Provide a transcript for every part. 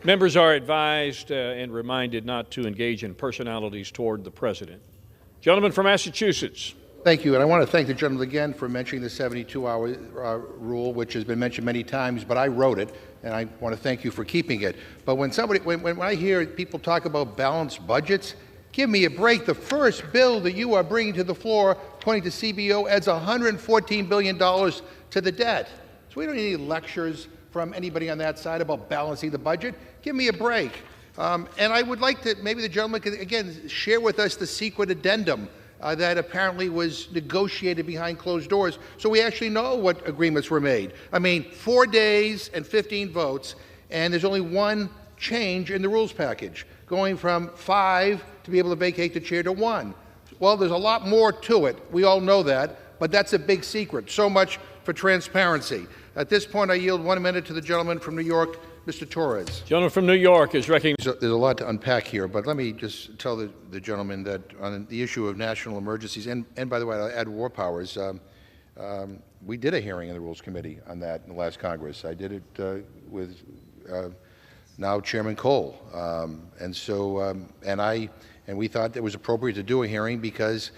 Members are advised and reminded not to engage in personalities toward the President. Gentleman from Massachusetts. Thank you, and I want to thank the gentleman again for mentioning the 72-hour rule, which has been mentioned many times, but I wrote it, and I want to thank you for keeping it. But when I hear people talk about balanced budgets, give me a break. The first bill that you are bringing to the floor, according to CBO, adds $114 billion to the debt. So we don't need any lectures from anybody on that side about balancing the budget. Give me a break. And I would like to, maybe the gentleman could, again, share with us the secret addendum that apparently was negotiated behind closed doors, so we actually know what agreements were made. I mean, 4 days and 15 votes, and there's only one change in the rules package, going from 5 to be able to vacate the chair to 1. Well, there's a lot more to it. We all know that, but that's a big secret. So much for transparency. At this point, I yield 1 minute to the gentleman from New York, Mr. Torres. Gentleman from New York is recognized. There's a lot to unpack here, but let me just tell the gentleman that on the issue of national emergencies, and by the way, I'll add war powers, we did a hearing in the Rules Committee on that in the last Congress. I did it with now Chairman Cole, and we thought it was appropriate to do a hearing because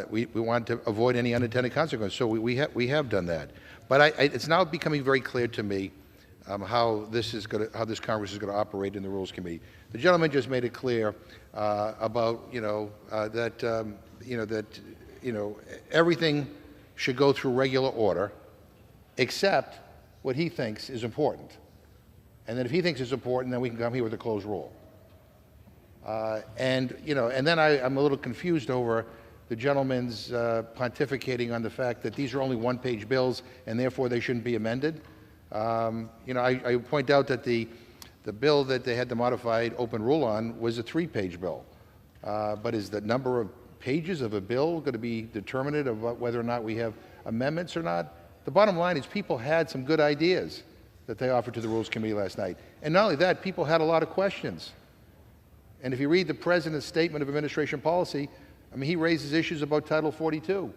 we wanted to avoid any unintended consequences. So we have done that, but it's now becoming very clear to me how this Congress is going to operate in the Rules Committee. The gentleman just made it clear about everything should go through regular order, except what he thinks is important. And then if he thinks it's important, then we can come here with a closed rule. And then I'm a little confused over the gentleman's pontificating on the fact that these are only one-page bills and therefore they shouldn't be amended. I point out that the bill that they had the modified open rule on was a 3-page bill. But is the number of pages of a bill going to be determinative of whether or not we have amendments or not? The bottom line is people had some good ideas that they offered to the Rules Committee last night. And not only that, people had a lot of questions. And if you read the President's Statement of Administration Policy, I mean, he raises issues about Title 42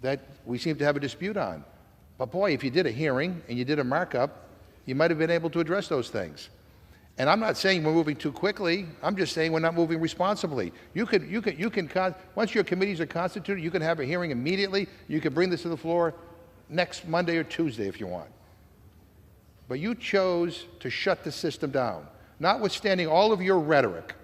that we seem to have a dispute on. But boy, if you did a hearing and you did a markup, you might have been able to address those things. And I'm not saying we're moving too quickly. I'm just saying we're not moving responsibly. Once your committees are constituted, you can have a hearing immediately. You can bring this to the floor next Monday or Tuesday if you want. But you chose to shut the system down, notwithstanding all of your rhetoric,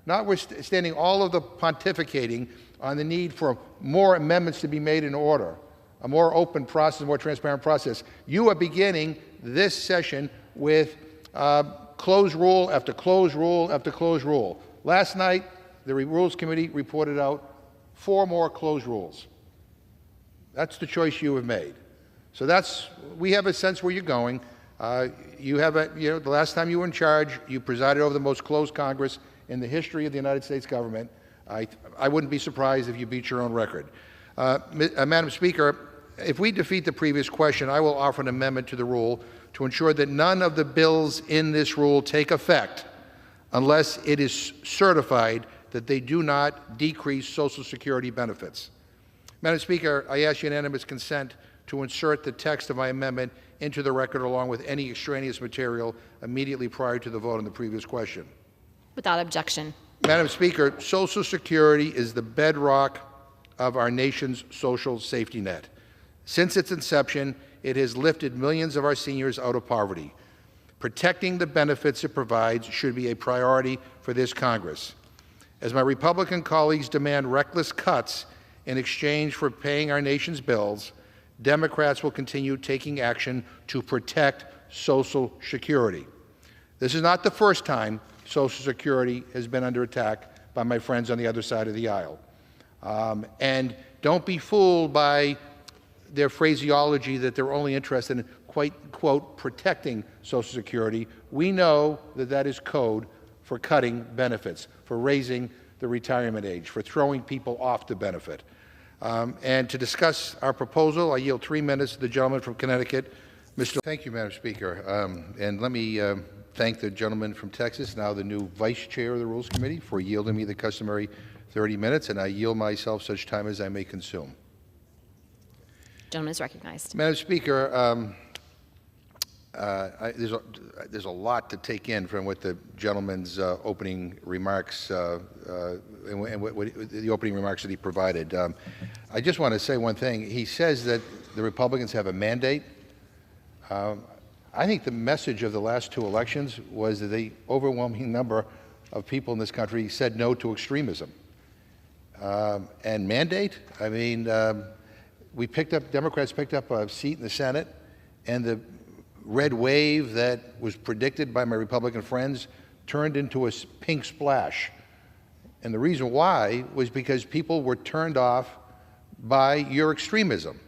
notwithstanding all of the pontificating on the need for more amendments to be made in order, a more open process, a more transparent process. You are beginning this session with closed rule after closed rule after closed rule. Last night, the Rules Committee reported out 4 more closed rules. That's the choice you have made. So we have a sense where you're going. The last time you were in charge, you presided over the most closed Congress in the history of the United States government. I wouldn't be surprised if you beat your own record. Madam Speaker, if we defeat the previous question, I will offer an amendment to the rule to ensure that none of the bills in this rule take effect unless it is certified that they do not decrease Social Security benefits. Madam Speaker, I ask unanimous consent to insert the text of my amendment into the record along with any extraneous material immediately prior to the vote on the previous question. Without objection. Madam Speaker, Social Security is the bedrock of our nation's social safety net. Since its inception, it has lifted millions of our seniors out of poverty. Protecting the benefits it provides should be a priority for this Congress. As my Republican colleagues demand reckless cuts in exchange for paying our nation's bills, Democrats will continue taking action to protect Social Security. This is not the first time Social Security has been under attack by my friends on the other side of the aisle. And don't be fooled by their phraseology that they're only interested in, quote, protecting Social Security. We know that that is code for cutting benefits, for raising the retirement age, for throwing people off the benefit. And to discuss our proposal, I yield 3 minutes to the gentleman from Connecticut, Mr. Thank you, Madam Speaker. And let me thank the gentleman from Texas, now the new Vice Chair of the Rules Committee, for yielding me the customary 30 minutes, and I yield myself such time as I may consume. Gentleman is recognized. Madam Speaker, There's a lot to take in from what the gentleman's opening remarks and what the opening remarks that he provided. I just want to say one thing. He says that the Republicans have a mandate. I think the message of the last two elections was that the overwhelming number of people in this country said no to extremism. And mandate, I mean, Democrats picked up a seat in the Senate, and the red wave that was predicted by my Republican friends turned into a pink splash. And the reason why was because people were turned off by your extremism.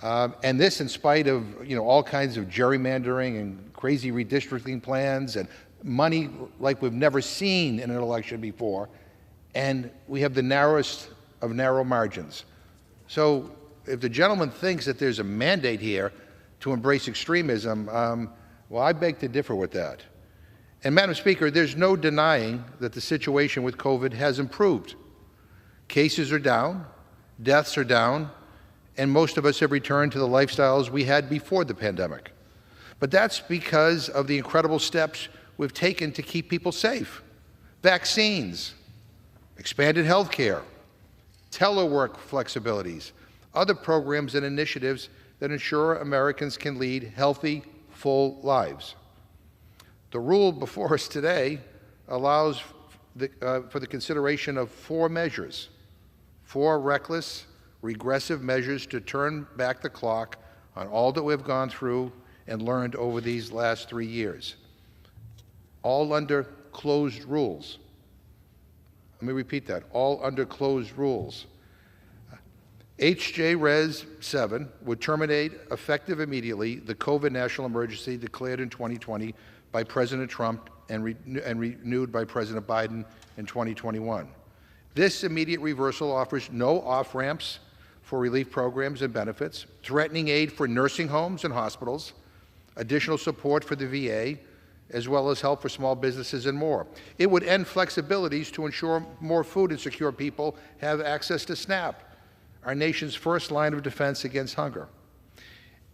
And this in spite of, all kinds of gerrymandering and crazy redistricting plans and money like we've never seen in an election before. And we have the narrowest of narrow margins. So if the gentleman thinks that there's a mandate here to embrace extremism, well, I beg to differ with that. And Madam Speaker, there's no denying that the situation with COVID has improved. Cases are down, deaths are down, and most of us have returned to the lifestyles we had before the pandemic. But that's because of the incredible steps we've taken to keep people safe. Vaccines, expanded health care, telework flexibilities, other programs and initiatives that ensure Americans can lead healthy, full lives. The rule before us today allows for the consideration of four measures, four reckless, regressive measures to turn back the clock on all that we've gone through and learned over these last 3 years, all under closed rules. Let me repeat that, all under closed rules. H.J. Res. 7 would terminate, effective immediately, the COVID national emergency declared in 2020 by President Trump and renewed by President Biden in 2021. This immediate reversal offers no off-ramps for relief programs and benefits, threatening aid for nursing homes and hospitals, additional support for the VA, as well as help for small businesses and more. It would end flexibilities to ensure more food and secure people have access to SNAP, our nation's first line of defense against hunger.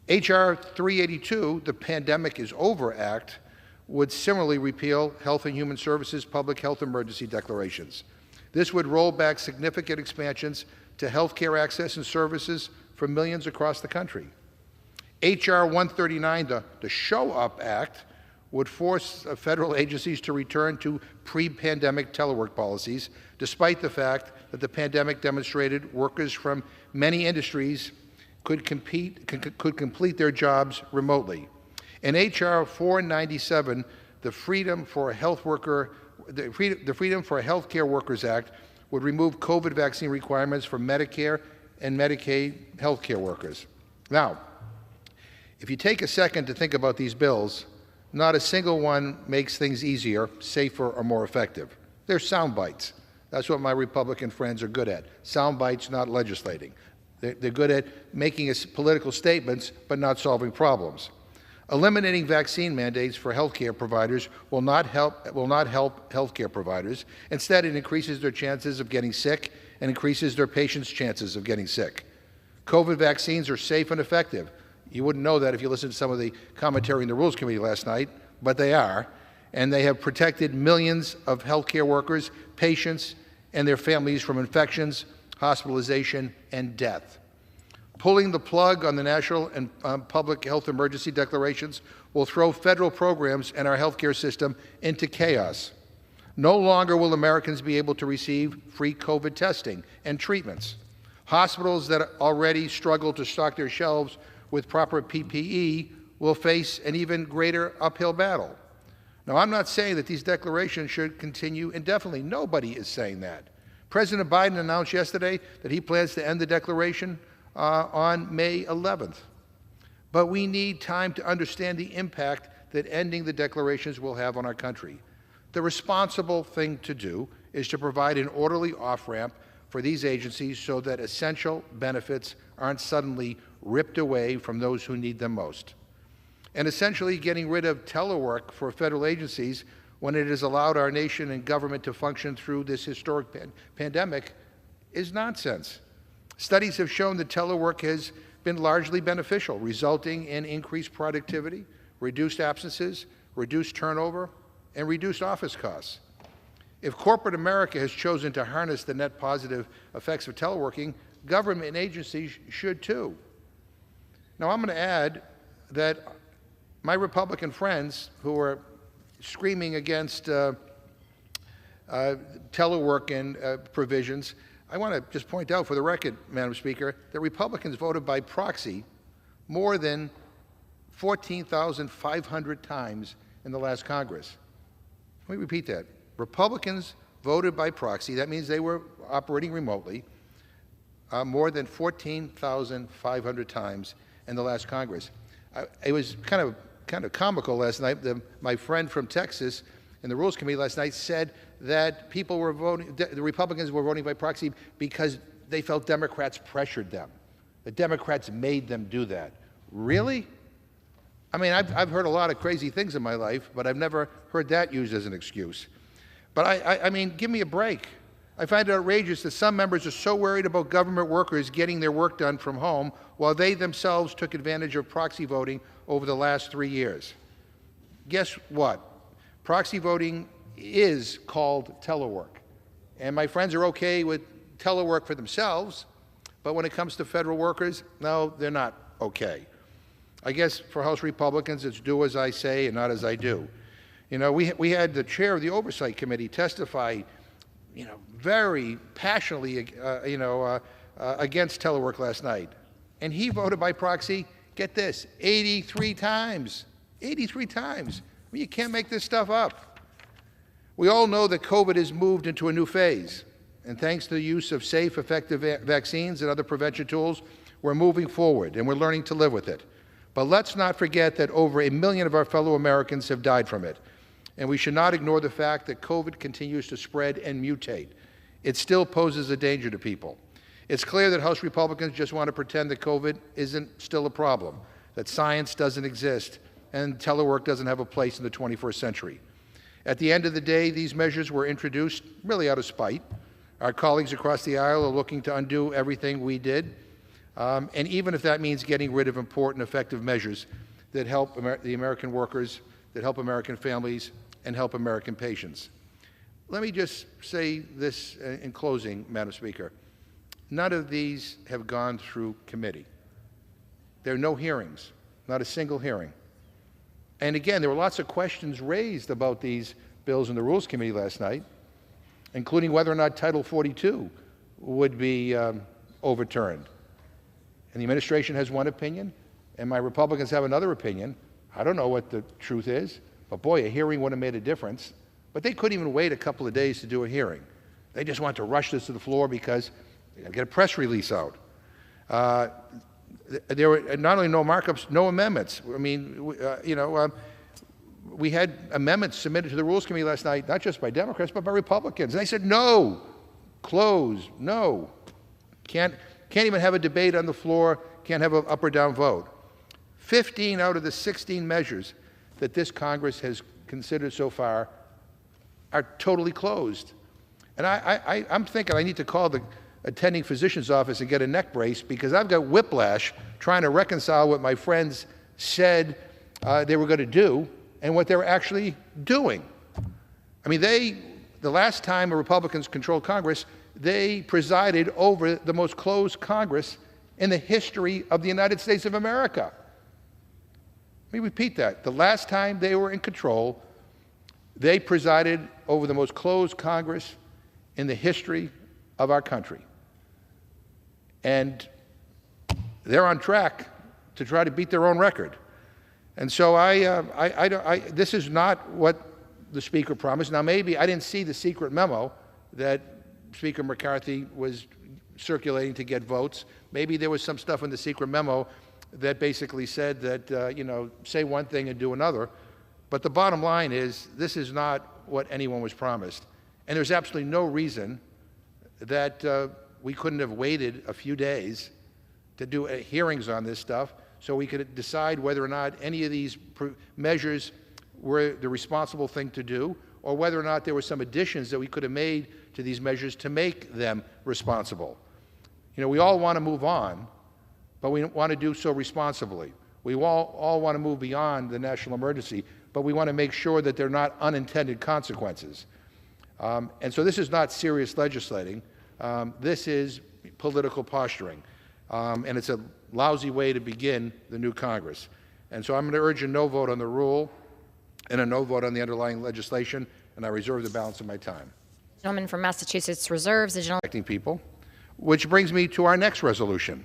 H.R. 382, the Pandemic is Over Act, would similarly repeal Health and Human Services public health emergency declarations. This would roll back significant expansions to health care access and services for millions across the country. H.R. 139, the Show Up Act, would force federal agencies to return to pre-pandemic telework policies, despite the fact that the pandemic demonstrated workers from many industries could complete their jobs remotely. In H.R. 497, the Freedom for a Health Care Workers Act would remove COVID vaccine requirements for Medicare and Medicaid health care workers. Now, if you take a second to think about these bills, not a single one makes things easier, safer, or more effective. They're sound bites. That's what my Republican friends are good at. Sound bites, not legislating. They're good at making political statements, but not solving problems. Eliminating vaccine mandates for healthcare providers will not help healthcare providers. Instead, it increases their chances of getting sick and increases their patients' chances of getting sick. COVID vaccines are safe and effective. You wouldn't know that if you listened to some of the commentary in the Rules Committee last night, but they are. And they have protected millions of healthcare workers, patients, and their families from infections, hospitalization, and death. Pulling the plug on the national and public health emergency declarations will throw federal programs and our healthcare system into chaos. No longer will Americans be able to receive free COVID testing and treatments. Hospitals that already struggle to stock their shelves with proper PPE will face an even greater uphill battle. Now, I'm not saying that these declarations should continue indefinitely. Nobody is saying that. President Biden announced yesterday that he plans to end the declaration on May 11th. But we need time to understand the impact that ending the declarations will have on our country. The responsible thing to do is to provide an orderly off-ramp for these agencies so that essential benefits aren't suddenly ripped away from those who need them most. And essentially getting rid of telework for federal agencies when it has allowed our nation and government to function through this historic pandemic is nonsense. Studies have shown that telework has been largely beneficial, resulting in increased productivity, reduced absences, reduced turnover, and reduced office costs. If corporate America has chosen to harness the net positive effects of teleworking, government and agencies should too. Now, I'm going to add that my Republican friends who are screaming against telework and provisions, I want to just point out for the record, Madam Speaker, that Republicans voted by proxy more than 14,500 times in the last Congress. Let me repeat that. Republicans voted by proxy, that means they were operating remotely, more than 14,500 times in the last Congress. It was kind of comical last night. My friend from Texas in the Rules Committee last night said that people were voting, the Republicans were voting by proxy because they felt Democrats pressured them. The Democrats made them do that. Really? I mean, I've heard a lot of crazy things in my life, but I've never heard that used as an excuse. But I mean, give me a break. I find it outrageous that some members are so worried about government workers getting their work done from home while they themselves took advantage of proxy voting over the last 3 years. Guess what? Proxy voting is called telework. And my friends are okay with telework for themselves, but when it comes to federal workers, no, they're not okay. I guess for House Republicans, it's do as I say and not as I do. You know, we had the chair of the Oversight Committee testify, very passionately, against telework last night. And he voted by proxy, get this, 83 times. 83 times. I mean, you can't make this stuff up. We all know that COVID has moved into a new phase. And thanks to the use of safe, effective vaccines and other prevention tools, we're moving forward and we're learning to live with it. But let's not forget that over 1 million of our fellow Americans have died from it. And we should not ignore the fact that COVID continues to spread and mutate. It still poses a danger to people. It's clear that House Republicans just want to pretend that COVID isn't still a problem, that science doesn't exist, and telework doesn't have a place in the 21st century. At the end of the day, these measures were introduced really out of spite. Our colleagues across the aisle are looking to undo everything we did, and even if that means getting rid of important, effective measures that help the American workers, that help American families, and help American patients. Let me just say this in closing, Madam Speaker. None of these have gone through committee. There are no hearings, not a single hearing. And again, there were lots of questions raised about these bills in the Rules Committee last night, including whether or not Title 42 would be overturned. And the administration has one opinion, and my Republicans have another opinion. I don't know what the truth is, but boy, a hearing would have made a difference. But they couldn't even wait a couple of days to do a hearing. They just want to rush this to the floor because they got to get a press release out. There were not only no markups, no amendments. I mean, we had amendments submitted to the Rules Committee last night, not just by Democrats, but by Republicans. And they said, no, close, no. Can't even have a debate on the floor, can't have an up or down vote. 15 out of the 16 measures that this Congress has considered so far are totally closed. And I'm thinking I need to call the attending physician's office and get a neck brace because I've got whiplash trying to reconcile what my friends said they were going to do and what they were actually doing. I mean, the last time the Republicans controlled Congress, they presided over the most closed Congress in the history of the United States of America. Let me repeat that. The last time they were in control, they presided over the most closed Congress in the history of our country. And they're on track to try to beat their own record. And so this is not what the Speaker promised. Now, maybe I didn't see the secret memo that Speaker McCarthy was circulating to get votes. Maybe there was some stuff in the secret memo that basically said that, say one thing and do another. But the bottom line is this is not what anyone was promised. And there's absolutely no reason that we couldn't have waited a few days to do hearings on this stuff so we could decide whether or not any of these measures were the responsible thing to do or whether or not there were some additions that we could have made to these measures to make them responsible. We all want to move on, but we want to do so responsibly. We all want to move beyond the national emergency, but we want to make sure that there are not unintended consequences. And so this is not serious legislating. This is political posturing. And it's a lousy way to begin the new Congress. And so I'm going to urge a no vote on the rule and a no vote on the underlying legislation, and I reserve the balance of my time. The gentleman from Massachusetts reserves. The gentleman. People, which brings me to our next resolution,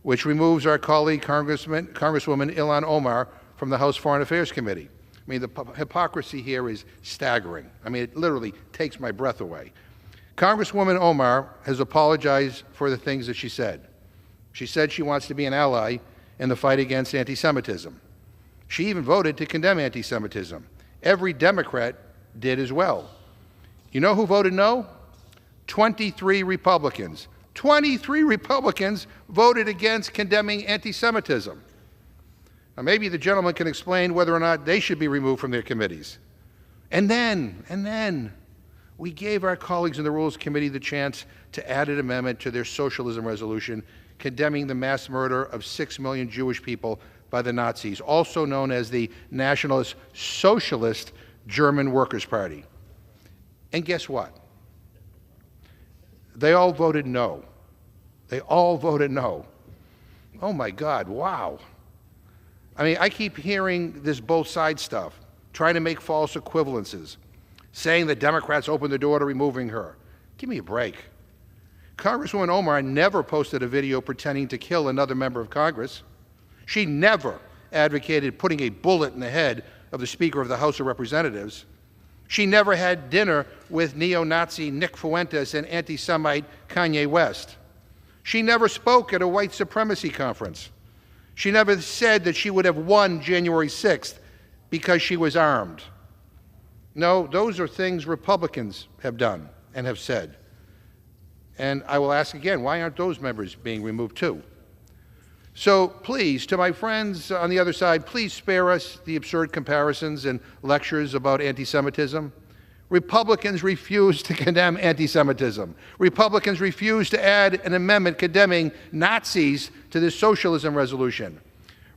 which removes our colleague Congresswoman Ilhan Omar from the House Foreign Affairs Committee. I mean, the hypocrisy here is staggering. I mean, it literally takes my breath away. Congresswoman Omar has apologized for the things that she said. She said she wants to be an ally in the fight against anti-Semitism. She even voted to condemn anti-Semitism. Every Democrat did as well. You know who voted no? 23 Republicans. 23 Republicans voted against condemning anti-Semitism. Now, maybe the gentleman can explain whether or not they should be removed from their committees. And then, we gave our colleagues in the Rules Committee the chance to add an amendment to their socialism resolution condemning the mass murder of 6 million Jewish people by the Nazis, also known as the Nationalist Socialist German Workers' Party. And guess what? They all voted no. They all voted no. Oh my God, wow. I mean, I keep hearing this both sides stuff, trying to make false equivalences, saying that Democrats opened the door to removing her. Give me a break. Congresswoman Omar never posted a video pretending to kill another member of Congress. She never advocated putting a bullet in the head of the Speaker of the House of Representatives. She never had dinner with neo-Nazi Nick Fuentes and anti-Semite Kanye West. She never spoke at a white supremacy conference. She never said that she would have won January 6th because she was armed. No, those are things Republicans have done and have said. And I will ask again, why aren't those members being removed too? So please, to my friends on the other side, please spare us the absurd comparisons and lectures about anti-Semitism. Republicans refuse to condemn anti-Semitism. Republicans refuse to add an amendment condemning Nazis to this socialism resolution.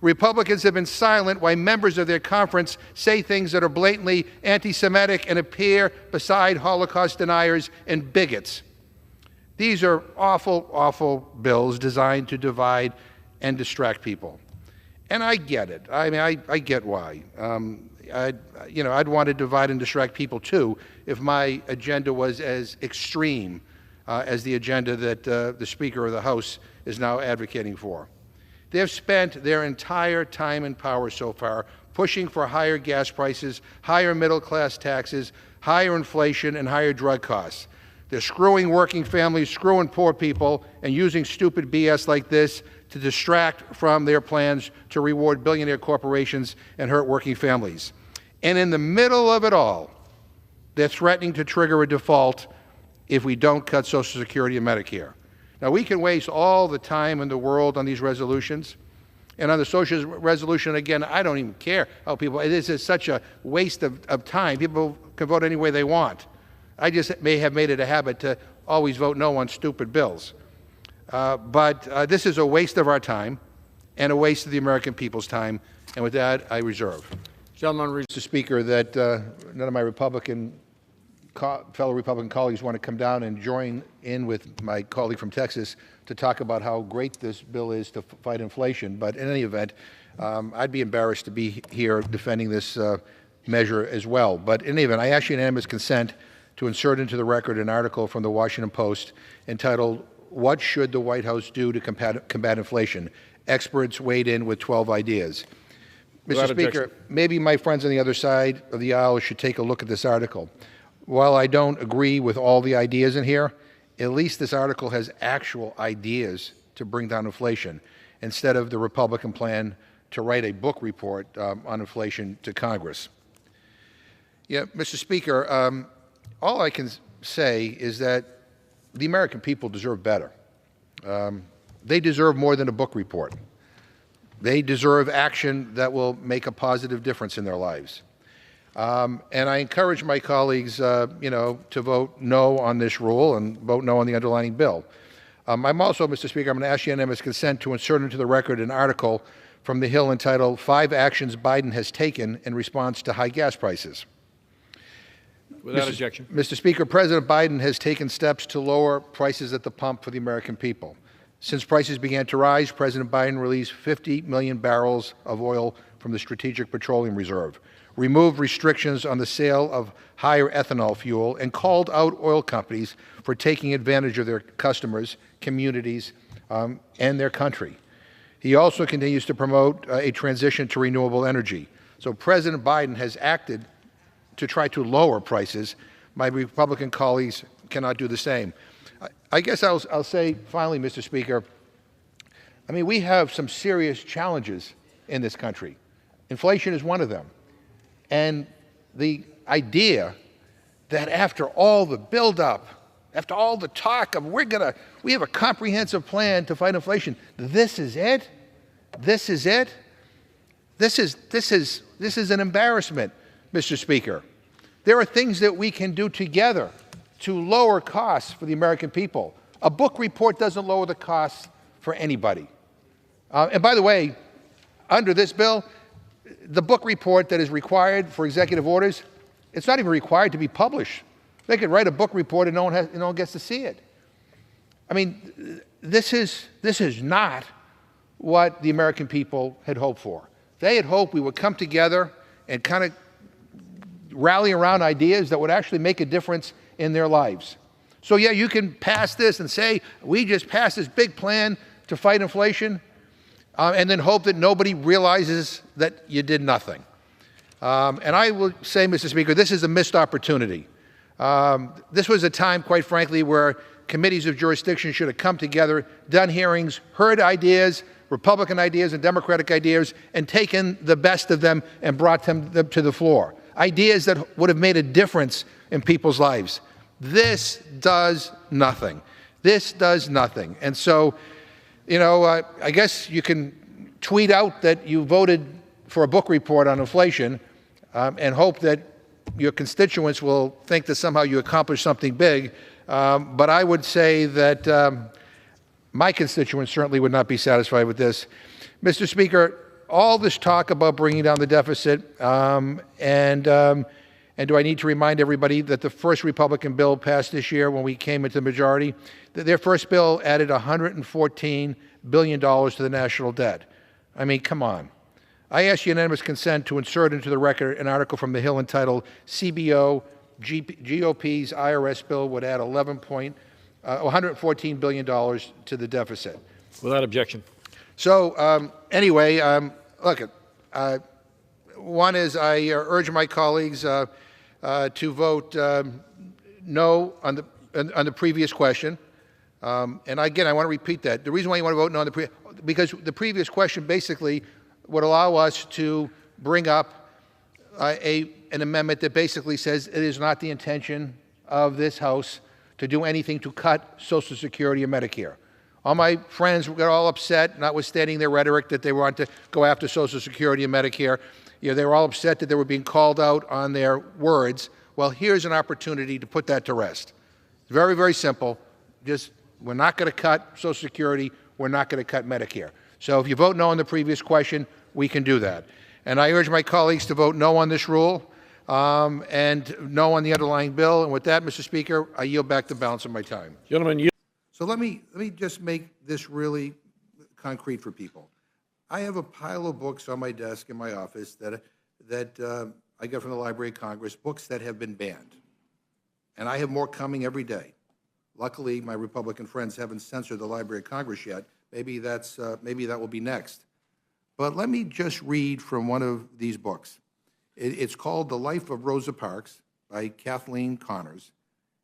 Republicans have been silent while members of their conference say things that are blatantly anti-Semitic and appear beside Holocaust deniers and bigots. These are awful, awful bills designed to divide and distract people. And I get it. I mean, I get why. I'd want to divide and distract people too if my agenda was as extreme as the agenda that the Speaker of the House is now advocating for. They've spent their entire time and power so far pushing for higher gas prices, higher middle-class taxes, higher inflation, and higher drug costs. They're screwing working families, screwing poor people, and using stupid BS like this to distract from their plans to reward billionaire corporations and hurt working families. And in the middle of it all, they're threatening to trigger a default if we don't cut Social Security and Medicare. Now, we can waste all the time in the world on these resolutions. And on the social resolution, again, I don't even care how people, it is such a waste of time. People can vote any way they want. I just may have made it a habit to always vote no on stupid bills. But this is a waste of our time and a waste of the American people's time. And with that, I reserve. Gentleman, Mr. Speaker, that none of my fellow Republican colleagues want to come down and join in with my colleague from Texas to talk about how great this bill is to fight inflation. But in any event, I'd be embarrassed to be here defending this measure as well. But in any event, I ask unanimous consent to insert into the record an article from the Washington Post entitled, "What Should the White House Do to Combat Inflation?" Experts weighed in with 12 ideas. Mr. Speaker, maybe my friends on the other side of the aisle should take a look at this article. While I don't agree with all the ideas in here, at least this article has actual ideas to bring down inflation, instead of the Republican plan to write a book report on inflation to Congress. Yeah, Mr. Speaker, all I can say is that the American people deserve better. They deserve more than a book report. They deserve action that will make a positive difference in their lives. And I encourage my colleagues, to vote no on this rule and vote no on the underlying bill. I'm also, Mr. Speaker, I'm going to ask unanimous consent to insert into the record an article from the Hill entitled, "5 Actions Biden Has Taken in Response to High Gas Prices." Without objection. Mr. Speaker, President Biden has taken steps to lower prices at the pump for the American people. Since prices began to rise, President Biden released 50 million barrels of oil from the Strategic Petroleum Reserve, removed restrictions on the sale of higher ethanol fuel, and called out oil companies for taking advantage of their customers, communities, and their country. He also continues to promote a transition to renewable energy. So President Biden has acted to try to lower prices. My Republican colleagues cannot do the same. I guess I'll say finally, Mr. Speaker, I mean, we have some serious challenges in this country. Inflation is one of them. And the idea that after all the buildup, after all the talk of we have a comprehensive plan to fight inflation, this is it? This is it? This is an embarrassment, Mr. Speaker. There are things that we can do together to lower costs for the American people. A book report doesn't lower the costs for anybody. And by the way, under this bill, the book report that is required for executive orders, it's not even required to be published. They could write a book report and no one gets to see it. I mean, this is not what the American people had hoped for. They had hoped we would come together and kind of rally around ideas that would actually make a difference in their lives. So yeah, you can pass this and say, we just passed this big plan to fight inflation, and then hope that nobody realizes that you did nothing. And I will say, Mr. Speaker, this is a missed opportunity. This was a time, quite frankly, where committees of jurisdiction should have come together, done hearings, heard ideas, Republican ideas and Democratic ideas, and taken the best of them and brought them to the floor. Ideas that would have made a difference in people's lives. This does nothing. This does nothing. And so, I guess you can tweet out that you voted for a book report on inflation and hope that your constituents will think that somehow you accomplished something big. But I would say that my constituents certainly would not be satisfied with this. Mr. Speaker, all this talk about bringing down the deficit, and do I need to remind everybody that the first Republican bill passed this year when we came into the majority, that their first bill added $114 billion to the national debt. I mean, come on. I ask unanimous consent to insert into the record an article from the Hill entitled CBO, GOP's IRS bill would add $114 billion to the deficit. Without objection. So anyway, look, one is I urge my colleagues to vote no on the previous question. And again, I want to repeat that. The reason why you want to vote no on because the previous question basically would allow us to bring up an amendment that basically says it is not the intention of this House to do anything to cut Social Security or Medicare. All my friends got all upset, notwithstanding their rhetoric that they want to go after Social Security and Medicare. They were all upset that they were being called out on their words. Well, here's an opportunity to put that to rest. It's very, very simple. We're not going to cut Social Security. We're not going to cut Medicare. So if you vote no on the previous question, we can do that. And I urge my colleagues to vote no on this rule and no on the underlying bill. And with that, Mr. Speaker, I yield back the balance of my time. Gentlemen, So let me just make this really concrete for people. I have a pile of books on my desk in my office that I get from the Library of Congress, books that have been banned. And I have more coming every day. Luckily, my Republican friends haven't censored the Library of Congress yet. Maybe that will be next. But let me just read from one of these books. It's called The Life of Rosa Parks by Kathleen Connors.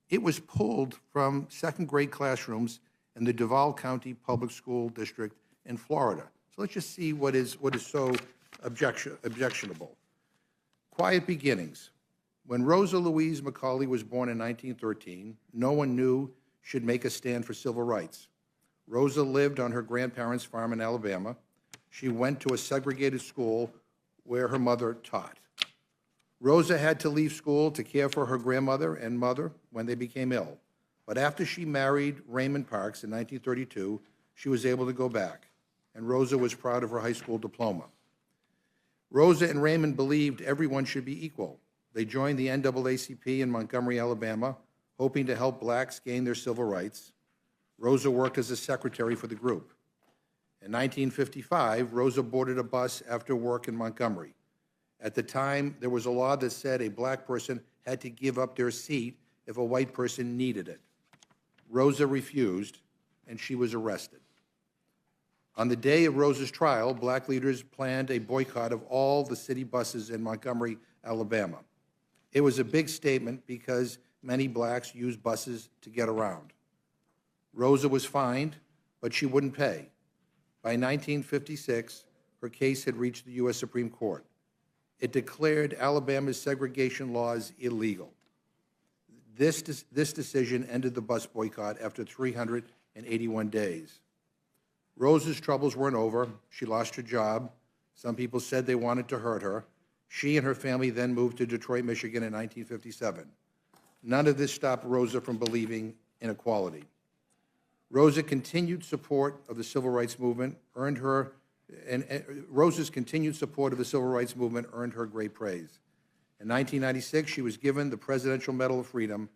It was pulled from second-grade classrooms in the Duval County Public School District in Florida. So let's just see what is so objectionable. Quiet beginnings. When Rosa Louise McCauley was born in 1913, no one knew she'd make a stand for civil rights. Rosa lived on her grandparents' farm in Alabama. She went to a segregated school where her mother taught. Rosa had to leave school to care for her grandmother and mother when they became ill. But after she married Raymond Parks in 1932, she was able to go back. and Rosa was proud of her high school diploma. Rosa and Raymond believed everyone should be equal. They joined the NAACP in Montgomery, Alabama, hoping to help blacks gain their civil rights. Rosa worked as a secretary for the group. In 1955, Rosa boarded a bus after work in Montgomery. At the time, there was a law that said a black person had to give up their seat if a white person needed it. Rosa refused, and she was arrested. On the day of Rosa's trial, black leaders planned a boycott of all the city buses in Montgomery, Alabama. It was a big statement because many blacks use buses to get around. Rosa was fined, but she wouldn't pay. By 1956, her case had reached the U.S. Supreme Court. It declared Alabama's segregation laws illegal. This decision ended the bus boycott after 381 days. Rosa's troubles weren't over. She lost her job. Some people said they wanted to hurt her. She and her family then moved to Detroit, Michigan in 1957. None of this stopped Rosa from believing in equality. Rosa's continued support of the civil rights movement earned her great praise. In 1996, she was given the Presidential Medal of Freedom.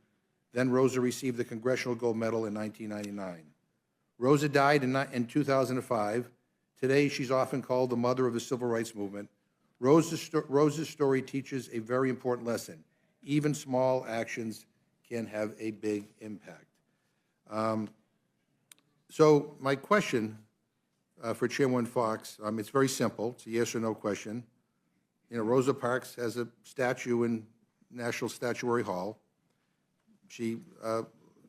Then Rosa received the Congressional Gold Medal in 1999. Rosa died in 2005. Today, she's often called the mother of the civil rights movement. Rosa's story teaches a very important lesson. Even small actions can have a big impact. So my question for Chairwoman Fox, it's very simple. It's a yes or no question. You know, Rosa Parks has a statue in National Statuary Hall. She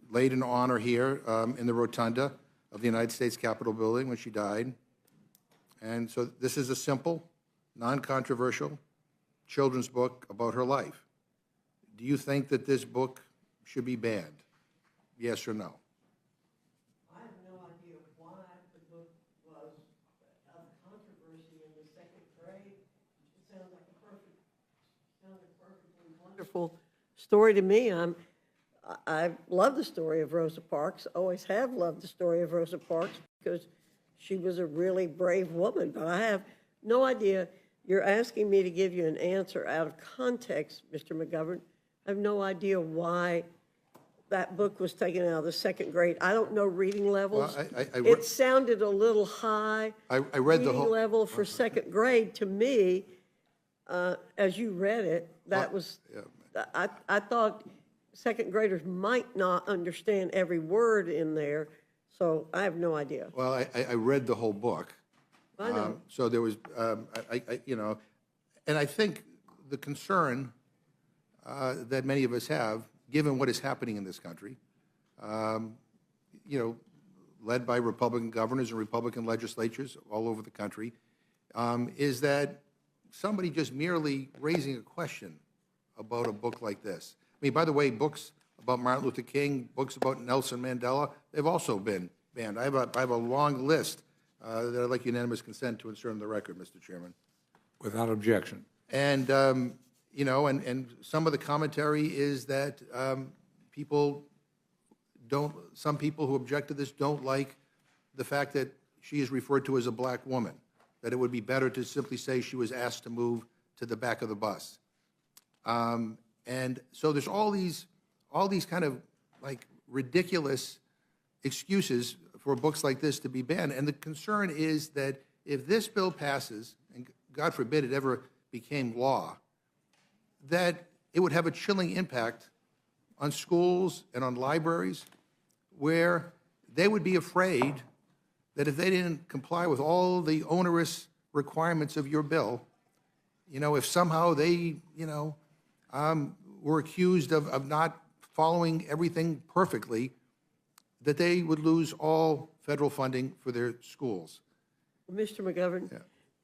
laid in honor here in the rotunda of the United States Capitol building when she died. And so this is a simple, non-controversial children's book about her life. Do you think that this book should be banned? Yes or no? I have no idea why the book was of controversy in the second grade. It sounds like a perfectly wonderful story to me. I love the story of Rosa Parks, always have loved the story of Rosa Parks because she was a really brave woman, but I have no idea. You're asking me to give you an answer out of context, Mr. McGovern. I have no idea why that book was taken out of the second grade. I don't know reading levels. Well, it sounded a little high. I read the whole level for second grade to me. As you read it, that was. Yeah. I thought second graders might not understand every word in there, so I have no idea. Well, I read the whole book. I know. So there was, you know, and I think the concern that many of us have, given what is happening in this country, you know, led by Republican governors and Republican legislatures all over the country, is that somebody just merely raising a question about a book like this. I mean, by the way, books about Martin Luther King, books about Nelson Mandela, they've also been banned. I have a long list that I'd like unanimous consent to insert in the record, Mr. Chairman. Without objection. And, you know, and some of the commentary is that some people who object to this don't like the fact that she is referred to as a black woman, that it would be better to simply say she was asked to move to the back of the bus. And so there's all these kind of like ridiculous excuses for books like this to be banned. And the concern is that if this bill passes, and God forbid it ever became law, that it would have a chilling impact on schools and on libraries where they would be afraid that if they didn't comply with all the onerous requirements of your bill, you know, if somehow they, you know, were accused of not following everything perfectly, that they would lose all federal funding for their schools. Mr. McGovern, Yeah.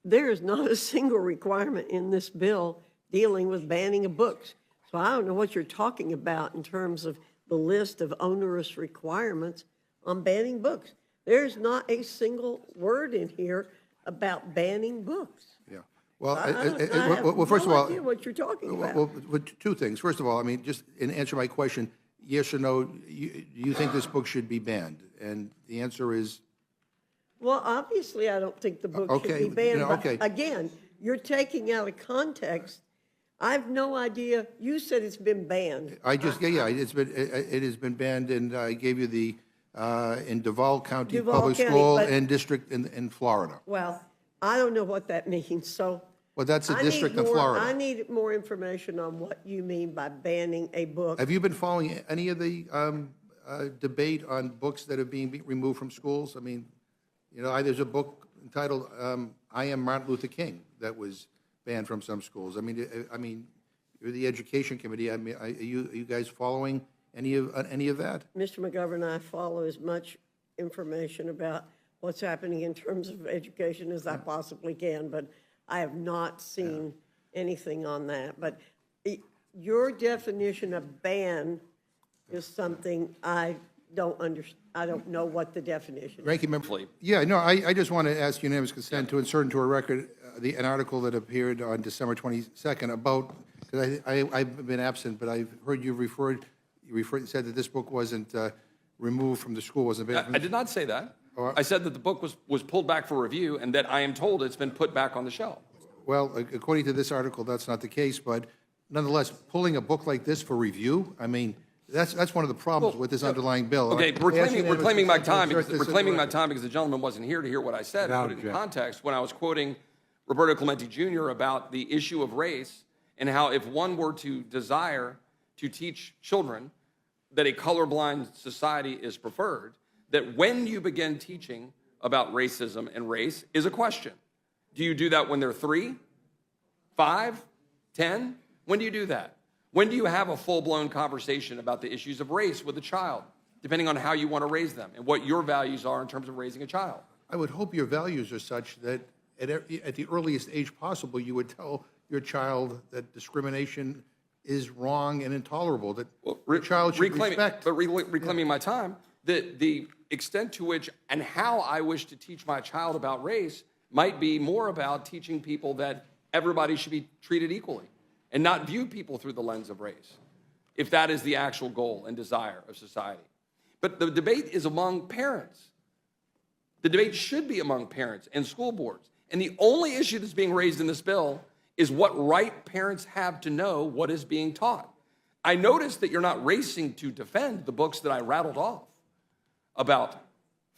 there is not a single requirement in this bill dealing with banning of books. So I don't know what you're talking about in terms of the list of onerous requirements on banning books. There's not a single word in here about banning books. Yeah. Well, I first of no all, idea what you're talking about. well, two things. First of all, I mean, just in answer to my question, yes or no, do you think this book should be banned? And the answer is Well, obviously, I don't think the book should Okay, be banned. But okay. again, you're taking out of context. I have no idea. You said it's been banned. It has been banned, and I gave you the, in Duval County Duval Public County, School but- and district in Florida. Well, I don't know what that means, so. Well, that's a I district need in more- Florida. I need more information on what you mean by banning a book. Have you been following any of the debate on books that are being removed from schools? I mean, there's a book entitled "I Am Martin Luther King" that was banned from some schools. I mean, you're the Education Committee. I mean, are you guys following any of that? Mr. McGovern, I follow as much information about what's happening in terms of education as I possibly can, but I have not seen anything on that. But your definition of ban is something I don't understand. I don't know what the definition is. Ranking Member. Yeah, no, I just want to ask unanimous consent to insert into a record an article that appeared on December 22nd about, because I've been absent, but I've heard you said that this book wasn't removed from the school, wasn't banned. I did not say that. I said that the book was pulled back for review and that I am told it's been put back on the shelf. Well, according to this article, that's not the case, but nonetheless, pulling a book like this for review, I mean, that's one of the problems with this underlying bill. Okay, we're claiming my time because the gentleman wasn't here to hear what I said. Without Put it in objection. context when I was quoting Roberto Clemente Jr. about the issue of race and how if one were to desire to teach children that a colorblind society is preferred, that when you begin teaching about racism and race is a question. Do you do that when they're 3, 5, 10? When do you do that? When do you have a full-blown conversation about the issues of race with a child, depending on how you want to raise them and what your values are in terms of raising a child? I would hope your values are such that at the earliest age possible, you would tell your child that discrimination is wrong and intolerable, that your child should respect. But reclaiming my time, the extent to which and how I wish to teach my child about race might be more about teaching people that everybody should be treated equally and not view people through the lens of race, if that is the actual goal and desire of society. But the debate is among parents. The debate should be among parents and school boards. And the only issue that's being raised in this bill is what right parents have to know what is being taught. I noticed that you're not racing to defend the books that I rattled off about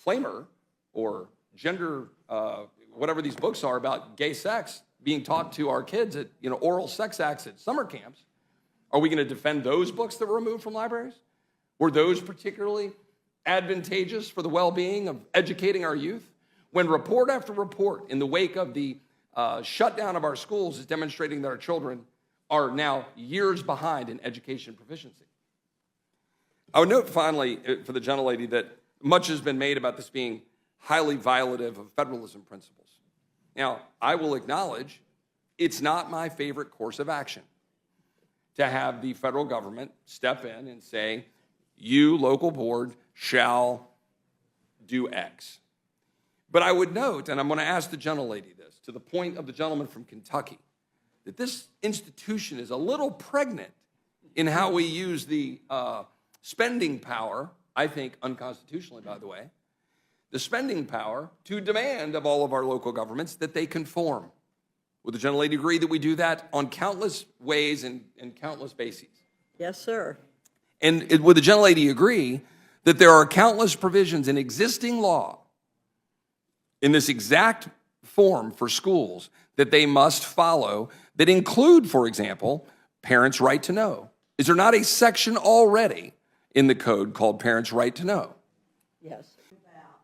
Flamer or gender, whatever these books are about gay sex being taught to our kids at oral sex acts at summer camps. Are we going to defend those books that were removed from libraries? Were those particularly advantageous for the well-being of educating our youth? When report after report in the wake of the shutdown of our schools is demonstrating that our children are now years behind in education proficiency. I would note finally for the gentlelady that much has been made about this being highly violative of federalism principles. Now, I will acknowledge it's not my favorite course of action to have the federal government step in and say, you, local board, shall do X. But I would note, and I'm going to ask the gentlelady this, to the point of the gentleman from Kentucky, that this institution is a little pregnant in how we use the spending power, I think unconstitutionally, by the way, the spending power to demand of all of our local governments that they conform. Would the gentlelady agree that we do that on countless ways and countless bases? Yes, sir. And would the gentlelady agree that there are countless provisions in existing law in this exact form for schools that they must follow that include, for example, parents' right to know? Is there not a section already in the code called parents' right to know? Yes.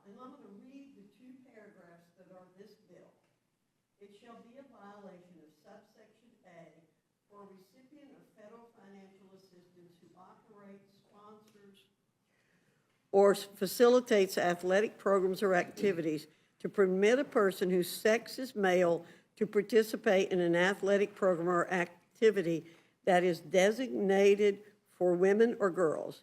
And I'm going to read the 2 paragraphs that are this bill. It shall be a violation of subsection A for a recipient of federal financial assistance who operates, sponsors, or facilitates athletic programs or activities to permit a person whose sex is male to participate in an athletic program or activity that is designated for women or girls.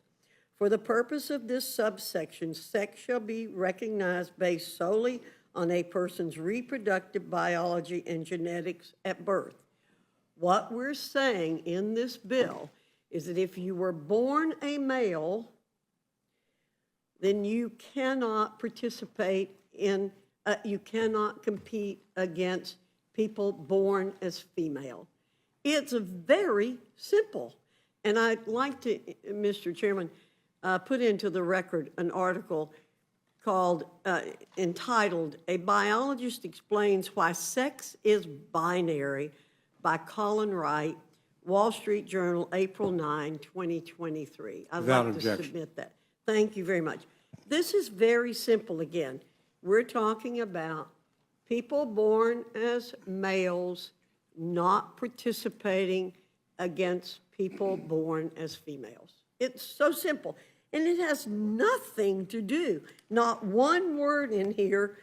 For the purpose of this subsection, sex shall be recognized based solely on a person's reproductive biology and genetics at birth. What we're saying in this bill is that if you were born a male, then you cannot participate in You cannot compete against people born as female. It's very simple. And I'd like to, Mr. Chairman, put into the record an article called, entitled, "A Biologist Explains Why Sex is Binary" by Colin Wright, Wall Street Journal, April 9, 2023. I'd Without like to objection. submit that. Thank you very much. This is very simple again. We're talking about people born as males not participating against people born as females. It's so simple. And it has nothing to do, not one word in here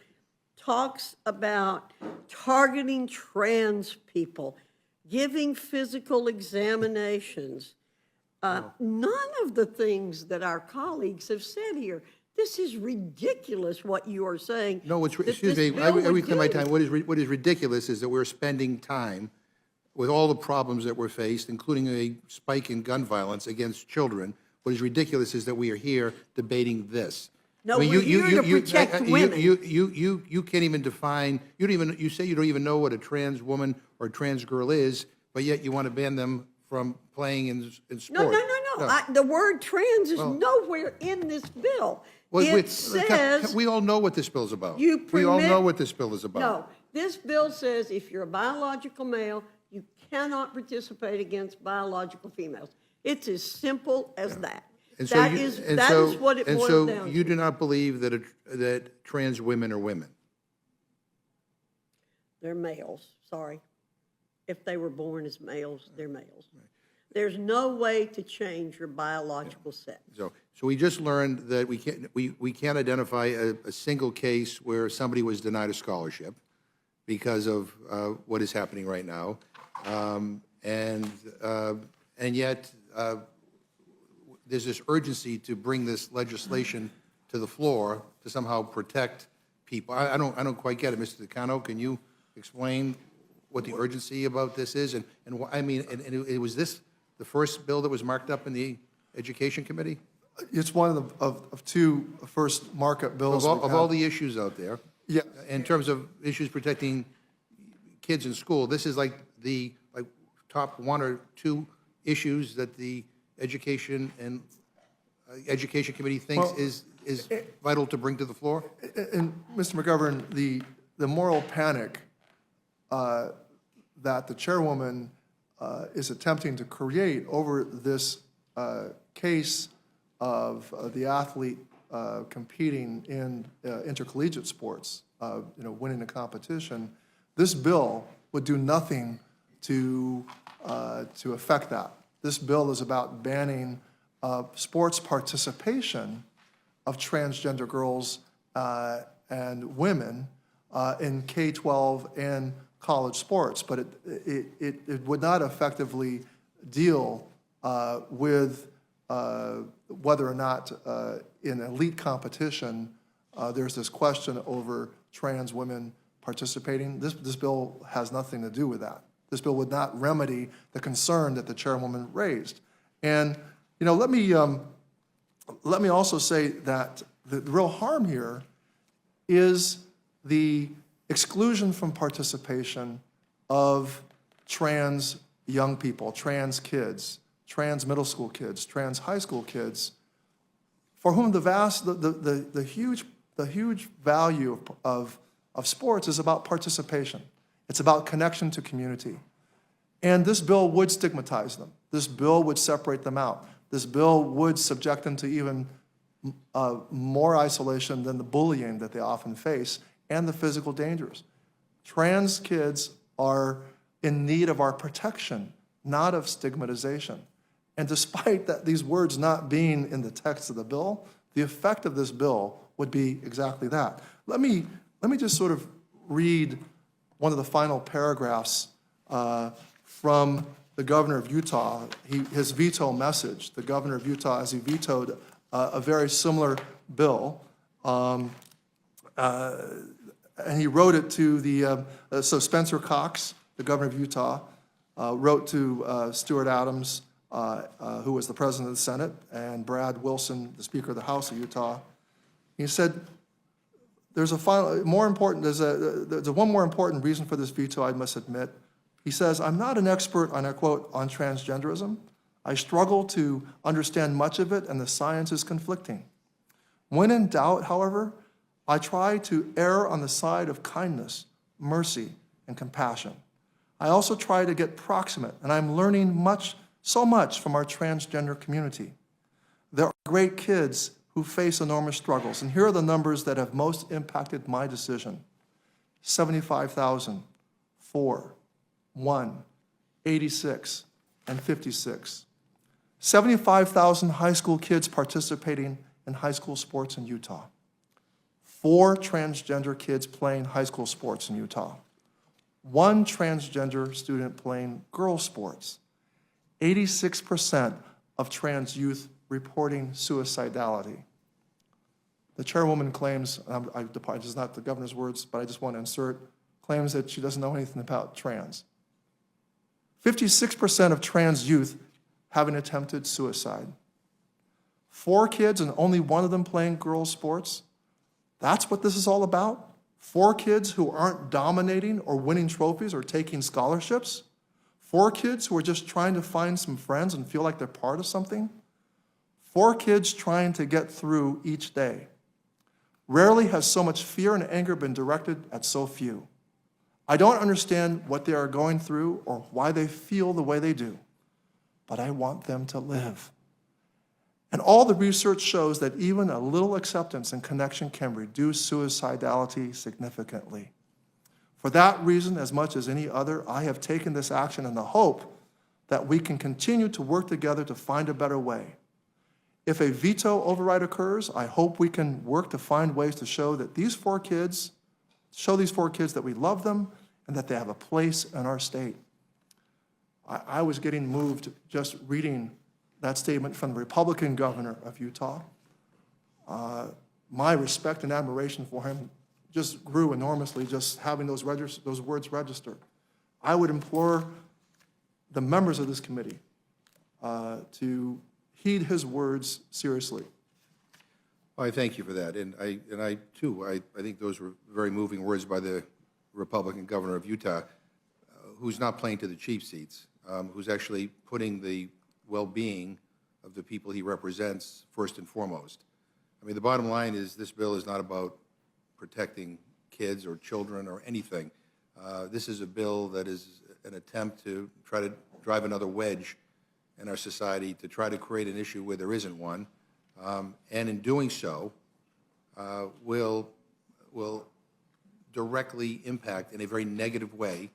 talks about targeting trans people, giving physical examinations. None of the things that our colleagues have said here. This is ridiculous what you are saying. No, that excuse this me, bill I would reclaim my do. time. What is ridiculous is that we're spending time with all the problems that we're faced, including a spike in gun violence against children. What is ridiculous is that we are here debating this. No, we're here to protect women. You can't even define, you say you don't even know what a trans woman or a trans girl is, but yet you want to ban them from playing in sport. No. The word trans is nowhere in this bill. Well, It says, we all know what this bill is about. you We all permit- know what this bill is about. no, this bill says if you're a biological male, you cannot participate against biological females. It's as simple as that. That is what it boils down And so you to. do not believe that trans women are women? They're males, sorry. If they were born as males, they're males. There's no way to change your biological sex. So we just learned that we can't identify a single case where somebody was denied a scholarship because of what is happening right now. And yet, there's this urgency to bring this legislation to the floor to somehow protect people. I don't quite get it. Mr. DeCano, can you explain what the urgency about this is? And I mean, was this the first bill that was marked up in the Education Committee? It's one of two first markup bills. Of all the issues out there, Yeah. in terms of issues protecting kids in school, this is like the top one or two issues that the Education Committee thinks Well, is vital to bring to the floor? And Mr. McGovern, the moral panic that the chairwoman is attempting to create over this case of the athlete competing in intercollegiate sports, winning a competition, this bill would do nothing to affect that. This bill is about banning sports participation of transgender girls and women in K-12 and college sports, but it would not effectively deal with whether or not in elite competition there's this question over trans women participating. This bill has nothing to do with that. This bill would not remedy the concern that the chairwoman raised. And let me also say that the real harm here is the exclusion from participation of trans young people, trans kids, trans middle school kids, trans high school kids, for whom the huge value of sports is about participation. It's about connection to community. And this bill would stigmatize them. This bill would separate them out. This bill would subject them to even more isolation than the bullying that they often face and the physical dangers. Trans kids are in need of our protection, not of stigmatization. And despite these words not being in the text of the bill, the effect of this bill would be exactly that. Let me just sort of read one of the final paragraphs from the governor of Utah, his veto message. The governor of Utah, as he vetoed a very similar bill, and he wrote it to so Spencer Cox, the governor of Utah, wrote to Stuart Adams, who was the president of the Senate, and Brad Wilson, the Speaker of the House of Utah. He said, there's one more important reason for this veto, I must admit. He says, I'm not an expert on, I quote, on transgenderism. I struggle to understand much of it, and the science is conflicting. When in doubt, however, I try to err on the side of kindness, mercy, and compassion. I also try to get proximate, and I'm learning so much from our transgender community. There are great kids who face enormous struggles, and here are the numbers that have most impacted my decision. 75,000, 4, 1, 86, and 56. 75,000 high school kids participating in high school sports in Utah. 4 transgender kids playing high school sports in Utah. 1 transgender student playing girls' sports. 86% of trans youth reporting suicidality. The chairwoman claims, this is not the governor's words, but I just want to insert, claims that she doesn't know anything about trans. 56% of trans youth having attempted suicide. 4 kids and only 1 of them playing girls' sports. That's what this is all about? 4 kids who aren't dominating or winning trophies or taking scholarships? 4 kids who are just trying to find some friends and feel like they're part of something? 4 kids trying to get through each day. Rarely has so much fear and anger been directed at so few. I don't understand what they are going through or why they feel the way they do, but I want them to live. And all the research shows that even a little acceptance and connection can reduce suicidality significantly. For that reason, as much as any other, I have taken this action in the hope that we can continue to work together to find a better way. If a veto override occurs, I hope we can work to find ways to show that these 4 kids that we love them and that they have a place in our state. I was getting moved just reading that statement from the Republican governor of Utah. My respect and admiration for him just grew enormously just having those words register. I would implore the members of this committee to heed his words seriously. Well, I thank you for that, and I too, I think those were very moving words by the Republican governor of Utah, who's not playing to the cheap seats, who's actually putting the well-being of the people he represents first and foremost. I mean, the bottom line is this bill is not about protecting kids or children or anything. This is a bill that is an attempt to try to drive another wedge in our society, to try to create an issue where there isn't one, and in doing so, will directly impact in a very negative way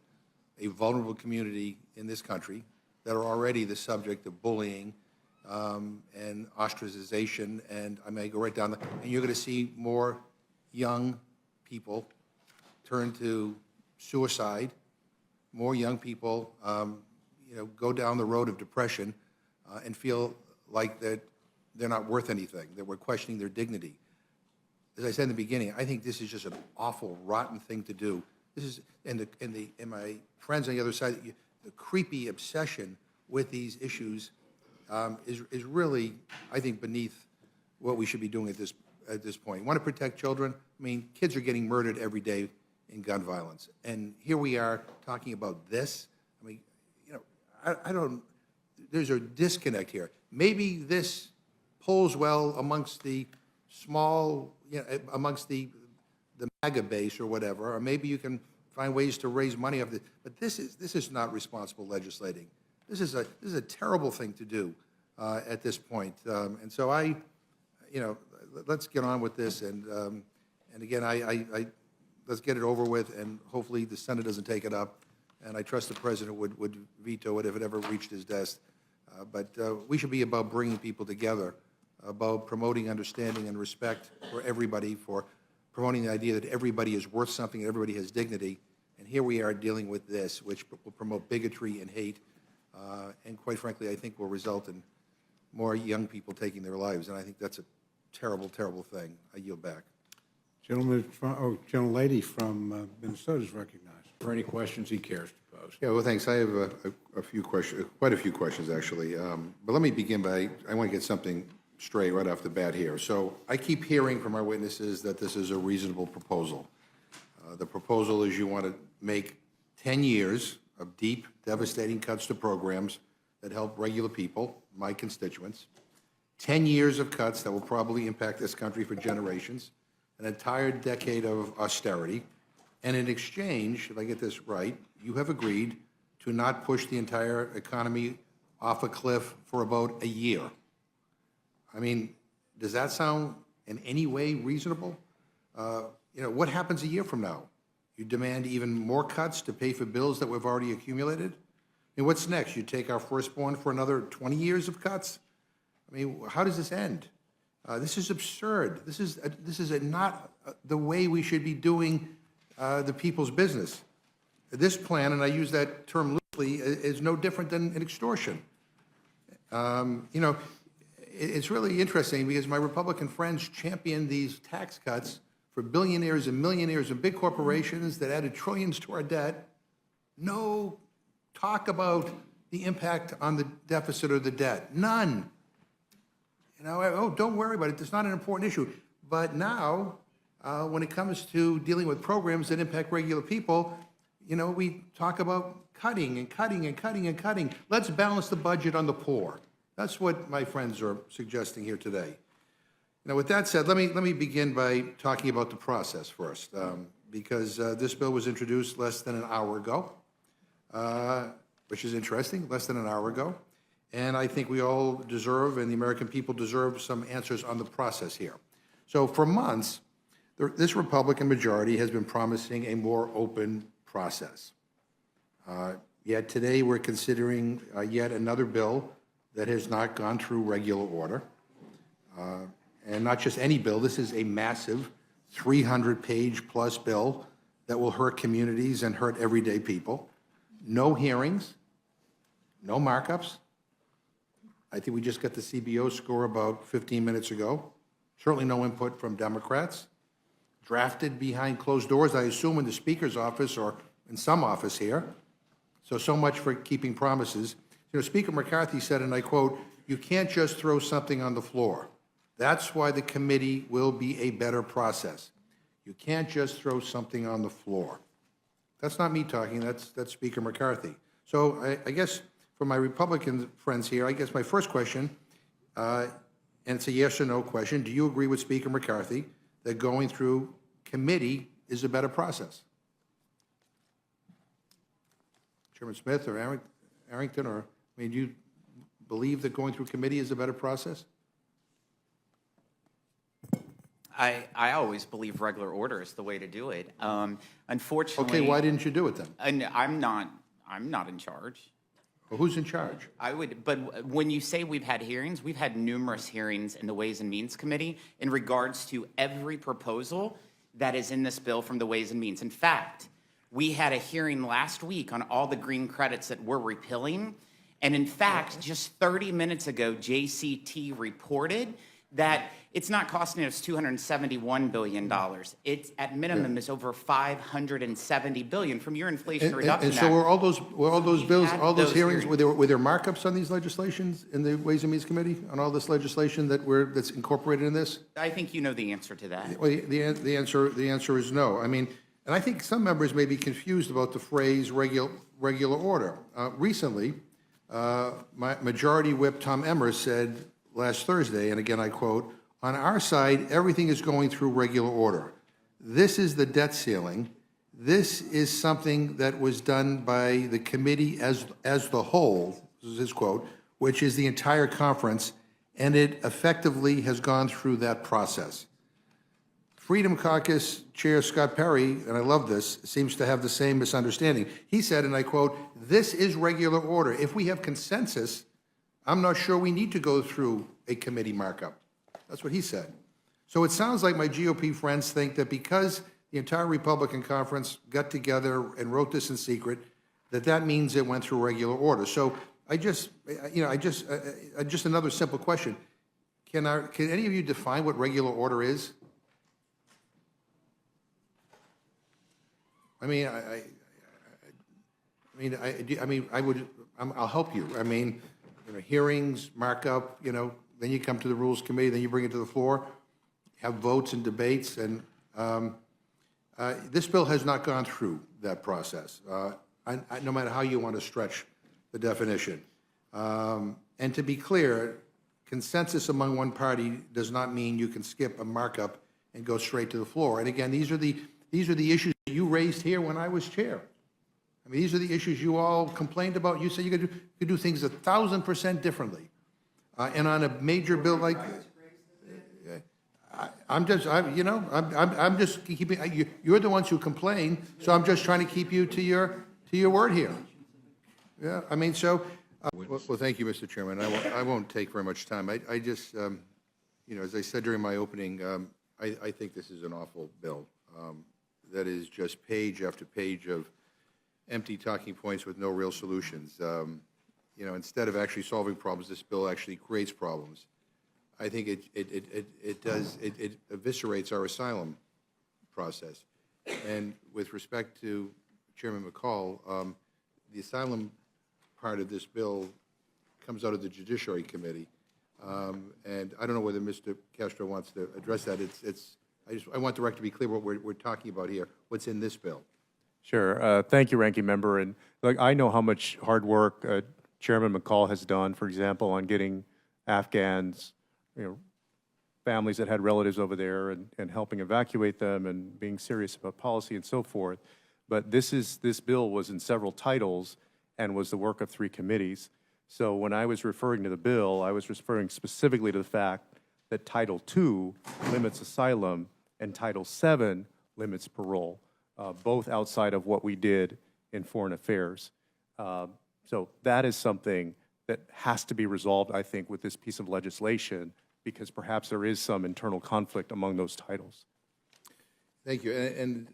a vulnerable community in this country that are already the subject of bullying and ostracization, and I may go right down and you're going to see more young people turn to suicide, more young people go down the road of depression and feel like that they're not worth anything, that we're questioning their dignity. As I said in the beginning, I think this is just an awful, rotten thing to do. This is, and my friends on the other side, the creepy obsession with these issues is really, I think, beneath what we should be doing at this point. You want to protect children? I mean, kids are getting murdered every day in gun violence, and here we are talking about this. I mean, I don't. There's a disconnect here. Maybe this polls well amongst the small, amongst the MAGA base or whatever, or maybe you can find ways to raise money off this. But this is not responsible legislating. This is a terrible thing to do at this point. And so let's get on with this. And again, let's get it over with, and hopefully the Senate doesn't take it up. And I trust the President would veto it if it ever reached his desk. But we should be about bringing people together, about promoting understanding and respect for everybody, for promoting the idea that everybody is worth something, and everybody has dignity. And here we are dealing with this, which will promote bigotry and hate, and quite frankly, I think will result in more young people taking their lives. And I think that's a terrible, terrible thing. I yield back. Gentlelady from Minnesota is recognized. For any questions he cares to pose. Yeah, well, thanks. I have a few questions, quite a few questions, actually. But let me begin by, I want to get something straight right off the bat here. So I keep hearing from our witnesses that this is a reasonable proposal. The proposal is you want to make 10 years of deep, devastating cuts to programs that help regular people, my constituents, 10 years of cuts that will probably impact this country for generations, an entire decade of austerity, and in exchange, if I get this right, you have agreed to not push the entire economy off a cliff for about a year. I mean, does that sound in any way reasonable? What happens a year from now? You demand even more cuts to pay for bills that we've already accumulated? I mean, what's next? You take our firstborn for another 20 years of cuts? I mean, how does this end? This is absurd. This is not the way we should be doing the people's business. This plan, and I use that term loosely, is no different than an extortion. It's really interesting because my Republican friends champion these tax cuts for billionaires and millionaires and big corporations that added trillions to our debt. No talk about the impact on the deficit or the debt. None. Don't worry about it. It's not an important issue. But now, when it comes to dealing with programs that impact regular people, we talk about cutting and cutting and cutting and cutting. Let's balance the budget on the poor. That's what my friends are suggesting here today. Now, with that said, let me begin by talking about the process first, because this bill was introduced less than an hour ago, which is interesting, less than an hour ago. And I think we all deserve, and the American people deserve, some answers on the process here. So for months, this Republican majority has been promising a more open process. Yet today we're considering yet another bill that has not gone through regular order. And not just any bill, this is a massive 300-page plus bill that will hurt communities and hurt everyday people. No hearings, no markups. I think we just got the CBO score about 15 minutes ago. Certainly no input from Democrats. Drafted behind closed doors, I assume in the Speaker's office or in some office here. So much for keeping promises. Speaker McCarthy said, and I quote, "You can't just throw something on the floor. That's why the committee will be a better process. You can't just throw something on the floor." That's not me talking, that's Speaker McCarthy. So I guess for my Republican friends here, I guess my first question, and it's a yes or no question, do you agree with Speaker McCarthy that going through committee is a better process? Chairman Smith or Arrington, or, do you believe that going through committee is a better process? I always believe regular order is the way to do it. Unfortunately. Okay, why didn't you do it then? And I'm not in charge. Well, who's in charge? But when you say we've had hearings, we've had numerous hearings in the Ways and Means Committee in regards to every proposal that is in this bill from the Ways and Means. In fact, we had a hearing last week on all the green credits that we're repealing. And in fact, just 30 minutes ago, JCT reported that it's not costing us $271 billion. It's at minimum is over $570 billion from your Inflation Reduction Act. And so were all those bills, all those hearings, were there markups on these legislations in the Ways and Means Committee on all this legislation that's incorporated in this? I think you know the answer to that. Well, the answer is no. And I think some members may be confused about the phrase regular order. Recently, my Majority Whip Tom Emmer said last Thursday, and again I quote, "On our side, everything is going through regular order. This is the debt ceiling. This is something that was done by the committee as the whole," this is his quote, "which is the entire conference, and it effectively has gone through that process." Freedom Caucus Chair Scott Perry, and I love this, seems to have the same misunderstanding. He said, and I quote, "This is regular order. If we have consensus, I'm not sure we need to go through a committee markup." That's what he said. So it sounds like my GOP friends think that because the entire Republican conference got together and wrote this in secret, that means it went through regular order. So just another simple question. Can any of you define what regular order is? I'll help you. Hearings, markup, then you come to the Rules Committee, then you bring it to the floor, have votes and debates, and this bill has not gone through that process, no matter how you want to stretch the definition. And to be clear, consensus among one party does not mean you can skip a markup and go straight to the floor. And again, these are the issues that you raised here when I was chair. I mean, these are the issues you all complained about. You said you could do things 1,000% differently. And on a major bill like, I'm just keeping. You're the ones who complain, so I'm just trying to keep you to your word here. Yeah, I mean, so. Well, thank you, Mr. Chairman. I won't take very much time. I just, as I said during my opening, I think this is an awful bill. That is just page after page of empty talking points with no real solutions. Instead of actually solving problems, this bill actually creates problems. I think it eviscerates our asylum process. And with respect to Chairman McCall, the asylum part of this bill comes out of the Judiciary Committee, and I don't know whether Mr. Castro wants to address that. I want the record to be clear what we're talking about here. What's in this bill? Sure. Thank you, Ranking Member. And I know how much hard work Chairman McCall has done, for example, on getting Afghans, families that had relatives over there, and helping evacuate them and being serious about policy and so forth. But this bill was in several titles and was the work of 3 committees. So when I was referring to the bill, I was referring specifically to the fact that Title II limits asylum and Title VII limits parole, both outside of what we did in foreign affairs. So that is something that has to be resolved, I think, with this piece of legislation, because perhaps there is some internal conflict among those titles. Thank you. And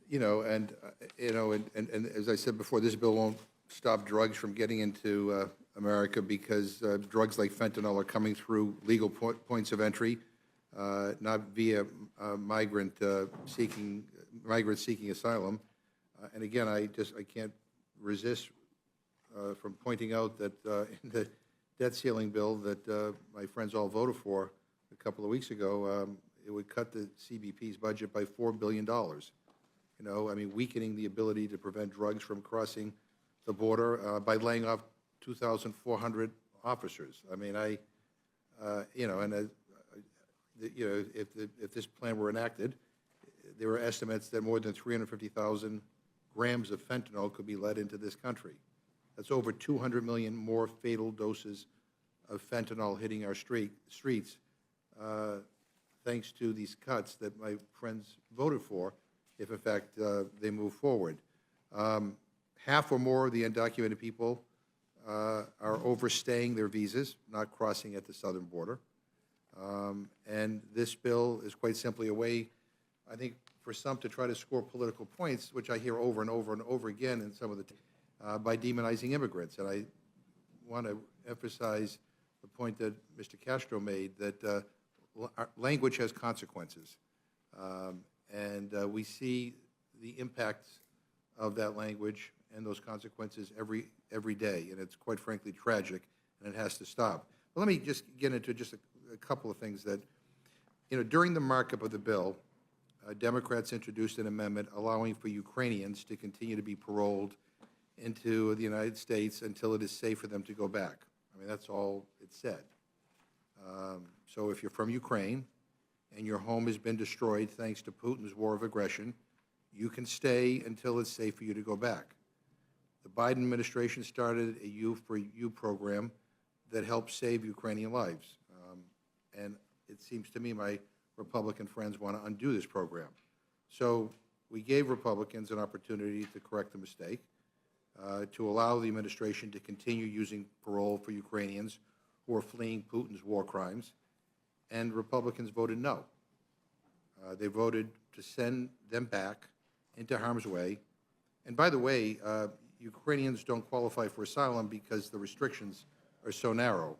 as I said before, this bill won't stop drugs from getting into America, because drugs like fentanyl are coming through legal points of entry, not via migrants seeking asylum. And again, I can't resist from pointing out that in the debt ceiling bill that my friends all voted for a couple of weeks ago, it would cut the CBP's budget by $4 billion. Weakening the ability to prevent drugs from crossing the border by laying off 2,400 officers. If this plan were enacted, there are estimates that more than 350,000 grams of fentanyl could be let into this country. That's over 200 million more fatal doses of fentanyl hitting our streets, thanks to these cuts that my friends voted for, if in fact they move forward. Half or more of the undocumented people are overstaying their visas, not crossing at the southern border. And this bill is quite simply a way, I think, for some to try to score political points, which I hear over and over and over again in some of the by demonizing immigrants. And I want to emphasize the point that Mr. Castro made, that language has consequences. And we see the impacts of that language and those consequences every day, and it's quite frankly tragic, and it has to stop. But let me just get into just a couple of things that, during the markup of the bill, Democrats introduced an amendment allowing for Ukrainians to continue to be paroled into the United States until it is safe for them to go back. That's all it said. So if you're from Ukraine and your home has been destroyed thanks to Putin's war of aggression, you can stay until it's safe for you to go back. The Biden administration started a U4U program that helps save Ukrainian lives. And it seems to me my Republican friends want to undo this program. So we gave Republicans an opportunity to correct the mistake, to allow the administration to continue using parole for Ukrainians who are fleeing Putin's war crimes, and Republicans voted no. They voted to send them back into harm's way. And by the way, Ukrainians don't qualify for asylum because the restrictions are so narrow.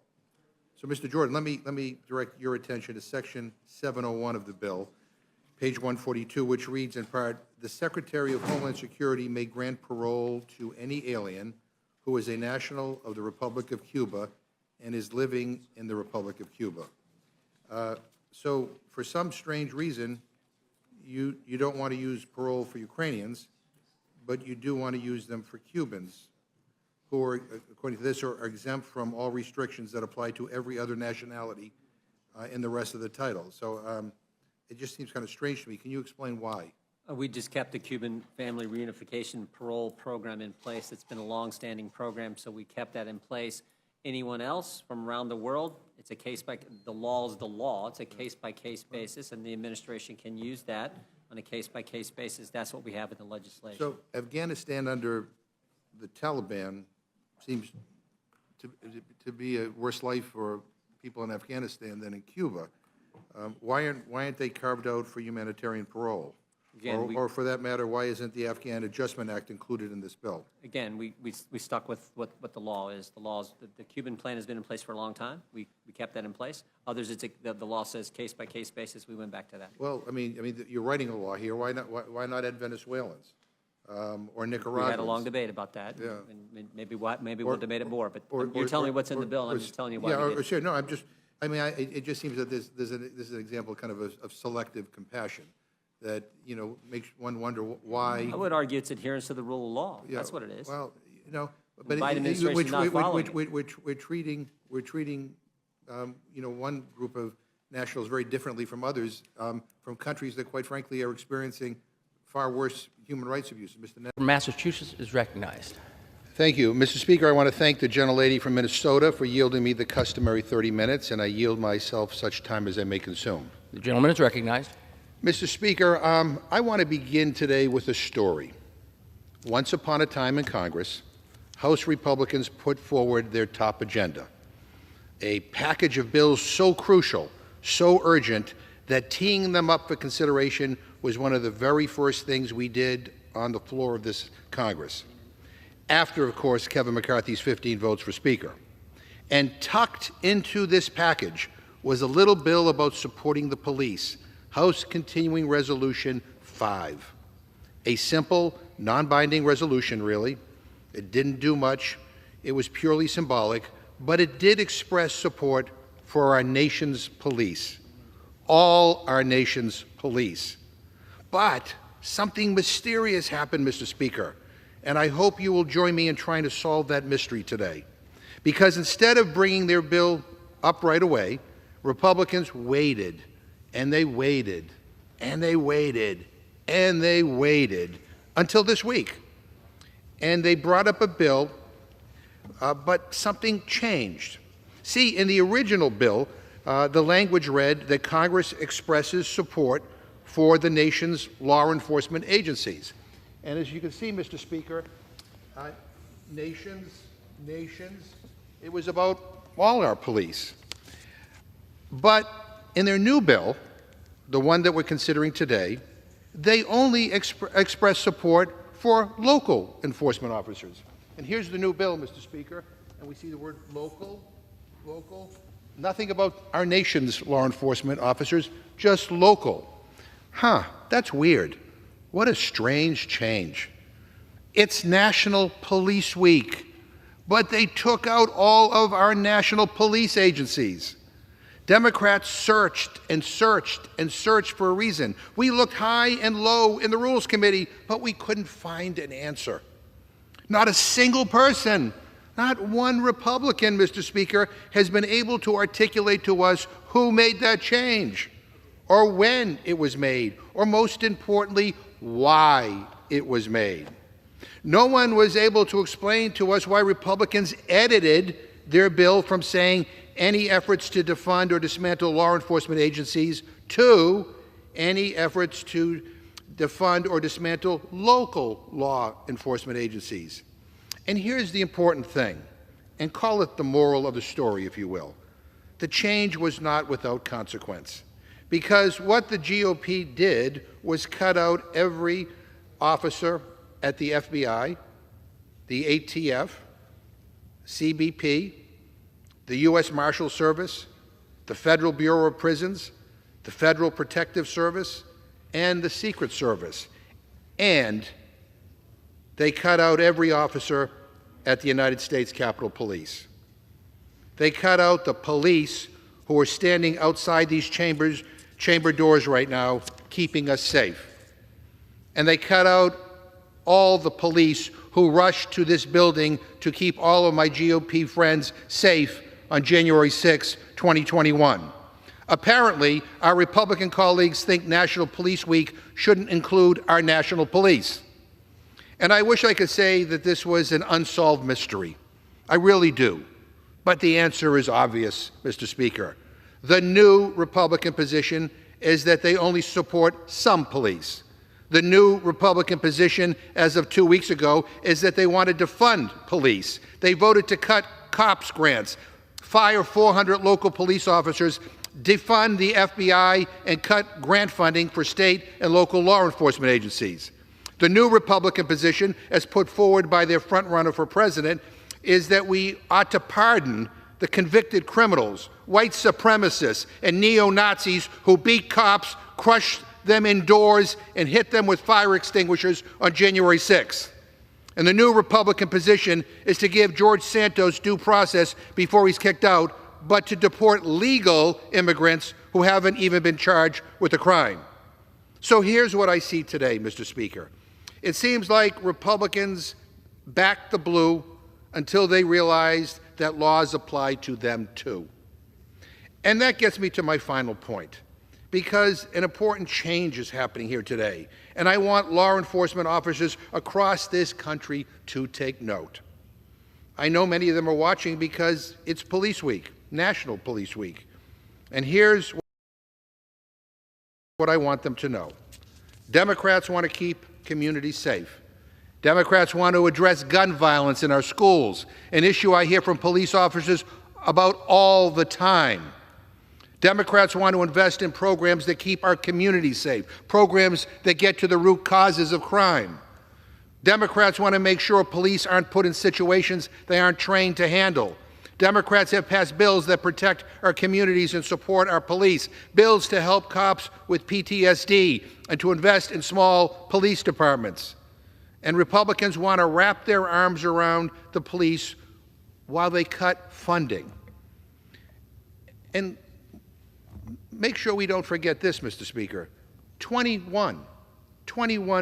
So, Mr. Jordan, let me direct your attention to Section 701 of the bill, page 142, which reads in part, "The Secretary of Homeland Security may grant parole to any alien who is a national of the Republic of Cuba and is living in the Republic of Cuba." So for some strange reason, you don't want to use parole for Ukrainians, but you do want to use them for Cubans, who are, according to this, are exempt from all restrictions that apply to every other nationality in the rest of the title. So it just seems kind of strange to me. Can you explain why? We just kept the Cuban family reunification parole program in place. It's been a long-standing program, so we kept that in place. Anyone else from around the world, it's a the law is the law. It's a case-by-case basis, and the administration can use that on a case-by-case basis. That's what we have in the legislation. So Afghanistan under the Taliban seems to be a worse life for people in Afghanistan than in Cuba. Why aren't they carved out for humanitarian parole? Again, Or for that matter, why isn't the Afghan Adjustment Act included in this bill? Again, we stuck with what the law is. The Cuban plan has been in place for a long time. We kept that in place. Others, the law says case-by-case basis. We went back to that. Well, I mean, you're writing a law here. Why not add Venezuelans or Nicaraguans? We had a long debate about that. Yeah. And maybe we'll debate it more. But you're telling me what's in the bill, and I'm just telling you why we did it. Sure. No, it just seems that this is an example kind of selective compassion that, makes one wonder why. I would argue it's adherence to the rule of law. Yeah, That's what it is. Well, but The Biden administration's not following it. we're treating one group of nationals very differently from others, from countries that, quite frankly, are experiencing far worse human rights abuses. Mr. Neff. Massachusetts is recognized. Thank you. Mr. Speaker, I want to thank the gentlelady from Minnesota for yielding me the customary 30 minutes, and I yield myself such time as I may consume. The gentleman is recognized. Mr. Speaker, I want to begin today with a story. Once upon a time in Congress, House Republicans put forward their top agenda, a package of bills so crucial, so urgent, that teeing them up for consideration was one of the very first things we did on the floor of this Congress. After, of course, Kevin McCarthy's 15 votes for Speaker. And tucked into this package was a little bill about supporting the police, House Continuing Resolution 5. A simple, non-binding resolution, really. It didn't do much. It was purely symbolic, but it did express support for our nation's police, all our nation's police. But something mysterious happened, Mr. Speaker, and I hope you will join me in trying to solve that mystery today. Because instead of bringing their bill up right away, Republicans waited, and they waited, and they waited, and they waited until this week. And they brought up a bill, but something changed. See, in the original bill, the language read that Congress expresses support for the nation's law enforcement agencies. And as you can see, Mr. Speaker, nations, it was about all our police. But in their new bill, the one that we're considering today, they only express support for local enforcement officers. And here's the new bill, Mr. Speaker, and we see the word local, nothing about our nation's law enforcement officers, just local. That's weird. What a strange change. It's National Police Week, but they took out all of our national police agencies. Democrats searched and searched and searched for a reason. We looked high and low in the Rules Committee, but we couldn't find an answer. Not a single person, not one Republican, Mr. Speaker, has been able to articulate to us who made that change, or when it was made, or most importantly, why it was made. No one was able to explain to us why Republicans edited their bill from saying any efforts to defund or dismantle law enforcement agencies to any efforts to defund or dismantle local law enforcement agencies. And here's the important thing, and call it the moral of the story, if you will. The change was not without consequence, because what the GOP did was cut out every officer at the FBI, the ATF, CBP, the U.S. Marshal Service, the Federal Bureau of Prisons, the Federal Protective Service, and the Secret Service. And they cut out every officer at the United States Capitol Police. They cut out the police who are standing outside these chamber doors right now, keeping us safe. And they cut out all the police who rushed to this building to keep all of my GOP friends safe on January 6, 2021. Apparently, our Republican colleagues think National Police Week shouldn't include our national police. And I wish I could say that this was an unsolved mystery. I really do. But the answer is obvious, Mr. Speaker. The new Republican position is that they only support some police. The new Republican position as of 2 weeks ago is that they wanted to fund police. They voted to cut cops grants, fire 400 local police officers, defund the FBI, and cut grant funding for state and local law enforcement agencies. The new Republican position, as put forward by their frontrunner for president, is that we ought to pardon the convicted criminals, white supremacists, and neo-Nazis who beat cops, crushed them indoors, and hit them with fire extinguishers on January 6th. And the new Republican position is to give George Santos due process before he's kicked out, but to deport legal immigrants who haven't even been charged with a crime. So here's what I see today, Mr. Speaker. It seems like Republicans backed the blue until they realized that laws apply to them too. And that gets me to my final point, because an important change is happening here today, and I want law enforcement officers across this country to take note. I know many of them are watching because it's Police Week, National Police Week. And here's what I want them to know. Democrats want to keep communities safe. Democrats want to address gun violence in our schools, an issue I hear from police officers about all the time. Democrats want to invest in programs that keep our communities safe, programs that get to the root causes of crime. Democrats want to make sure police aren't put in situations they aren't trained to handle. Democrats have passed bills that protect our communities and support our police, bills to help cops with PTSD and to invest in small police departments. And Republicans want to wrap their arms around the police while they cut funding. And make sure we don't forget this, Mr. Speaker. 21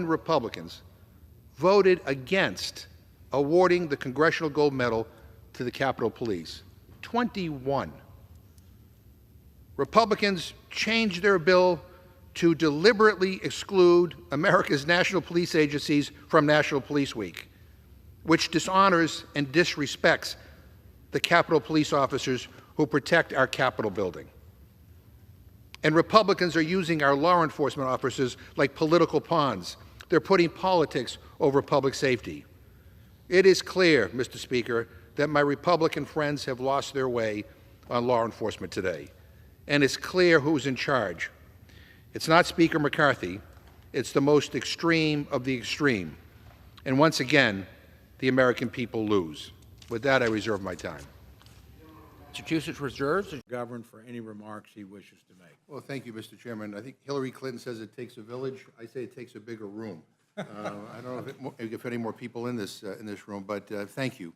Republicans voted against awarding the Congressional Gold Medal to the Capitol Police. 21. Republicans changed their bill to deliberately exclude America's national police agencies from National Police Week, which dishonors and disrespects the Capitol Police officers who protect our Capitol building. And Republicans are using our law enforcement officers like political pawns. They're putting politics over public safety. It is clear, Mr. Speaker, that my Republican friends have lost their way on law enforcement today. And it's clear who's in charge. It's not Speaker McCarthy. It's the most extreme of the extreme. And once again, the American people lose. With that, I reserve my time. Massachusetts reserves. McGovern for any remarks he wishes to make. Well, thank you, Mr. Chairman. I think Hillary Clinton says it takes a village. I say it takes a bigger room. I don't know if any more people in this room, but thank you.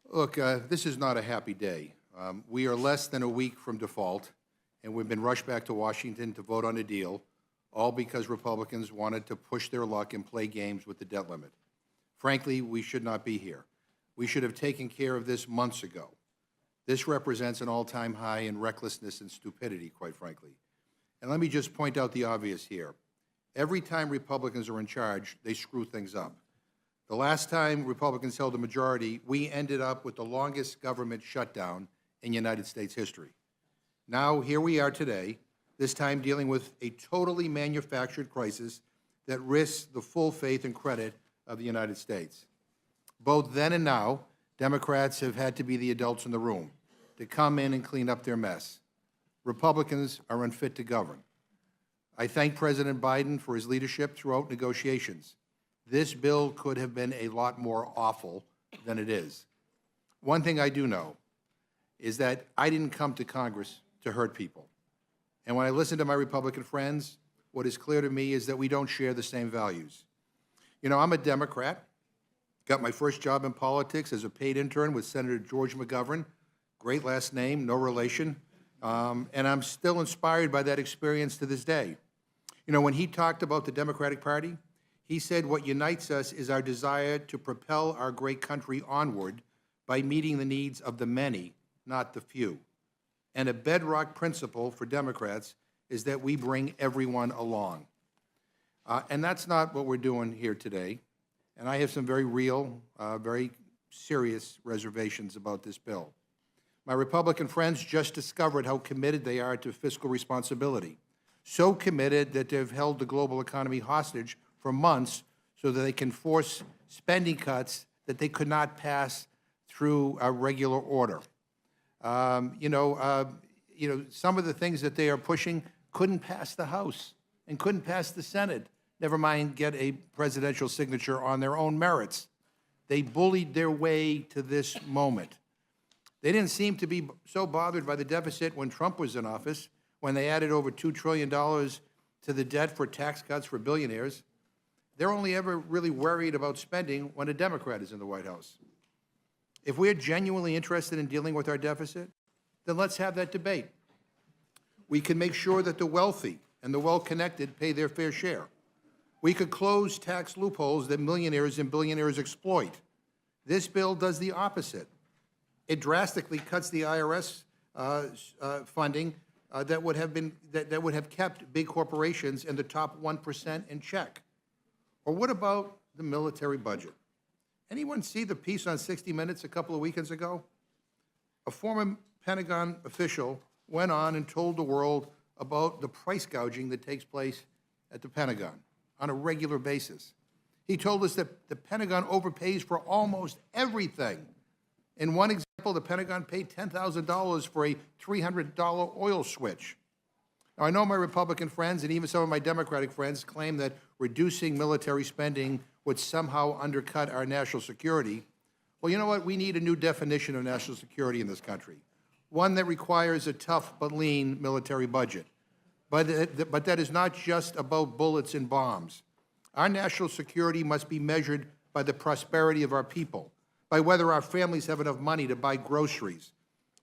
Look, this is not a happy day. We are less than a week from default, and we've been rushed back to Washington to vote on a deal, all because Republicans wanted to push their luck and play games with the debt limit. Frankly, we should not be here. We should have taken care of this months ago. This represents an all-time high in recklessness and stupidity, quite frankly. And let me just point out the obvious here. Every time Republicans are in charge, they screw things up. The last time Republicans held a majority, we ended up with the longest government shutdown in United States history. Now, here we are today, this time dealing with a totally manufactured crisis that risks the full faith and credit of the United States. Both then and now, Democrats have had to be the adults in the room to come in and clean up their mess. Republicans are unfit to govern. I thank President Biden for his leadership throughout negotiations. This bill could have been a lot more awful than it is. One thing I do know is that I didn't come to Congress to hurt people. And when I listen to my Republican friends, what is clear to me is that we don't share the same values. You know, I'm a Democrat. Got my first job in politics as a paid intern with Senator George McGovern. Great last name, no relation. And I'm still inspired by that experience to this day. You know, when he talked about the Democratic Party, he said what unites us is our desire to propel our great country onward by meeting the needs of the many, not the few. And a bedrock principle for Democrats is that we bring everyone along. And that's not what we're doing here today. And I have some very real, very serious reservations about this bill. My Republican friends just discovered how committed they are to fiscal responsibility. So committed that they've held the global economy hostage for months so that they can force spending cuts that they could not pass through a regular order. Some of the things that they are pushing couldn't pass the House and couldn't pass the Senate, never mind get a presidential signature on their own merits. They bullied their way to this moment. They didn't seem to be so bothered by the deficit when Trump was in office, when they added over $2 trillion to the debt for tax cuts for billionaires. They're only ever really worried about spending when a Democrat is in the White House. If we're genuinely interested in dealing with our deficit, then let's have that debate. We can make sure that the wealthy and the well-connected pay their fair share. We could close tax loopholes that millionaires and billionaires exploit. This bill does the opposite. It drastically cuts the IRS funding that would have kept big corporations in the top 1% in check. Or what about the military budget? Anyone see the piece on 60 Minutes a couple of weekends ago? A former Pentagon official went on and told the world about the price gouging that takes place at the Pentagon on a regular basis. He told us that the Pentagon overpays for almost everything. In one example, the Pentagon paid $10,000 for a $300 oil switch. Now, I know my Republican friends and even some of my Democratic friends claim that reducing military spending would somehow undercut our national security. Well, you know what? We need a new definition of national security in this country, one that requires a tough but lean military budget. But that is not just about bullets and bombs. Our national security must be measured by the prosperity of our people, by whether our families have enough money to buy groceries,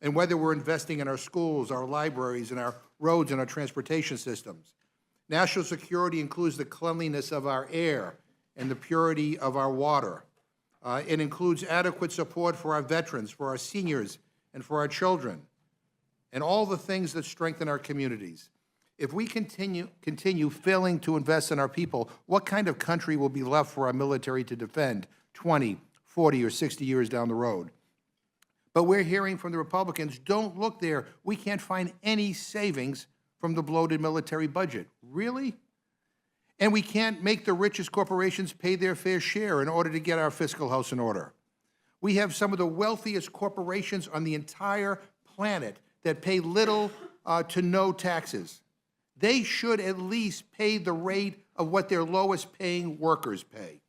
and whether we're investing in our schools, our libraries, and our roads and our transportation systems. National security includes the cleanliness of our air and the purity of our water. It includes adequate support for our veterans, for our seniors, and for our children, and all the things that strengthen our communities. If we continue failing to invest in our people, what kind of country will be left for our military to defend 20, 40, or 60 years down the road? But we're hearing from the Republicans, don't look there. We can't find any savings from the bloated military budget. Really? And we can't make the richest corporations pay their fair share in order to get our fiscal house in order. We have some of the wealthiest corporations on the entire planet that pay little to no taxes. They should at least pay the rate of what their lowest paying workers pay.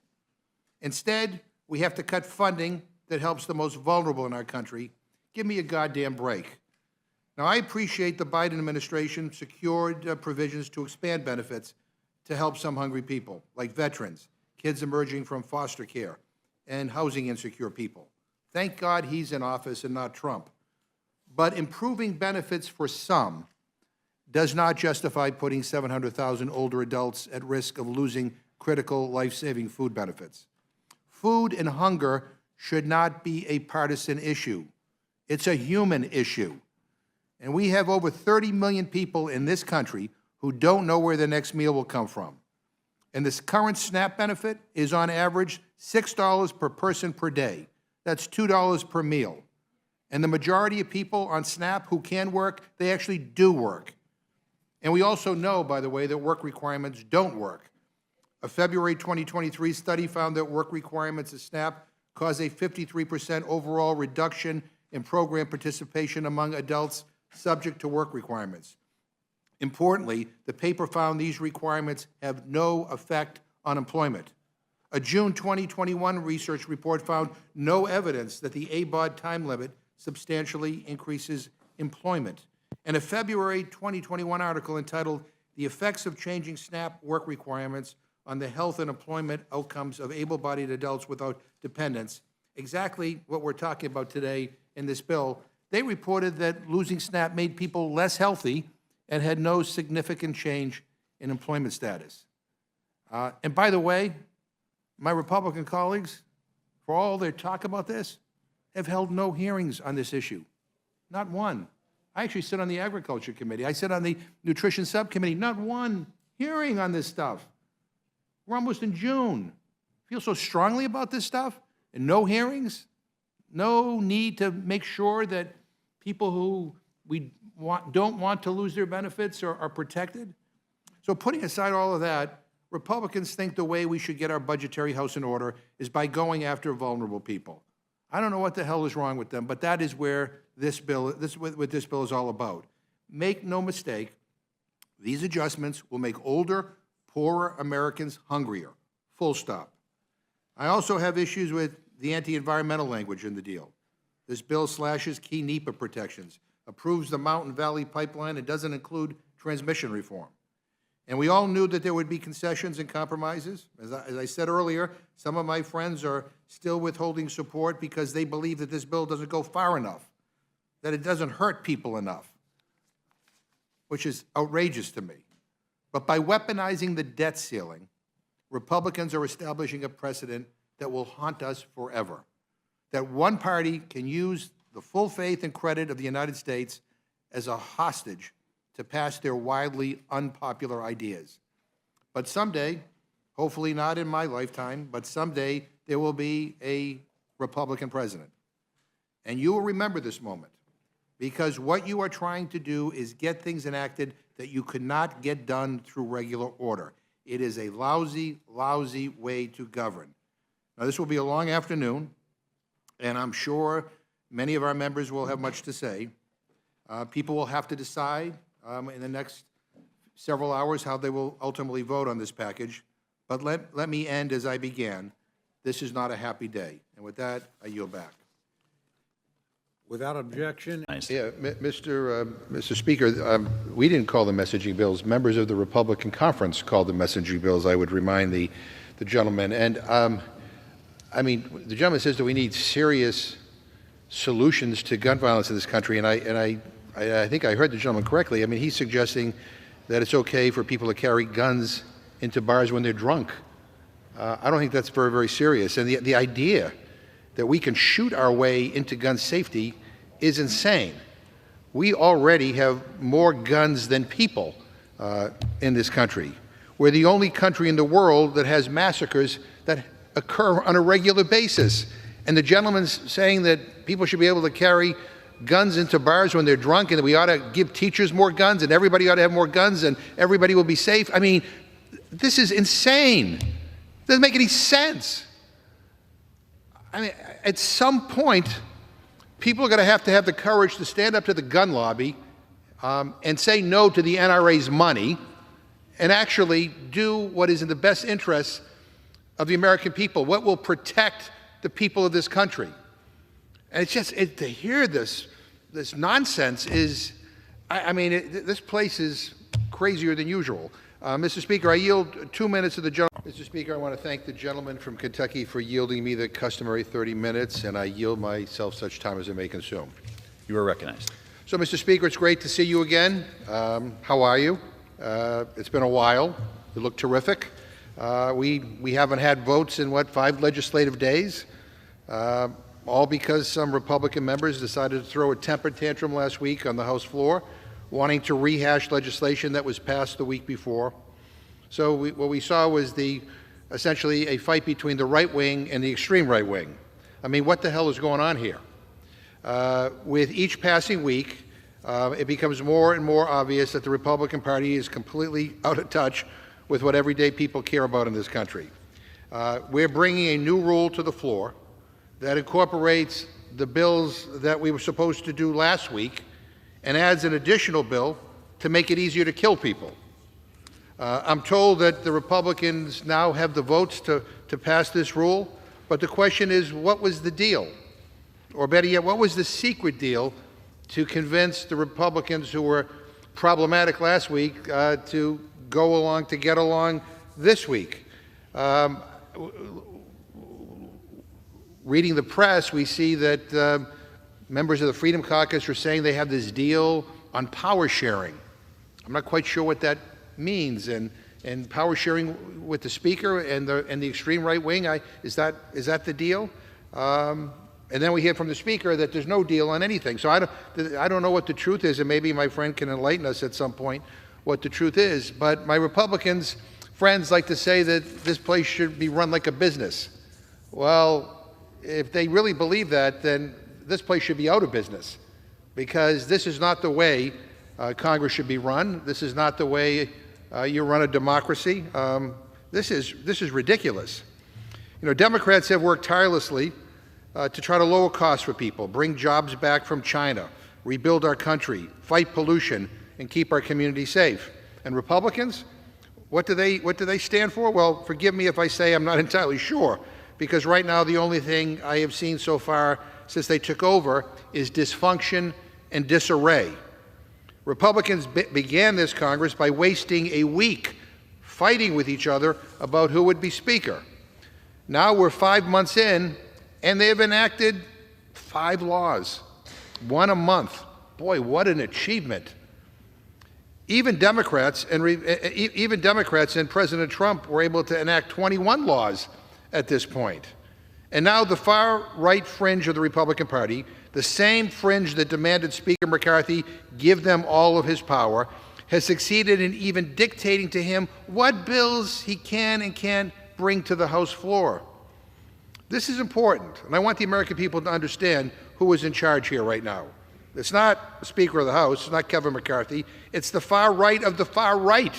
Instead, we have to cut funding that helps the most vulnerable in our country. Give me a goddamn break. Now, I appreciate the Biden administration secured provisions to expand benefits to help some hungry people, like veterans, kids emerging from foster care, and housing insecure people. Thank God he's in office and not Trump. But improving benefits for some does not justify putting 700,000 older adults at risk of losing critical life-saving food benefits. Food and hunger should not be a partisan issue. It's a human issue. And we have over 30 million people in this country who don't know where their next meal will come from. And this current SNAP benefit is on average $6 per person per day. That's $2 per meal. And the majority of people on SNAP who can work, they actually do work. And we also know, by the way, that work requirements don't work. A February 2023 study found that work requirements at SNAP cause a 53% overall reduction in program participation among adults subject to work requirements. Importantly, the paper found these requirements have no effect on employment. A June 2021 research report found no evidence that the ABOD time limit substantially increases employment. And a February 2021 article entitled "The Effects of Changing SNAP Work Requirements on the Health and Employment Outcomes of Able-Bodied Adults Without Dependents," exactly what we're talking about today in this bill, they reported that losing SNAP made people less healthy and had no significant change in employment status. And by the way, my Republican colleagues, for all their talk about this, have held no hearings on this issue. Not one. I actually sit on the Agriculture Committee. I sit on the Nutrition Subcommittee. Not one hearing on this stuff. We're almost in June. Feel so strongly about this stuff? And no hearings? No need to make sure that people who don't want to lose their benefits are protected? So putting aside all of that, Republicans think the way we should get our budgetary house in order is by going after vulnerable people. I don't know what the hell is wrong with them, but that is where what this bill is all about. Make no mistake, these adjustments will make older, poorer Americans hungrier. Full stop. I also have issues with the anti-environmental language in the deal. This bill slashes key NEPA protections, approves the Mountain Valley Pipeline, and doesn't include transmission reform. And we all knew that there would be concessions and compromises. As I said earlier, some of my friends are still withholding support because they believe that this bill doesn't go far enough, that it doesn't hurt people enough, which is outrageous to me. But by weaponizing the debt ceiling, Republicans are establishing a precedent that will haunt us forever, that one party can use the full faith and credit of the United States as a hostage to pass their wildly unpopular ideas. But someday, hopefully not in my lifetime, but someday there will be a Republican president. And you will remember this moment, because what you are trying to do is get things enacted that you could not get done through regular order. It is a lousy, lousy way to govern. Now, this will be a long afternoon, and I'm sure many of our members will have much to say. People will have to decide in the next several hours how they will ultimately vote on this package. But let me end as I began. This is not a happy day. And with that, I yield back. Without objection. Yeah, Mr. Speaker, we didn't call the messaging bills. Members of the Republican conference called the messaging bills, I would remind the gentleman. And, I mean, the gentleman says that we need serious solutions to gun violence in this country, and I think I heard the gentleman correctly. I mean, he's suggesting that it's okay for people to carry guns into bars when they're drunk. I don't think that's very, very serious. And the idea that we can shoot our way into gun safety is insane. We already have more guns than people in this country. We're the only country in the world that has massacres that occur on a regular basis. And the gentleman's saying that people should be able to carry guns into bars when they're drunk, and that we ought to give teachers more guns, and everybody ought to have more guns, and everybody will be safe. I mean, this is insane. It doesn't make any sense. I mean, at some point, people are going to have the courage to stand up to the gun lobby and say no to the NRA's money and actually do what is in the best interests of the American people, what will protect the people of this country. And it's just, to hear this nonsense is, I mean, this place is crazier than usual. Mr. Speaker, I yield 2 minutes to the gentleman. Mr. Speaker, I want to thank the gentleman from Kentucky for yielding me the customary 30 minutes, and I yield myself such time as I may consume. You are recognized. So, Mr. Speaker, it's great to see you again. How are you? It's been a while. You look terrific. We haven't had votes in, 5 legislative days? All because some Republican members decided to throw a temper tantrum last week on the House floor, wanting to rehash legislation that was passed the week before. So what we saw was essentially a fight between the right wing and the extreme right wing. I mean, what the hell is going on here? With each passing week, it becomes more and more obvious that the Republican Party is completely out of touch with what everyday people care about in this country. We're bringing a new rule to the floor that incorporates the bills that we were supposed to do last week and adds an additional bill to make it easier to kill people. I'm told that the Republicans now have the votes to pass this rule, but the question is, what was the deal? Or better yet, what was the secret deal to convince the Republicans who were problematic last week to get along this week? Reading the press, we see that members of the Freedom Caucus are saying they have this deal on power sharing. I'm not quite sure what that means, and power sharing with the Speaker and the extreme right wing, is that the deal? And then we hear from the Speaker that there's no deal on anything. So I don't know what the truth is, and maybe my friend can enlighten us at some point what the truth is. But my Republicans friends like to say that this place should be run like a business. Well, if they really believe that, then this place should be out of business, because this is not the way Congress should be run. This is not the way you run a democracy. This is ridiculous. You know, Democrats have worked tirelessly to try to lower costs for people, bring jobs back from China, rebuild our country, fight pollution, and keep our community safe. And Republicans, what do they stand for? Well, forgive me if I say I'm not entirely sure, because right now the only thing I have seen so far since they took over is dysfunction and disarray. Republicans began this Congress by wasting a week fighting with each other about who would be Speaker. Now we're 5 months in, and they have enacted 5 laws, 1 a month. Boy, what an achievement. Even Democrats and President Trump were able to enact 21 laws at this point. And now the far-right fringe of the Republican Party, the same fringe that demanded Speaker McCarthy give them all of his power, has succeeded in even dictating to him what bills he can and can't bring to the House floor. This is important, and I want the American people to understand who is in charge here right now. It's not the Speaker of the House, it's not Kevin McCarthy, it's the far right of the far right.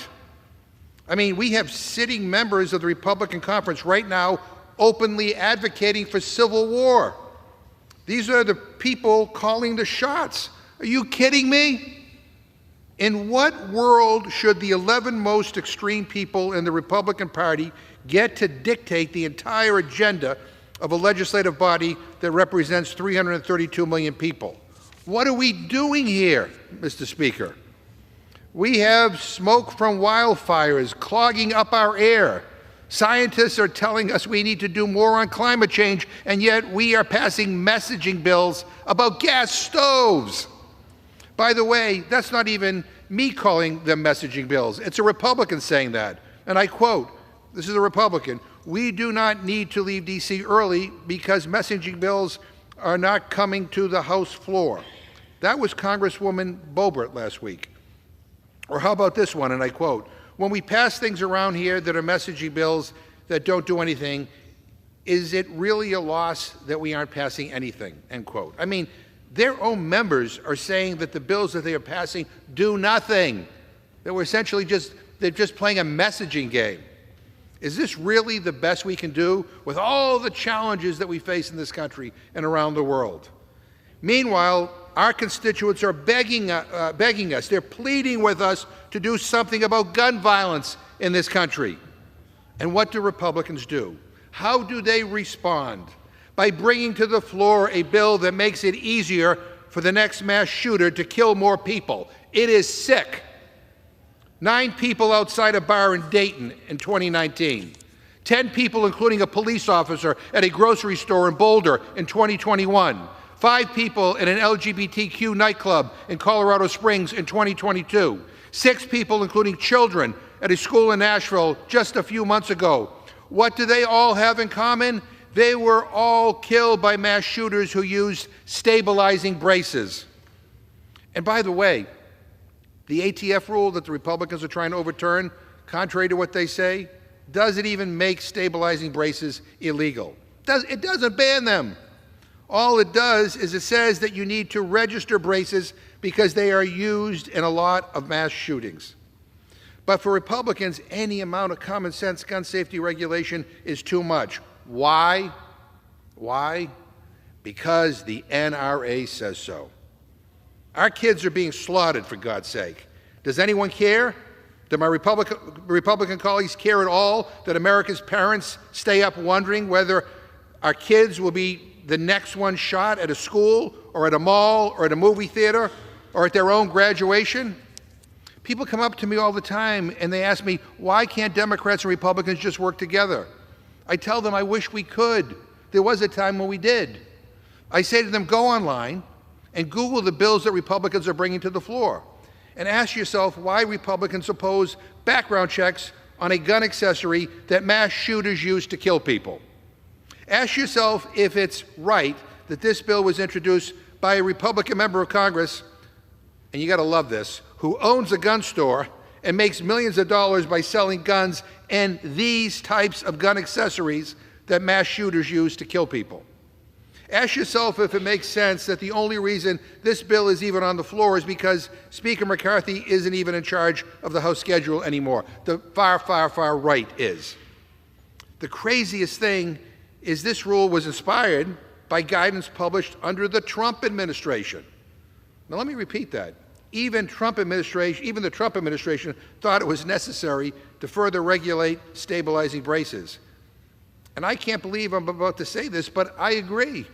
I mean, we have sitting members of the Republican conference right now openly advocating for civil war. These are the people calling the shots. Are you kidding me? In what world should the 11 most extreme people in the Republican Party get to dictate the entire agenda of a legislative body that represents 332 million people? What are we doing here, Mr. Speaker? We have smoke from wildfires clogging up our air. Scientists are telling us we need to do more on climate change, and yet we are passing messaging bills about gas stoves. By the way, that's not even me calling them messaging bills. It's a Republican saying that. And I quote, this is a Republican, "We do not need to leave D.C. early because messaging bills are not coming to the House floor." That was Congresswoman Boebert last week. Or how about this one, and I quote, "When we pass things around here that are messaging bills that don't do anything, is it really a loss that we aren't passing anything?" End quote. I mean, their own members are saying that the bills that they are passing do nothing. That we're essentially they're just playing a messaging game. Is this really the best we can do with all the challenges that we face in this country and around the world? Meanwhile, our constituents are begging us, they're pleading with us to do something about gun violence in this country. And what do Republicans do? How do they respond? By bringing to the floor a bill that makes it easier for the next mass shooter to kill more people. It is sick. 9 people outside a bar in Dayton in 2019. 10 people, including a police officer, at a grocery store in Boulder in 2021. 5 people in an LGBTQ nightclub in Colorado Springs in 2022. 6 people, including children, at a school in Nashville just a few months ago. What do they all have in common? They were all killed by mass shooters who used stabilizing braces. And by the way, the ATF rule that the Republicans are trying to overturn, contrary to what they say, doesn't even make stabilizing braces illegal. It doesn't ban them. All it does is it says that you need to register braces because they are used in a lot of mass shootings. But for Republicans, any amount of common sense gun safety regulation is too much. Why? Why? Because the NRA says so. Our kids are being slaughtered, for God's sake. Does anyone care? Do my Republican colleagues care at all that America's parents stay up wondering whether our kids will be the next one shot at a school or at a mall or at a movie theater or at their own graduation? People come up to me all the time and they ask me, why can't Democrats and Republicans just work together? I tell them I wish we could. There was a time when we did. I say to them, go online, and Google the bills that Republicans are bringing to the floor, and ask yourself why Republicans oppose background checks on a gun accessory that mass shooters use to kill people. Ask yourself if it's right that this bill was introduced by a Republican member of Congress, and you got to love this, who owns a gun store and makes millions of dollars by selling guns and these types of gun accessories that mass shooters use to kill people. Ask yourself if it makes sense that the only reason this bill is even on the floor is because Speaker McCarthy isn't even in charge of the House schedule anymore. The far, far, far right is. The craziest thing is this rule was inspired by guidance published under the Trump administration. Now let me repeat that. Even the Trump administration thought it was necessary to further regulate stabilizing braces. And I can't believe I'm about to say this, but I agree.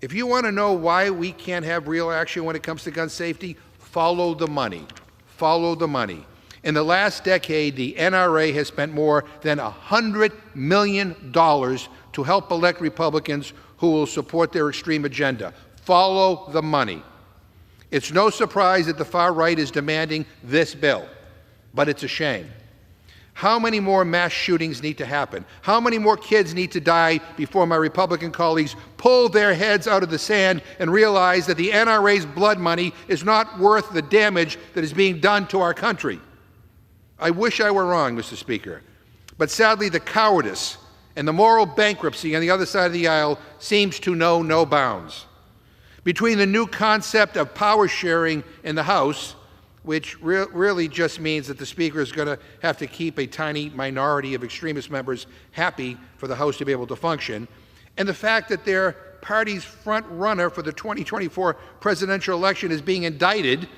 If you want to know why we can't have real action when it comes to gun safety, follow the money. Follow the money. In the last decade, the NRA has spent more than $100 million to help elect Republicans who will support their extreme agenda. Follow the money. It's no surprise that the far right is demanding this bill, but it's a shame. How many more mass shootings need to happen? How many more kids need to die before my Republican colleagues pull their heads out of the sand and realize that the NRA's blood money is not worth the damage that is being done to our country? I wish I were wrong, Mr. Speaker, but sadly the cowardice and the moral bankruptcy on the other side of the aisle seems to know no bounds. Between the new concept of power sharing in the House, which really just means that the Speaker is going to have to keep a tiny minority of extremist members happy for the House to be able to function, and the fact that their party's front runner for the 2024 presidential election is being indicted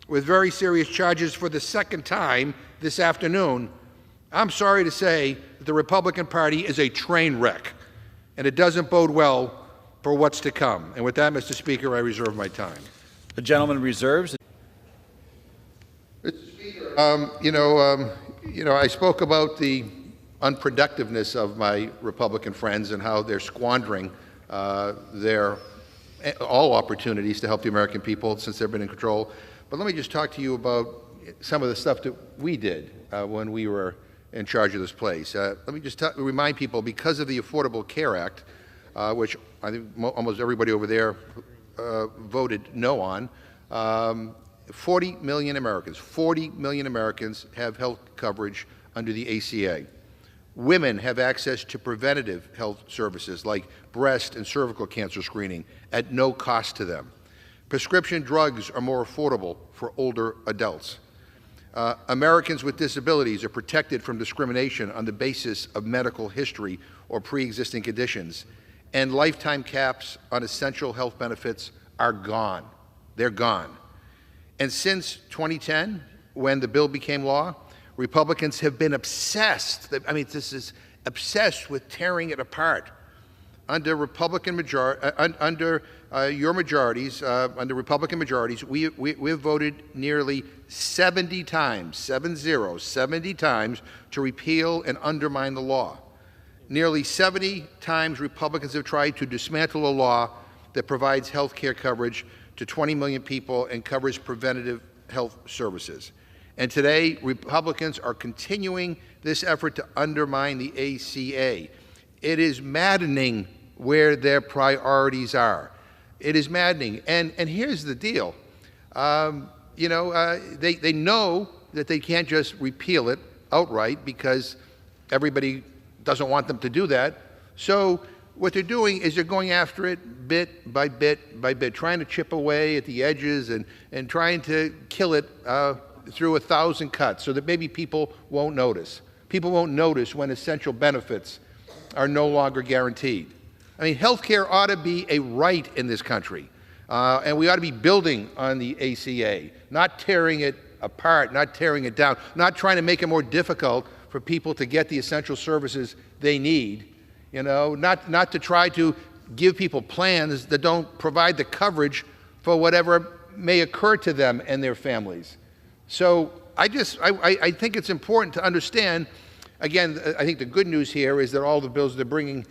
with very serious charges for the second time this afternoon, I'm sorry to say that the Republican Party is a train wreck, and it doesn't bode well for what's to come. And with that, Mr. Speaker, I reserve my time. The gentleman reserves. Mr. Speaker, I spoke about the unproductiveness of my Republican friends and how they're squandering their all opportunities to help the American people since they've been in control. But let me just talk to you about some of the stuff that we did when we were in charge of this place. Let me just remind people, because of the Affordable Care Act, which I think almost everybody over there voted no on, 40 million Americans have health coverage under the ACA. Women have access to preventative health services like breast and cervical cancer screening at no cost to them. Prescription drugs are more affordable for older adults. Americans with disabilities are protected from discrimination on the basis of medical history or pre-existing conditions. And lifetime caps on essential health benefits are gone. They're gone. And since 2010, when the bill became law, Republicans have been obsessed. I mean, this is obsessed with tearing it apart. Under Republican under your majorities, under Republican majorities, we've voted nearly 70 times, 70 times, to repeal and undermine the law. Nearly 70 times Republicans have tried to dismantle a law that provides health care coverage to 20 million people and covers preventative health services. And today, Republicans are continuing this effort to undermine the ACA. It is maddening where their priorities are. It is maddening. And here's the deal. They know that they can't just repeal it outright because everybody doesn't want them to do that. So what they're doing is they're going after it bit by bit by bit, trying to chip away at the edges and trying to kill it through 1,000 cuts so that maybe people won't notice. People won't notice when essential benefits are no longer guaranteed. I mean, health care ought to be a right in this country, and we ought to be building on the ACA, not tearing it apart, not tearing it down, not trying to make it more difficult for people to get the essential services they need, not to try to give people plans that don't provide the coverage for whatever may occur to them and their families. So I think it's important to understand, again, I think the good news here is that all the bills they're bringing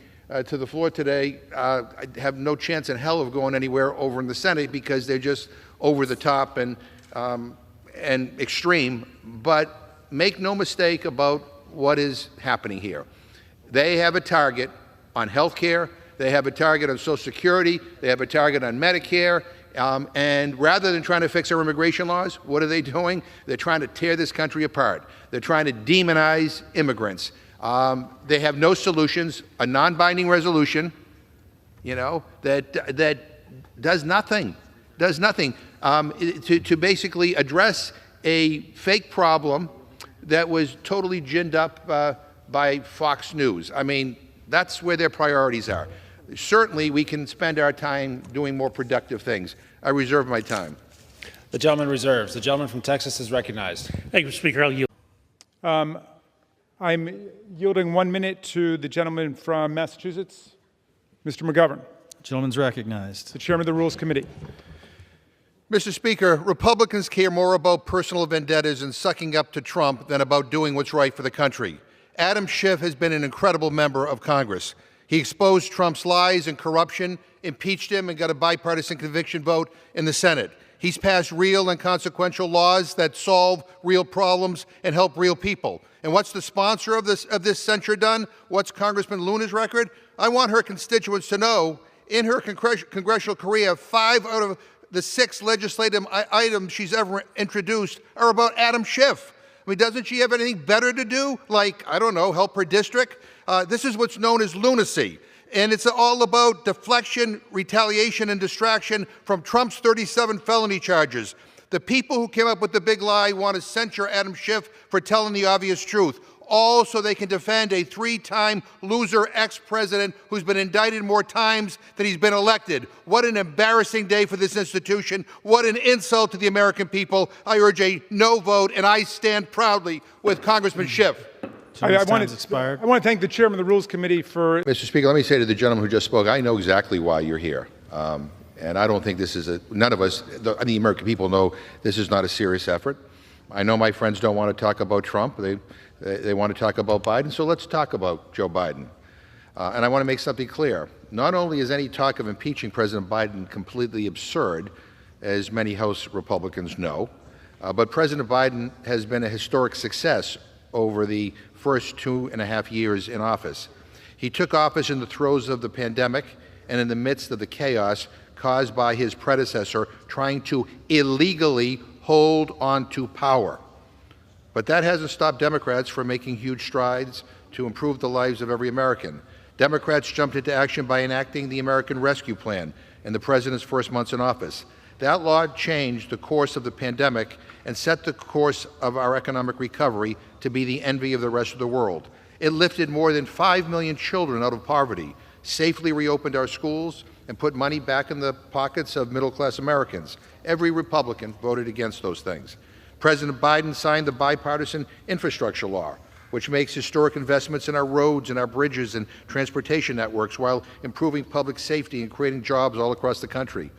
to the floor today have no chance in hell of going anywhere over in the Senate because they're just over the top and extreme. But make no mistake about what is happening here. They have a target on health care. They have a target on Social Security. They have a target on Medicare. And rather than trying to fix our immigration laws, what are they doing? They're trying to tear this country apart. They're trying to demonize immigrants. They have no solutions. A non-binding resolution, that does nothing. To basically address a fake problem that was totally ginned up by Fox News. I mean, that's where their priorities are. Certainly, we can spend our time doing more productive things. I reserve my time. The gentleman reserves. The gentleman from Texas is recognized. Thank you, Mr. Speaker. I'll yield. I'm yielding 1 minute to the gentleman from Massachusetts, Mr. McGovern. The gentleman's recognized. The chairman of the Rules Committee. Mr. Speaker, Republicans care more about personal vendettas and sucking up to Trump than about doing what's right for the country. Adam Schiff has been an incredible member of Congress. He exposed Trump's lies and corruption, impeached him, and got a bipartisan conviction vote in the Senate. He's passed real and consequential laws that solve real problems and help real people. And what's the sponsor of this censure done? What's Congressman Luna's record? I want her constituents to know, in her congressional career, 5 out of the 6 legislative items she's ever introduced are about Adam Schiff. I mean, doesn't she have anything better to do? Like, I don't know, help her district? This is what's known as lunacy. And it's all about deflection, retaliation, and distraction from Trump's 37 felony charges. The people who came up with the big lie want to censure Adam Schiff for telling the obvious truth, all so they can defend a 3-time loser ex-president who's been indicted more times than he's been elected. What an embarrassing day for this institution. What an insult to the American people. I urge a no vote, and I stand proudly with Congressman Schiff. I want to thank the chairman of the Rules Committee for... Mr. Speaker, let me say to the gentleman who just spoke, I know exactly why you're here. And I don't think this is none of us, the American people know this is not a serious effort. I know my friends don't want to talk about Trump. They want to talk about Biden, so let's talk about Joe Biden. And I want to make something clear. Not only is any talk of impeaching President Biden completely absurd, as many House Republicans know, but President Biden has been a historic success over the first 2.5 years in office. He took office in the throes of the pandemic and in the midst of the chaos caused by his predecessor trying to illegally hold on to power. But that hasn't stopped Democrats from making huge strides to improve the lives of every American. Democrats jumped into action by enacting the American Rescue Plan in the president's first months in office. That law changed the course of the pandemic and set the course of our economic recovery to be the envy of the rest of the world. It lifted more than 5 million children out of poverty, safely reopened our schools, and put money back in the pockets of middle-class Americans. Every Republican voted against those things. President Biden signed the bipartisan infrastructure law, which makes historic investments in our roads and our bridges and transportation networks while improving public safety and creating jobs all across the country.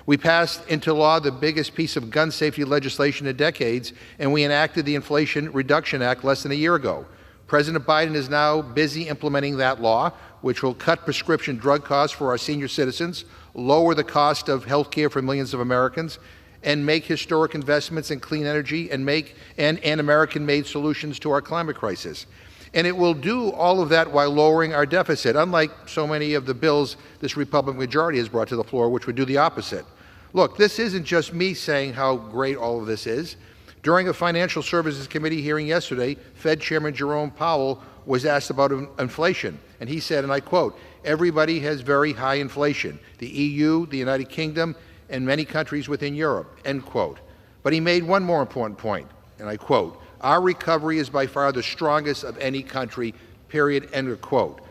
We passed into law the biggest piece of gun safety legislation in decades, and we enacted the Inflation Reduction Act less than a year ago. President Biden is now busy implementing that law, which will cut prescription drug costs for our senior citizens, lower the cost of health care for millions of Americans, and make historic investments in clean energy and American-made solutions to our climate crisis. And it will do all of that while lowering our deficit, unlike so many of the bills this Republican majority has brought to the floor, which would do the opposite. Look, this isn't just me saying how great all of this is. During a Financial Services Committee hearing yesterday, Fed Chairman Jerome Powell was asked about inflation, and he said, and I quote, "Everybody has very high inflation, the EU, the United Kingdom, and many countries within Europe," end quote. But he made one more important point, and I quote, "Our recovery is by far the strongest of any country," period, end of quote.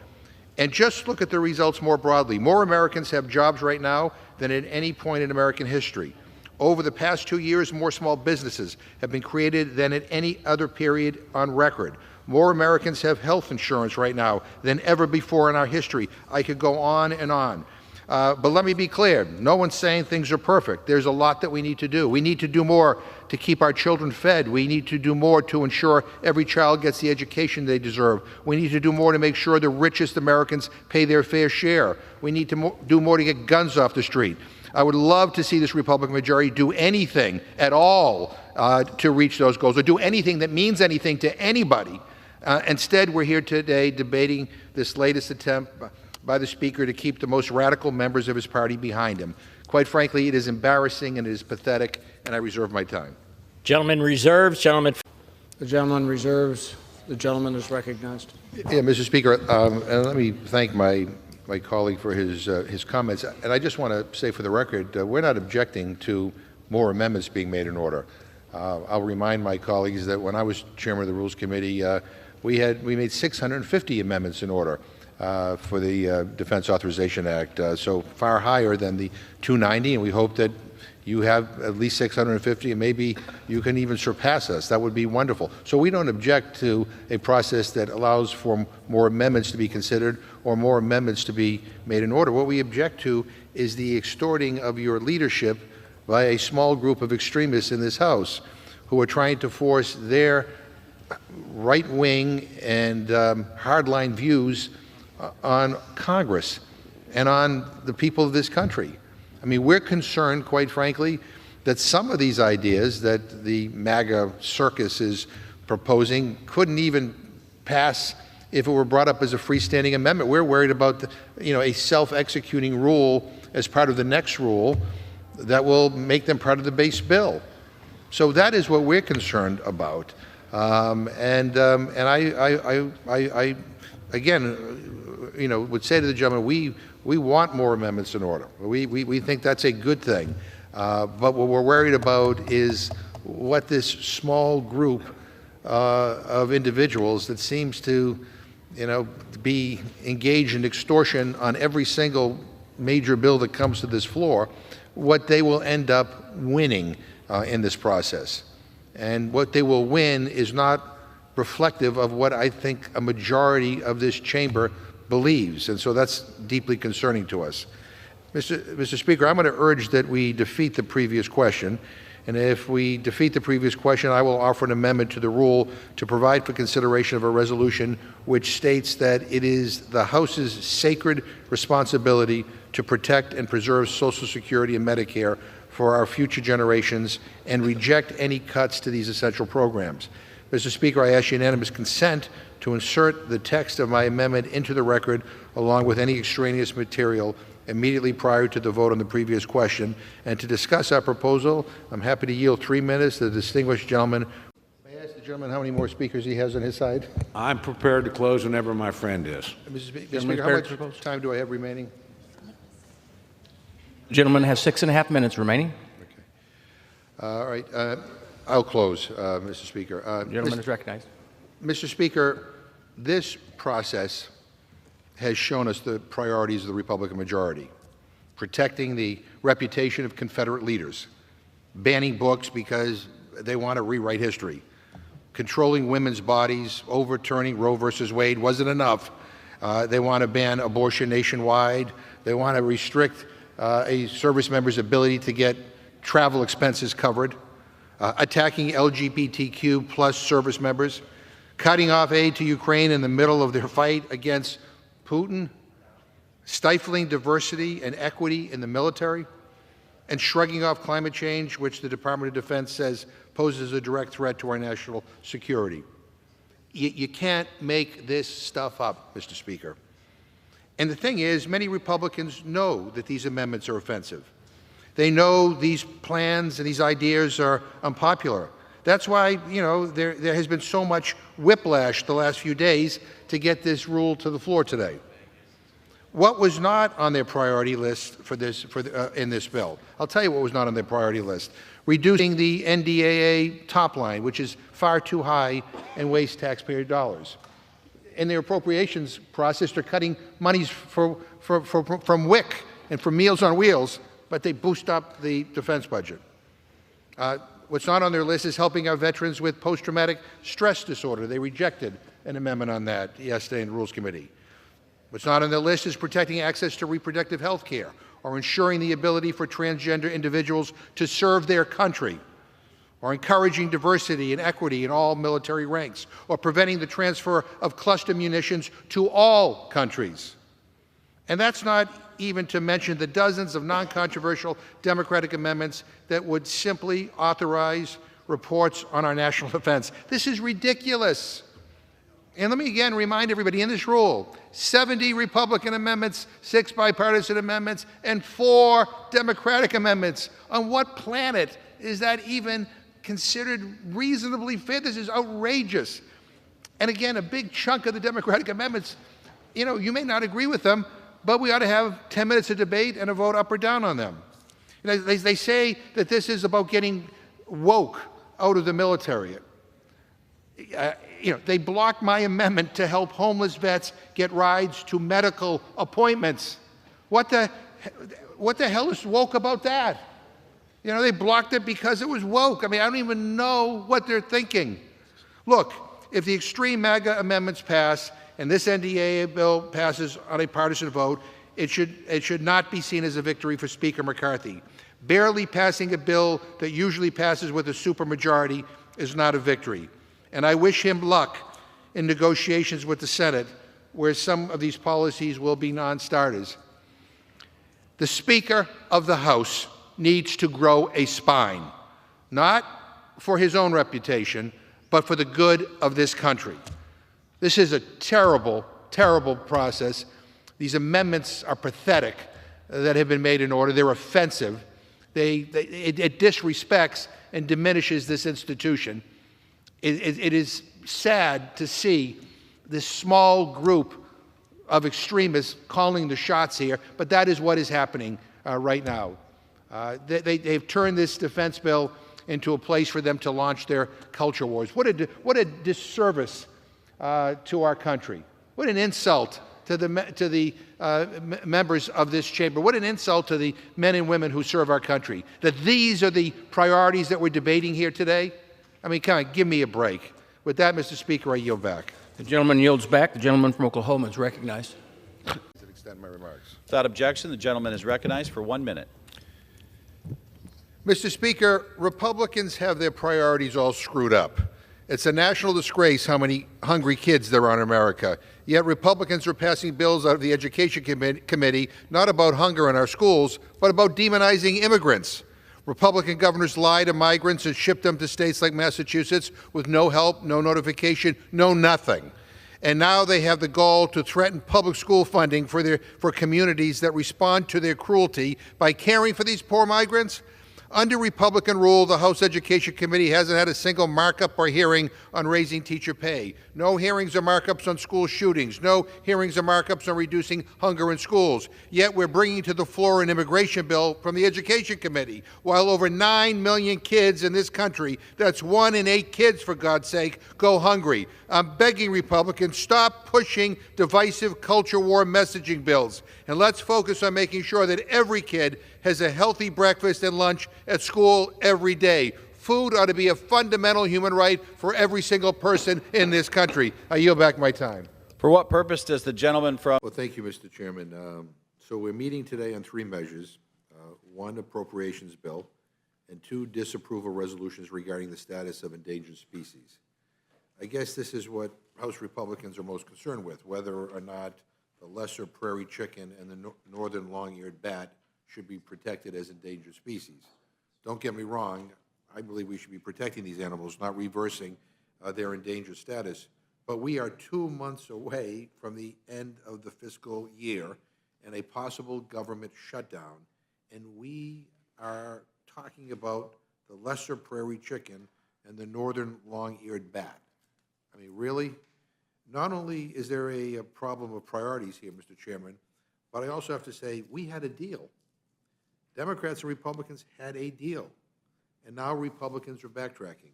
And just look at the results more broadly. More Americans have jobs right now than at any point in American history. Over the past 2 years, more small businesses have been created than at any other period on record. More Americans have health insurance right now than ever before in our history. I could go on and on. But let me be clear, no one's saying things are perfect. There's a lot that we need to do. We need to do more to keep our children fed. We need to do more to ensure every child gets the education they deserve. We need to do more to make sure the richest Americans pay their fair share. We need to do more to get guns off the street. I would love to see this Republican majority do anything at all to reach those goals, or do anything that means anything to anybody. Instead, we're here today debating this latest attempt by the Speaker to keep the most radical members of his party behind him. Quite frankly, it is embarrassing and it is pathetic, and I reserve my time. Gentleman reserves. Gentleman. The gentleman reserves. The gentleman is recognized. Yeah, Mr. Speaker, and let me thank my colleague for his comments. And I just want to say for the record, we're not objecting to more amendments being made in order. I'll remind my colleagues that when I was chairman of the Rules Committee, we made 650 amendments in order for the Defense Authorization Act, so far higher than the 290, and we hope that you have at least 650, and maybe you can even surpass us. That would be wonderful. So we don't object to a process that allows for more amendments to be considered or more amendments to be made in order. What we object to is the extorting of your leadership by a small group of extremists in this House who are trying to force their right-wing and hardline views on Congress and on the people of this country. I mean, we're concerned, quite frankly, that some of these ideas that the MAGA circus is proposing couldn't even pass if it were brought up as a freestanding amendment. We're worried about a self-executing rule as part of the next rule that will make them part of the base bill. So that is what we're concerned about. And I again, would say to the gentleman, we want more amendments in order. We think that's a good thing. But what we're worried about is what this small group of individuals that seems to, be engaged in extortion on every single major bill that comes to this floor, what they will end up winning in this process. And what they will win is not reflective of what I think a majority of this chamber believes, and so that's deeply concerning to us. Mr. Speaker, I'm going to urge that we defeat the previous question, and if we defeat the previous question, I will offer an amendment to the rule to provide for consideration of a resolution which states that it is the House's sacred responsibility to protect and preserve Social Security and Medicare for our future generations and reject any cuts to these essential programs. Mr. Speaker, I ask unanimous consent to insert the text of my amendment into the record along with any extraneous material immediately prior to the vote on the previous question. And to discuss our proposal, I'm happy to yield 3 minutes to the distinguished gentleman. May I ask the gentleman how many more speakers he has on his side? I'm prepared to close whenever my friend is. Mr. Speaker, how much time do I have remaining? The gentleman has 6.5 minutes remaining. Okay. All right. I'll close, Mr. Speaker. The gentleman is recognized. Mr. Speaker, this process has shown us the priorities of the Republican majority: protecting the reputation of Confederate leaders, banning books because they want to rewrite history, controlling women's bodies, overturning Roe versus Wade wasn't enough. They want to ban abortion nationwide. They want to restrict a service member's ability to get travel expenses covered, attacking LGBTQ plus service members, cutting off aid to Ukraine in the middle of their fight against Putin, stifling diversity and equity in the military, and shrugging off climate change, which the Department of Defense says poses a direct threat to our national security. You can't make this stuff up, Mr. Speaker. And the thing is, many Republicans know that these amendments are offensive. They know these plans and these ideas are unpopular. That's why, there has been so much whiplash the last few days to get this rule to the floor today. What was not on their priority list in this bill? I'll tell you what was not on their priority list. Reducing the NDAA top line, which is far too high and wastes taxpayer dollars. In their appropriations process, they're cutting monies from WIC and from Meals on Wheels, but they boost up the defense budget. What's not on their list is helping our veterans with post-traumatic stress disorder. They rejected an amendment on that yesterday in the Rules Committee. What's not on the list is protecting access to reproductive health care or ensuring the ability for transgender individuals to serve their country, or encouraging diversity and equity in all military ranks, or preventing the transfer of cluster munitions to all countries. And that's not even to mention the dozens of non-controversial Democratic amendments that would simply authorize reports on our national defense. This is ridiculous. And let me again remind everybody in this rule, 70 Republican amendments, 6 bipartisan amendments, and 4 Democratic amendments. On what planet is that even considered reasonably fair? This is outrageous. And again, a big chunk of the Democratic amendments, you may not agree with them, but we ought to have 10 minutes of debate and a vote up or down on them. They say that this is about getting woke out of the military. They blocked my amendment to help homeless vets get rides to medical appointments. What the hell is woke about that? They blocked it because it was woke. I don't even know what they're thinking. Look, if the extreme MAGA amendments pass and this NDAA bill passes on a partisan vote, it should not be seen as a victory for Speaker McCarthy. Barely passing a bill that usually passes with a supermajority is not a victory. And I wish him luck in negotiations with the Senate, where some of these policies will be non-starters. The Speaker of the House needs to grow a spine, not for his own reputation, but for the good of this country. This is a terrible, terrible process. These amendments are pathetic that have been made in order. They're offensive. It disrespects and diminishes this institution. It is sad to see this small group of extremists calling the shots here, but that is what is happening right now. They've turned this defense bill into a place for them to launch their culture wars. What a disservice to our country. What an insult to the members of this chamber. What an insult to the men and women who serve our country. That these are the priorities that we're debating here today? Come on, give me a break. With that, Mr. Speaker, I yield back. The gentleman yields back. The gentleman from Oklahoma is recognized. To extend my remarks. Without objection, the gentleman is recognized for 1 minute. Mr. Speaker, Republicans have their priorities all screwed up. It's a national disgrace how many hungry kids there are in America. Yet Republicans are passing bills out of the Education Committee not about hunger in our schools, but about demonizing immigrants. Republican governors lie to migrants and ship them to states like Massachusetts with no help, no notification, no nothing. And now they have the gall to threaten public school funding for communities that respond to their cruelty by caring for these poor migrants. Under Republican rule, the House Education Committee hasn't had a single markup or hearing on raising teacher pay. No hearings or markups on school shootings. No hearings or markups on reducing hunger in schools. Yet we're bringing to the floor an immigration bill from the Education Committee. While over 9 million kids in this country, that's 1 in 8 kids for God's sake, go hungry. I'm begging Republicans, stop pushing divisive culture war messaging bills. And let's focus on making sure that every kid has a healthy breakfast and lunch at school every day. Food ought to be a fundamental human right for every single person in this country. I yield back my time. For what purpose does the gentleman from... Well, thank you, Mr. Chairman. So we're meeting today on 3 measures, 1 appropriations bill, and 2 disapproval resolutions regarding the status of endangered species. I guess this is what House Republicans are most concerned with, whether or not the lesser prairie chicken and the northern long-eared bat should be protected as endangered species. Don't get me wrong, I believe we should be protecting these animals, not reversing their endangered status. But we are 2 months away from the end of the fiscal year and a possible government shutdown, and we are talking about the lesser prairie chicken and the northern long-eared bat. Really? Not only is there a problem of priorities here, Mr. Chairman, but I also have to say we had a deal. Democrats and Republicans had a deal, and now Republicans are backtracking.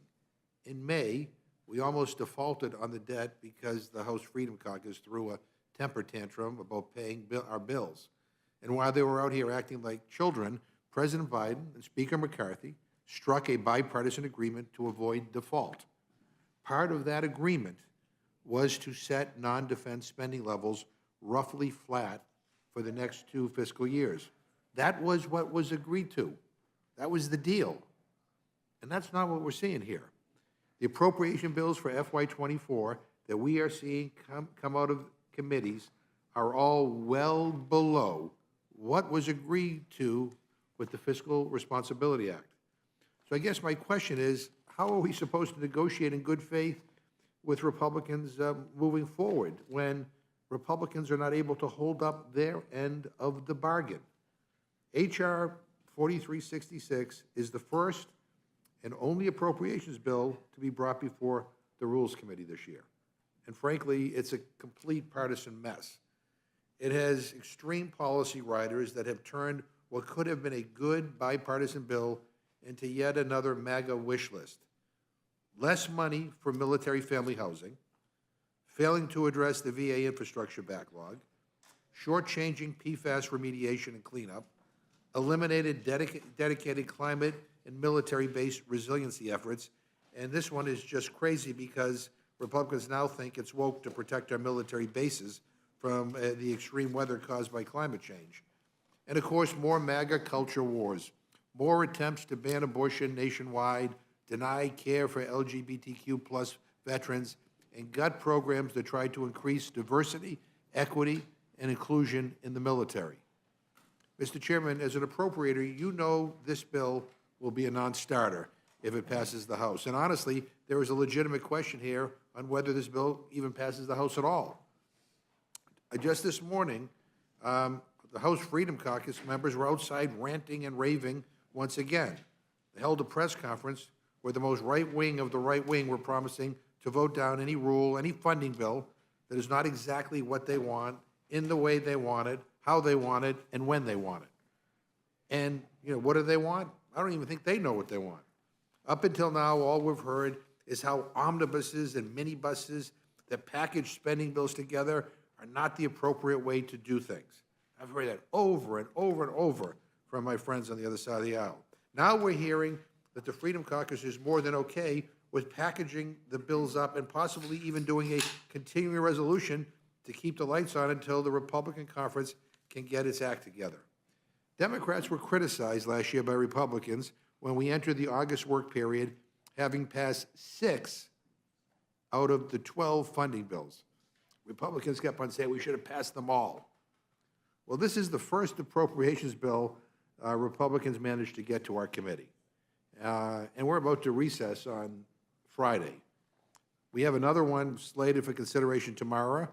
In May, we almost defaulted on the debt because the House Freedom Caucus threw a temper tantrum about paying our bills. And while they were out here acting like children, President Biden and Speaker McCarthy struck a bipartisan agreement to avoid default. Part of that agreement was to set non-defense spending levels roughly flat for the next 2 fiscal years. That was what was agreed to. That was the deal. And that's not what we're seeing here. The appropriation bills for FY24 that we are seeing come out of committees are all well below what was agreed to with the Fiscal Responsibility Act. So I guess my question is, how are we supposed to negotiate in good faith with Republicans moving forward when Republicans are not able to hold up their end of the bargain? H.R. 4366 is the first and only appropriations bill to be brought before the Rules Committee this year. And frankly, it's a complete partisan mess. It has extreme policy riders that have turned what could have been a good bipartisan bill into yet another MAGA wish list. Less money for military family housing, failing to address the VA infrastructure backlog, shortchanging PFAS remediation and cleanup, eliminated dedicated climate and military-based resiliency efforts, and this one is just crazy because Republicans now think it's woke to protect our military bases from the extreme weather caused by climate change. And of course, more MAGA culture wars, more attempts to ban abortion nationwide, deny care for LGBTQ plus veterans, and gut programs that try to increase diversity, equity, and inclusion in the military. Mr. Chairman, as an appropriator, you know this bill will be a non-starter if it passes the House. And honestly, there is a legitimate question here on whether this bill even passes the House at all. Just this morning, the House Freedom Caucus members were outside ranting and raving once again. They held a press conference where the most right wing of the right wing were promising to vote down any rule, any funding bill that is not exactly what they want, in the way they want it, how they want it, and when they want it. And, you know, what do they want? I don't even think they know what they want. Up until now, all we've heard is how omnibuses and minibuses that package spending bills together are not the appropriate way to do things. I've heard that over and over and over from my friends on the other side of the aisle. Now we're hearing that the Freedom Caucus is more than okay with packaging the bills up and possibly even doing a continuing resolution to keep the lights on until the Republican conference can get its act together. Democrats were criticized last year by Republicans when we entered the August work period, having passed 6 out of the 12 funding bills. Republicans kept on saying we should have passed them all. Well, this is the first appropriations bill Republicans managed to get to our committee. And we're about to recess on Friday. We have another one slated for consideration tomorrow,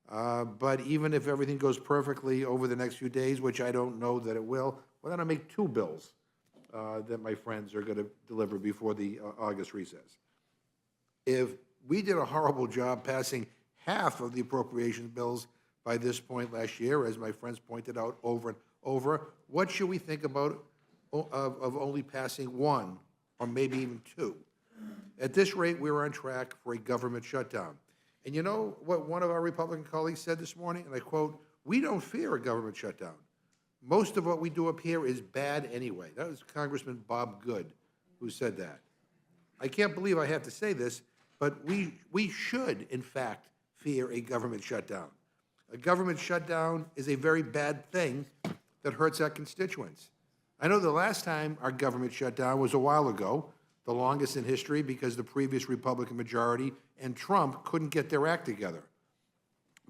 but even if everything goes perfectly over the next few days, which I don't know that it will, we're going to make 2 bills that my friends are going to deliver before the August recess. If we did a horrible job passing half of the appropriations bills by this point last year, as my friends pointed out over and over, what should we think about of only passing 1 or maybe even 2? At this rate, we're on track for a government shutdown. And you know what one of our Republican colleagues said this morning? And I quote, "We don't fear a government shutdown. Most of what we do up here is bad anyway." That was Congressman Bob Good who said that. I can't believe I have to say this, but we should, in fact, fear a government shutdown. A government shutdown is a very bad thing that hurts our constituents. I know the last time our government shut down was a while ago, the longest in history because the previous Republican majority and Trump couldn't get their act together.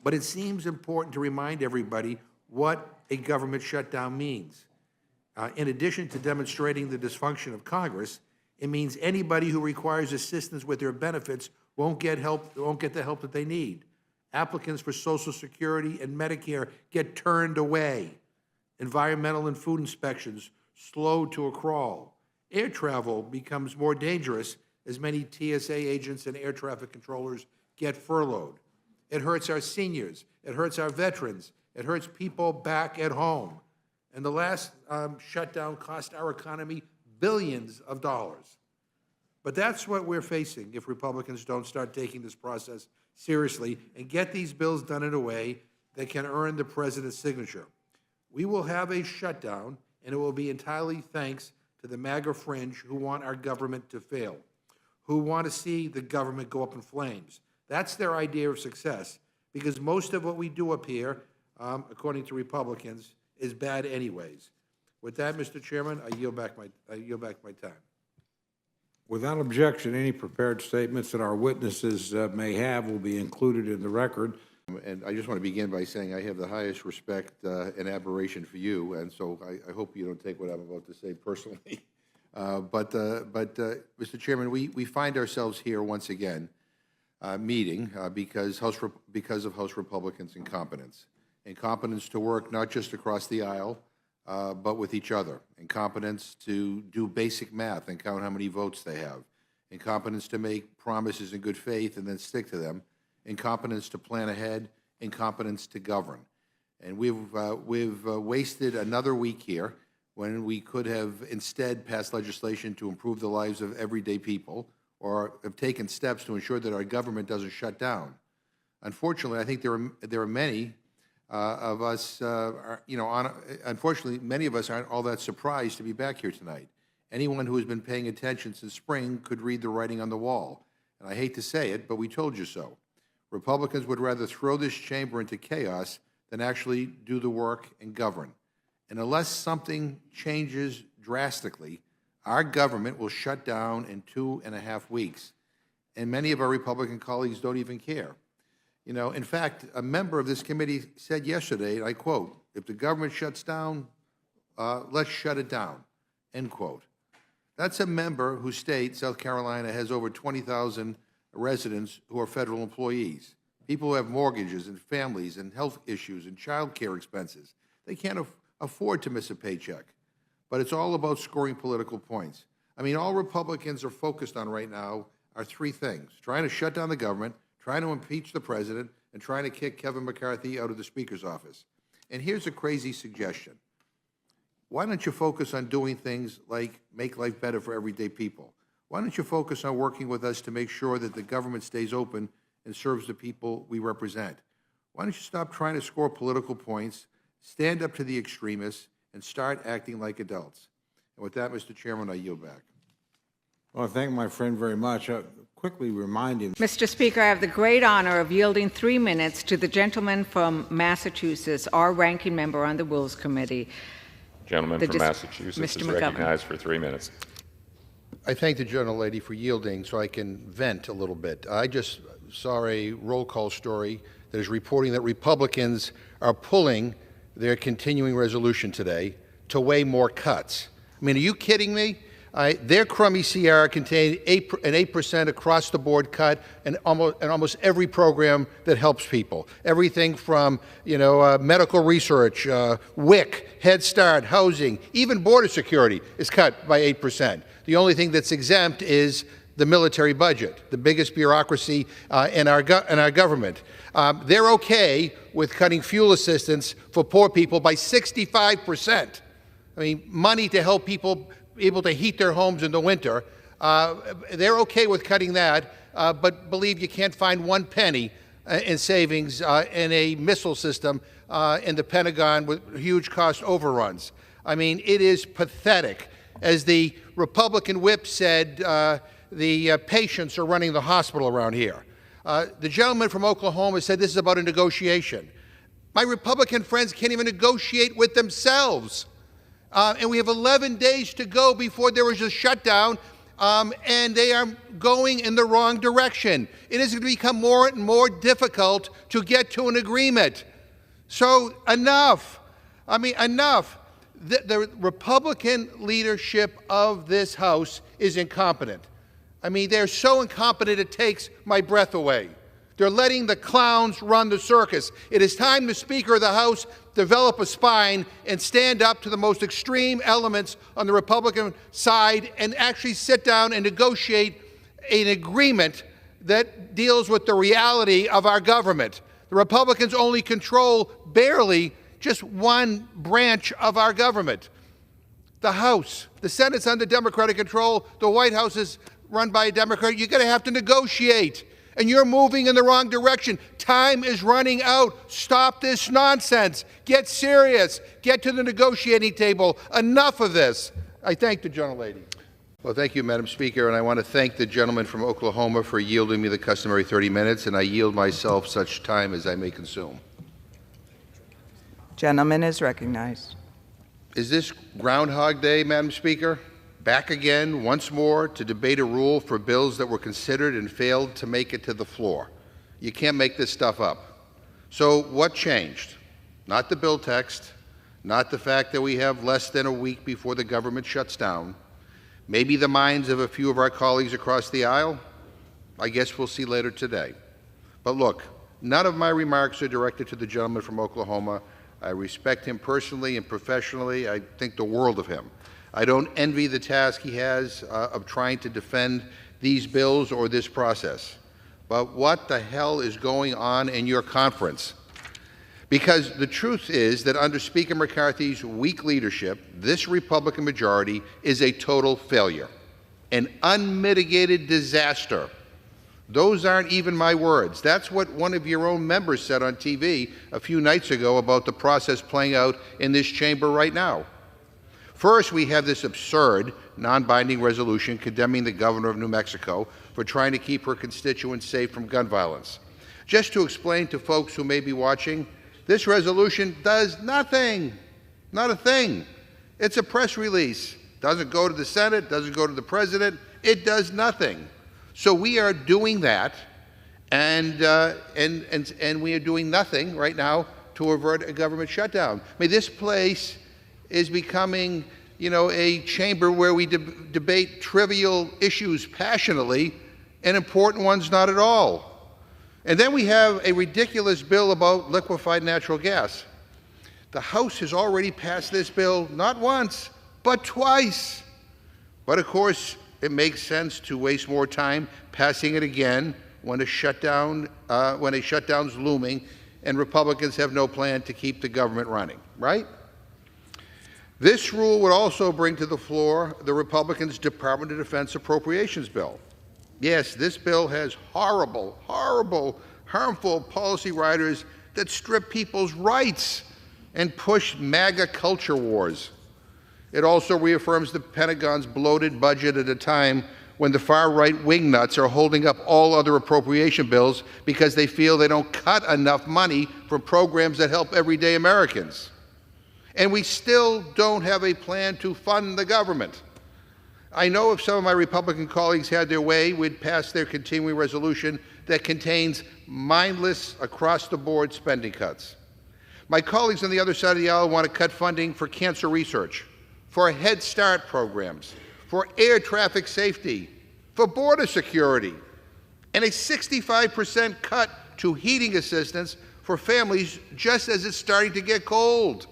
But it seems important to remind everybody what a government shutdown means. In addition to demonstrating the dysfunction of Congress, it means anybody who requires assistance with their benefits won't get the help that they need. Applicants for Social Security and Medicare get turned away. Environmental and food inspections slow to a crawl. Air travel becomes more dangerous as many TSA agents and air traffic controllers get furloughed. It hurts our seniors. It hurts our veterans. It hurts people back at home. And the last shutdown cost our economy billions of dollars. But that's what we're facing if Republicans don't start taking this process seriously and get these bills done in a way that can earn the president's signature. We will have a shutdown, and it will be entirely thanks to the MAGA fringe who want our government to fail, who want to see the government go up in flames. That's their idea of success, because most of what we do up here, according to Republicans, is bad anyways. With that, Mr. Chairman, I yield back my time. Without objection, any prepared statements that our witnesses may have will be included in the record. And I just want to begin by saying I have the highest respect and admiration for you, and so I hope you don't take what I'm about to say personally. But Mr. Chairman, we find ourselves here once again meeting because of House Republicans' incompetence to work not just across the aisle, but with each other, incompetence to do basic math and count how many votes they have, incompetence to make promises in good faith and then stick to them, incompetence to plan ahead, incompetence to govern. And we've wasted another week here when we could have instead passed legislation to improve the lives of everyday people or have taken steps to ensure that our government doesn't shut down. Unfortunately, I think there are many of us, unfortunately, many of us aren't all that surprised to be back here tonight. Anyone who has been paying attention since spring could read the writing on the wall. And I hate to say it, but we told you so. Republicans would rather throw this chamber into chaos than actually do the work and govern. And unless something changes drastically, our government will shut down in 2.5 weeks. And many of our Republican colleagues don't even care. You know, in fact, a member of this committee said yesterday, and I quote, "If the government shuts down, let's shut it down," end quote. That's a member whose state, South Carolina, has over 20,000 residents who are federal employees, people who have mortgages and families and health issues and child care expenses. They can't afford to miss a paycheck. But it's all about scoring political points. I mean, all Republicans are focused on right now are three things: trying to shut down the government, trying to impeach the president, and trying to kick Kevin McCarthy out of the Speaker's office. And here's a crazy suggestion. Why don't you focus on doing things like make life better for everyday people? Why don't you focus on working with us to make sure that the government stays open and serves the people we represent? Why don't you stop trying to score political points, stand up to the extremists, and start acting like adults? And with that, Mr. Chairman, I yield back. Well, I thank my friend very much. Quickly remind him. Mr. Speaker, I have the great honor of yielding 3 minutes to the gentleman from Massachusetts, our ranking member on the Rules Committee. Gentleman from Massachusetts Mr. is McGovern. recognized for 3 minutes. I thank the gentlelady for yielding so I can vent a little bit. I just saw a roll call story that is reporting that Republicans are pulling their continuing resolution today to weigh more cuts. I mean, are you kidding me? Their crummy CR contained an 8% across-the-board cut in almost every program that helps people. Everything from, medical research, WIC, Head Start, housing, even border security is cut by 8%. The only thing that's exempt is the military budget, the biggest bureaucracy in our government. They're okay with cutting fuel assistance for poor people by 65%. I mean, money to help people able to heat their homes in the winter. They're okay with cutting that, but believe you can't find 1 penny in savings in a missile system in the Pentagon with huge cost overruns. I mean, it is pathetic. As the Republican whip said, the patients are running the hospital around here. The gentleman from Oklahoma said this is about a negotiation. My Republican friends can't even negotiate with themselves. And we have 11 days to go before there is a shutdown, and they are going in the wrong direction. It is going to become more and more difficult to get to an agreement. So enough. I mean, enough. The Republican leadership of this House is incompetent. I mean, they're so incompetent it takes my breath away. They're letting the clowns run the circus. It is time the Speaker of the House develop a spine and stand up to the most extreme elements on the Republican side and actually sit down and negotiate an agreement that deals with the reality of our government. The Republicans only control barely just one branch of our government, the House. The Senate's under Democratic control. The White House is run by a Democrat. You're going to have to negotiate. And you're moving in the wrong direction. Time is running out. Stop this nonsense. Get serious. Get to the negotiating table. Enough of this. I thank the gentlelady. Well, thank you, Madam Speaker, and I want to thank the gentleman from Oklahoma for yielding me the customary 30 minutes, and I yield myself such time as I may consume. Gentleman is recognized. Is this Groundhog Day, Madam Speaker? Back again, once more, to debate a rule for bills that were considered and failed to make it to the floor. You can't make this stuff up. So what changed? Not the bill text, not the fact that we have less than a week before the government shuts down. Maybe the minds of a few of our colleagues across the aisle? I guess we'll see later today. But look, none of my remarks are directed to the gentleman from Oklahoma. I respect him personally and professionally. I think the world of him. I don't envy the task he has of trying to defend these bills or this process. But what the hell is going on in your conference? Because the truth is that under Speaker McCarthy's weak leadership, this Republican majority is a total failure, an unmitigated disaster. Those aren't even my words. That's what one of your own members said on TV a few nights ago about the process playing out in this chamber right now. First, we have this absurd, non-binding resolution condemning the governor of New Mexico for trying to keep her constituents safe from gun violence. Just to explain to folks who may be watching, this resolution does nothing, not a thing. It's a press release. Doesn't go to the Senate, doesn't go to the President. It does nothing. So we are doing that, and we are doing nothing right now to avert a government shutdown. I mean, this place is becoming, a chamber where we debate trivial issues passionately and important ones not at all. And then we have a ridiculous bill about liquefied natural gas. The House has already passed this bill not once, but twice. But of course, it makes sense to waste more time passing it again when a shutdown's looming and Republicans have no plan to keep the government running, right? This rule would also bring to the floor the Republicans' Department of Defense Appropriations bill. Yes, this bill has horrible, harmful policy riders that strip people's rights and push MAGA culture wars. It also reaffirms the Pentagon's bloated budget at a time when the far-right wingnuts are holding up all other appropriation bills because they feel they don't cut enough money from programs that help everyday Americans. And we still don't have a plan to fund the government. I know if some of my Republican colleagues had their way, we'd pass their continuing resolution that contains mindless, across-the-board spending cuts. My colleagues on the other side of the aisle want to cut funding for cancer research, for Head Start programs, for air traffic safety, for border security, and a 65% cut to heating assistance for families just as it's starting to get cold.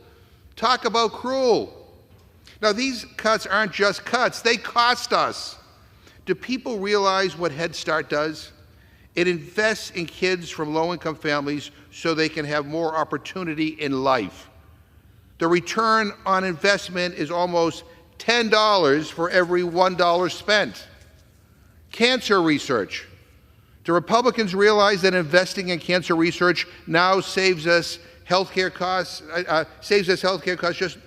Talk about cruel. Now, these cuts aren't just cuts, they cost us. Do people realize what Head Start does? It invests in kids from low-income families so they can have more opportunity in life. The return on investment is almost $10 for every $1 spent. Cancer research. Do Republicans realize that investing in cancer research now saves us healthcare costs,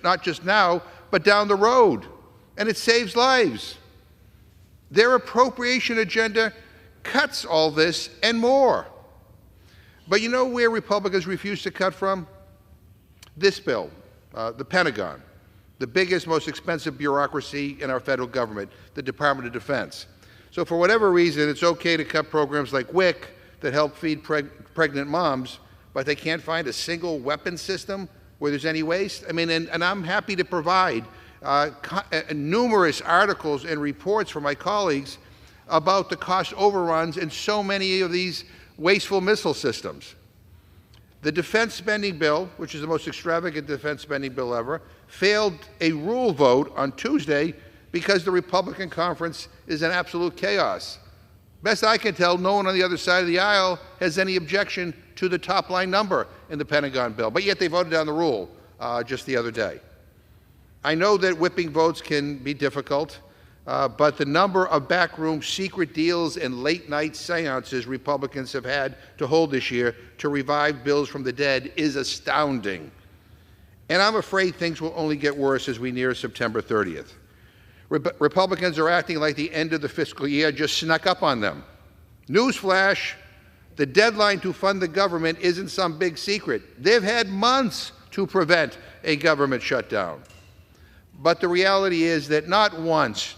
not just now, but down the road, and it saves lives? Their appropriation agenda cuts all this and more. But you know where Republicans refuse to cut from? This bill, the Pentagon, the biggest, most expensive bureaucracy in our federal government, the Department of Defense. So for whatever reason, it's okay to cut programs like WIC that help feed pregnant moms, but they can't find a single weapon system where there's any waste? I mean, and I'm happy to provide numerous articles and reports from my colleagues about the cost overruns in so many of these wasteful missile systems. The defense spending bill, which is the most extravagant defense spending bill ever, failed a rule vote on Tuesday because the Republican conference is in absolute chaos. Best I can tell, no one on the other side of the aisle has any objection to the top-line number in the Pentagon bill, but yet they voted down the rule just the other day. I know that whipping votes can be difficult, but the number of backroom secret deals and late-night seances Republicans have had to hold this year to revive bills from the dead is astounding. And I'm afraid things will only get worse as we near September 30th. Republicans are acting like the end of the fiscal year just snuck up on them. Newsflash, the deadline to fund the government isn't some big secret. They've had months to prevent a government shutdown. But the reality is that not once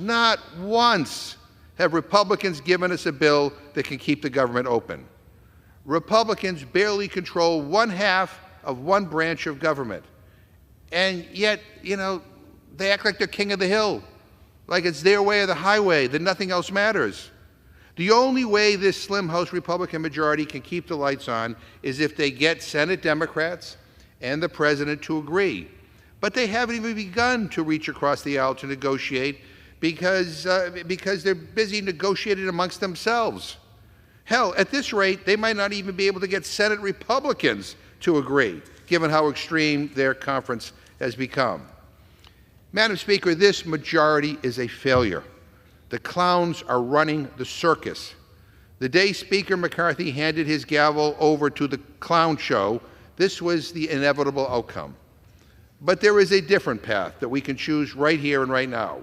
have Republicans given us a bill that can keep the government open. Republicans barely control one half of one branch of government. And yet, they act like they're king of the hill, like it's their way or the highway, that nothing else matters. The only way this slim House Republican majority can keep the lights on is if they get Senate Democrats and the president to agree. But they haven't even begun to reach across the aisle to negotiate because they're busy negotiating amongst themselves. Hell, at this rate, they might not even be able to get Senate Republicans to agree, given how extreme their conference has become. Madam Speaker, this majority is a failure. The clowns are running the circus. The day Speaker McCarthy handed his gavel over to the clown show, this was the inevitable outcome. But there is a different path that we can choose right here and right now.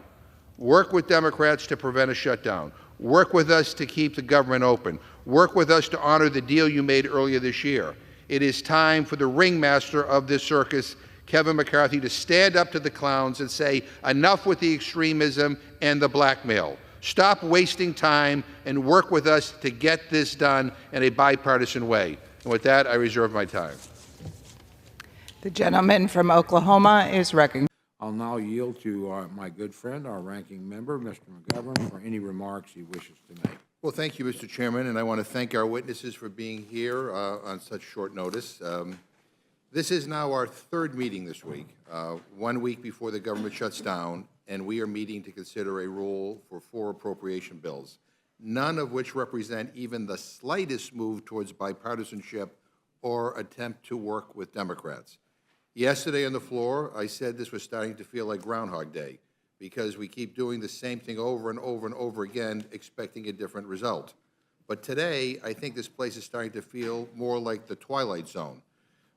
Work with Democrats to prevent a shutdown. Work with us to keep the government open. Work with us to honor the deal you made earlier this year. It is time for the ringmaster of this circus, Kevin McCarthy, to stand up to the clowns and say, enough with the extremism and the blackmail. Stop wasting time and work with us to get this done in a bipartisan way. And with that, I reserve my time. The gentleman from Oklahoma is recognized. I'll now yield to my good friend, our ranking member, Mr. McGovern, for any remarks he wishes to make. Well, thank you, Mr. Chairman, and I want to thank our witnesses for being here on such short notice. This is now our third meeting this week, 1 week before the government shuts down, and we are meeting to consider a rule for 4 appropriation bills, none of which represent even the slightest move towards bipartisanship or attempt to work with Democrats. Yesterday on the floor, I said this was starting to feel like Groundhog Day because we keep doing the same thing over and over and over again, expecting a different result. But today, I think this place is starting to feel more like the Twilight Zone.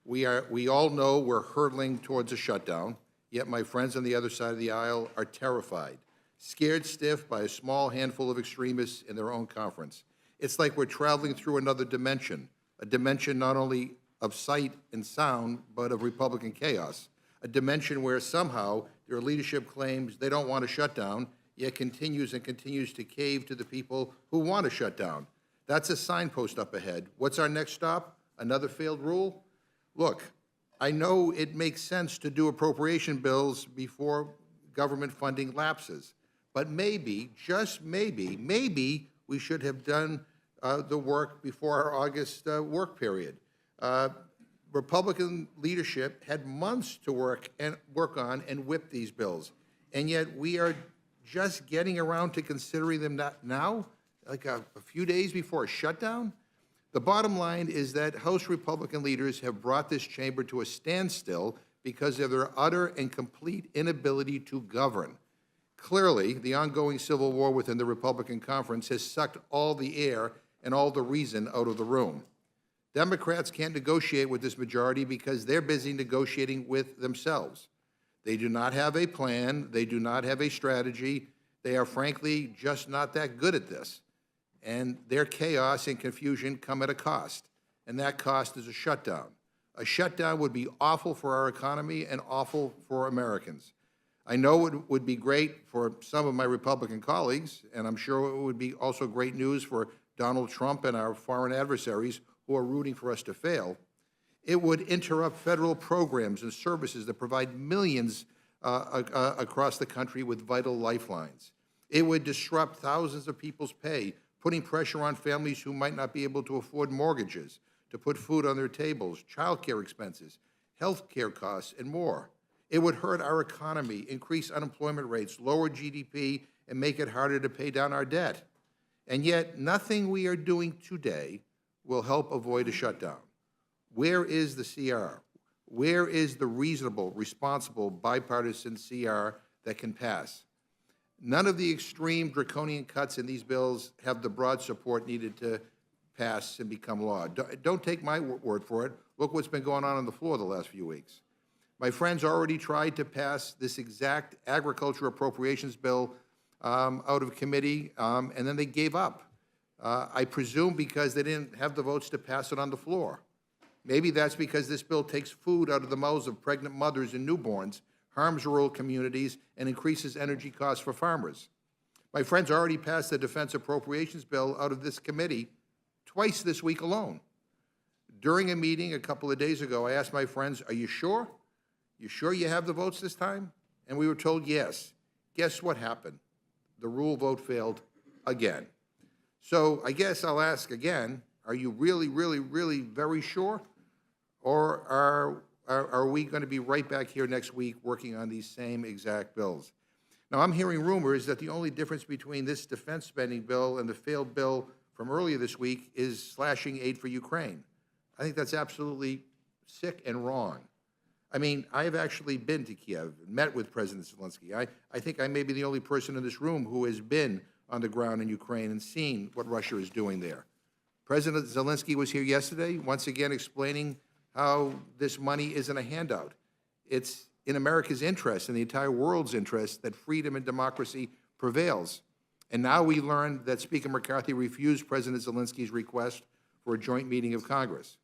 We all know we're hurtling towards a shutdown, yet my friends on the other side of the aisle are terrified, scared stiff by a small handful of extremists in their own conference. It's like we're traveling through another dimension, a dimension not only of sight and sound, but of Republican chaos, a dimension where somehow their leadership claims they don't want a shutdown, yet continues to cave to the people who want a shutdown. That's a signpost up ahead. What's our next stop? Another failed rule? Look, I know it makes sense to do appropriation bills before government funding lapses, but maybe, just maybe we should have done the work before our August work period. Republican leadership had months to work on and whip these bills, and yet we are just getting around to considering them now, like a few days before a shutdown. The bottom line is that House Republican leaders have brought this chamber to a standstill because of their utter and complete inability to govern. Clearly, the ongoing civil war within the Republican conference has sucked all the air and all the reason out of the room. Democrats can't negotiate with this majority because they're busy negotiating with themselves. They do not have a plan. They do not have a strategy. They are, frankly, just not that good at this. And their chaos and confusion come at a cost, and that cost is a shutdown. A shutdown would be awful for our economy and awful for Americans. I know it would be great for some of my Republican colleagues, and I'm sure it would be also great news for Donald Trump and our foreign adversaries who are rooting for us to fail. It would interrupt federal programs and services that provide millions across the country with vital lifelines. It would disrupt thousands of people's pay, putting pressure on families who might not be able to afford mortgages, to put food on their tables, child care expenses, health care costs, and more. It would hurt our economy, increase unemployment rates, lower GDP, and make it harder to pay down our debt. And yet, nothing we are doing today will help avoid a shutdown. Where is the CR? Where is the reasonable, responsible, bipartisan CR that can pass? None of the extreme draconian cuts in these bills have the broad support needed to pass and become law. Don't take my word for it. Look what's been going on the floor the last few weeks. My friends already tried to pass this exact agriculture appropriations bill out of committee, and then they gave up. I presume because they didn't have the votes to pass it on the floor. Maybe that's because this bill takes food out of the mouths of pregnant mothers and newborns, harms rural communities, and increases energy costs for farmers. My friends already passed the defense appropriations bill out of this committee twice this week alone. During a meeting a couple of days ago, I asked my friends, are you sure? You sure you have the votes this time? And we were told yes. Guess what happened? The rule vote failed again. So I guess I'll ask again, are you really, really, really very sure? Or are we going to be right back here next week working on these same exact bills? Now, I'm hearing rumors that the only difference between this defense spending bill and the failed bill from earlier this week is slashing aid for Ukraine. I think that's absolutely sick and wrong. I mean, I have actually been to Kiev, met with President Zelensky. I think I may be the only person in this room who has been on the ground in Ukraine and seen what Russia is doing there. President Zelensky was here yesterday, once again explaining how this money isn't a handout. It's in America's interest and the entire world's interest that freedom and democracy prevails. And now we learned that Speaker McCarthy refused President Zelensky's request for a joint meeting of Congress.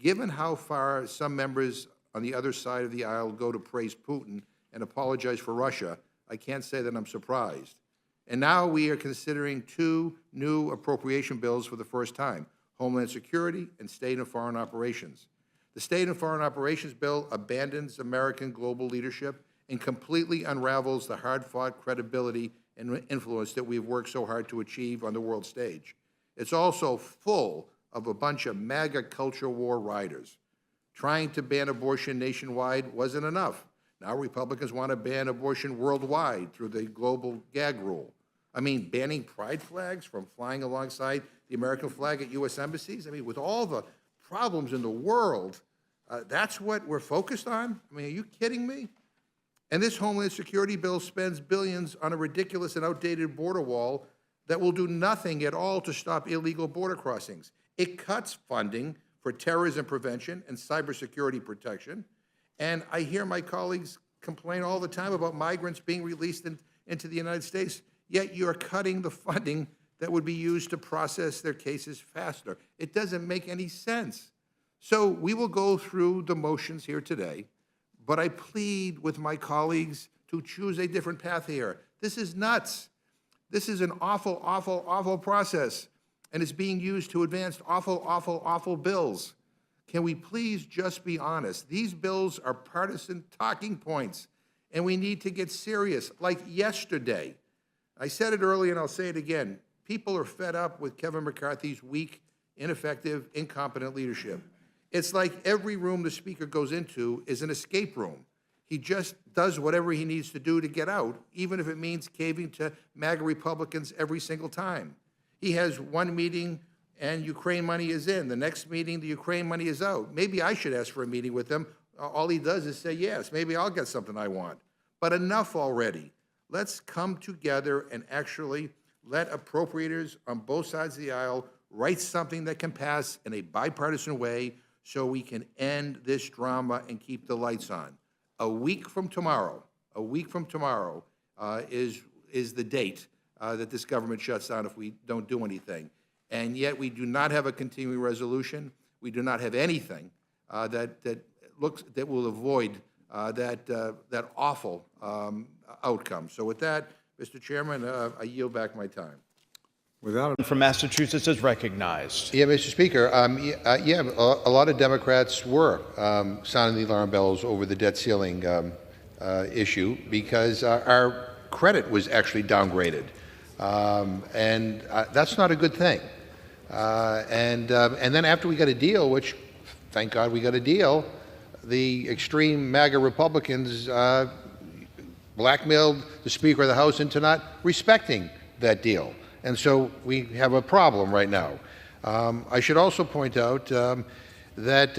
Given how far some members on the other side of the aisle go to praise Putin and apologize for Russia, I can't say that I'm surprised. And now we are considering two new appropriation bills for the first time, Homeland Security and State and Foreign Operations. The State and Foreign Operations bill abandons American global leadership and completely unravels the hard-fought credibility and influence that we've worked so hard to achieve on the world stage. It's also full of a bunch of MAGA culture war riders. Trying to ban abortion nationwide wasn't enough. Now Republicans want to ban abortion worldwide through the global gag rule. I mean, banning pride flags from flying alongside the American flag at U.S. embassies? I mean, with all the problems in the world, that's what we're focused on? I mean, are you kidding me? And this Homeland Security bill spends billions on a ridiculous and outdated border wall that will do nothing at all to stop illegal border crossings. It cuts funding for terrorism prevention and cybersecurity protection. And I hear my colleagues complain all the time about migrants being released into the United States, yet you're cutting the funding that would be used to process their cases faster. It doesn't make any sense. So we will go through the motions here today, but I plead with my colleagues to choose a different path here. This is nuts. This is an awful, awful, awful process, and it's being used to advance awful, awful, awful bills. Can we please just be honest? These bills are partisan talking points, and we need to get serious. Like yesterday, I said it earlier and I'll say it again. People are fed up with Kevin McCarthy's weak, ineffective, incompetent leadership. It's like every room the speaker goes into is an escape room. He just does whatever he needs to do to get out, even if it means caving to MAGA Republicans every single time. He has one meeting and Ukraine money is in. The next meeting, the Ukraine money is out. Maybe I should ask for a meeting with him. All he does is say yes. Maybe I'll get something I want. But enough already. Let's come together and actually let appropriators on both sides of the aisle write something that can pass in a bipartisan way so we can end this drama and keep the lights on. A week from tomorrow is the date that this government shuts down if we don't do anything. And yet we do not have a continuing resolution. We do not have anything that will avoid that awful outcome. So with that, Mr. Chairman, I yield back my time. From Massachusetts is recognized. Yeah, Mr. Speaker, a lot of Democrats were sounding the alarm bells over the debt ceiling issue because our credit was actually downgraded. And that's not a good thing. And then after we got a deal, which, thank God we got a deal, the extreme MAGA Republicans blackmailed the Speaker of the House into not respecting that deal. And so we have a problem right now. I should also point out that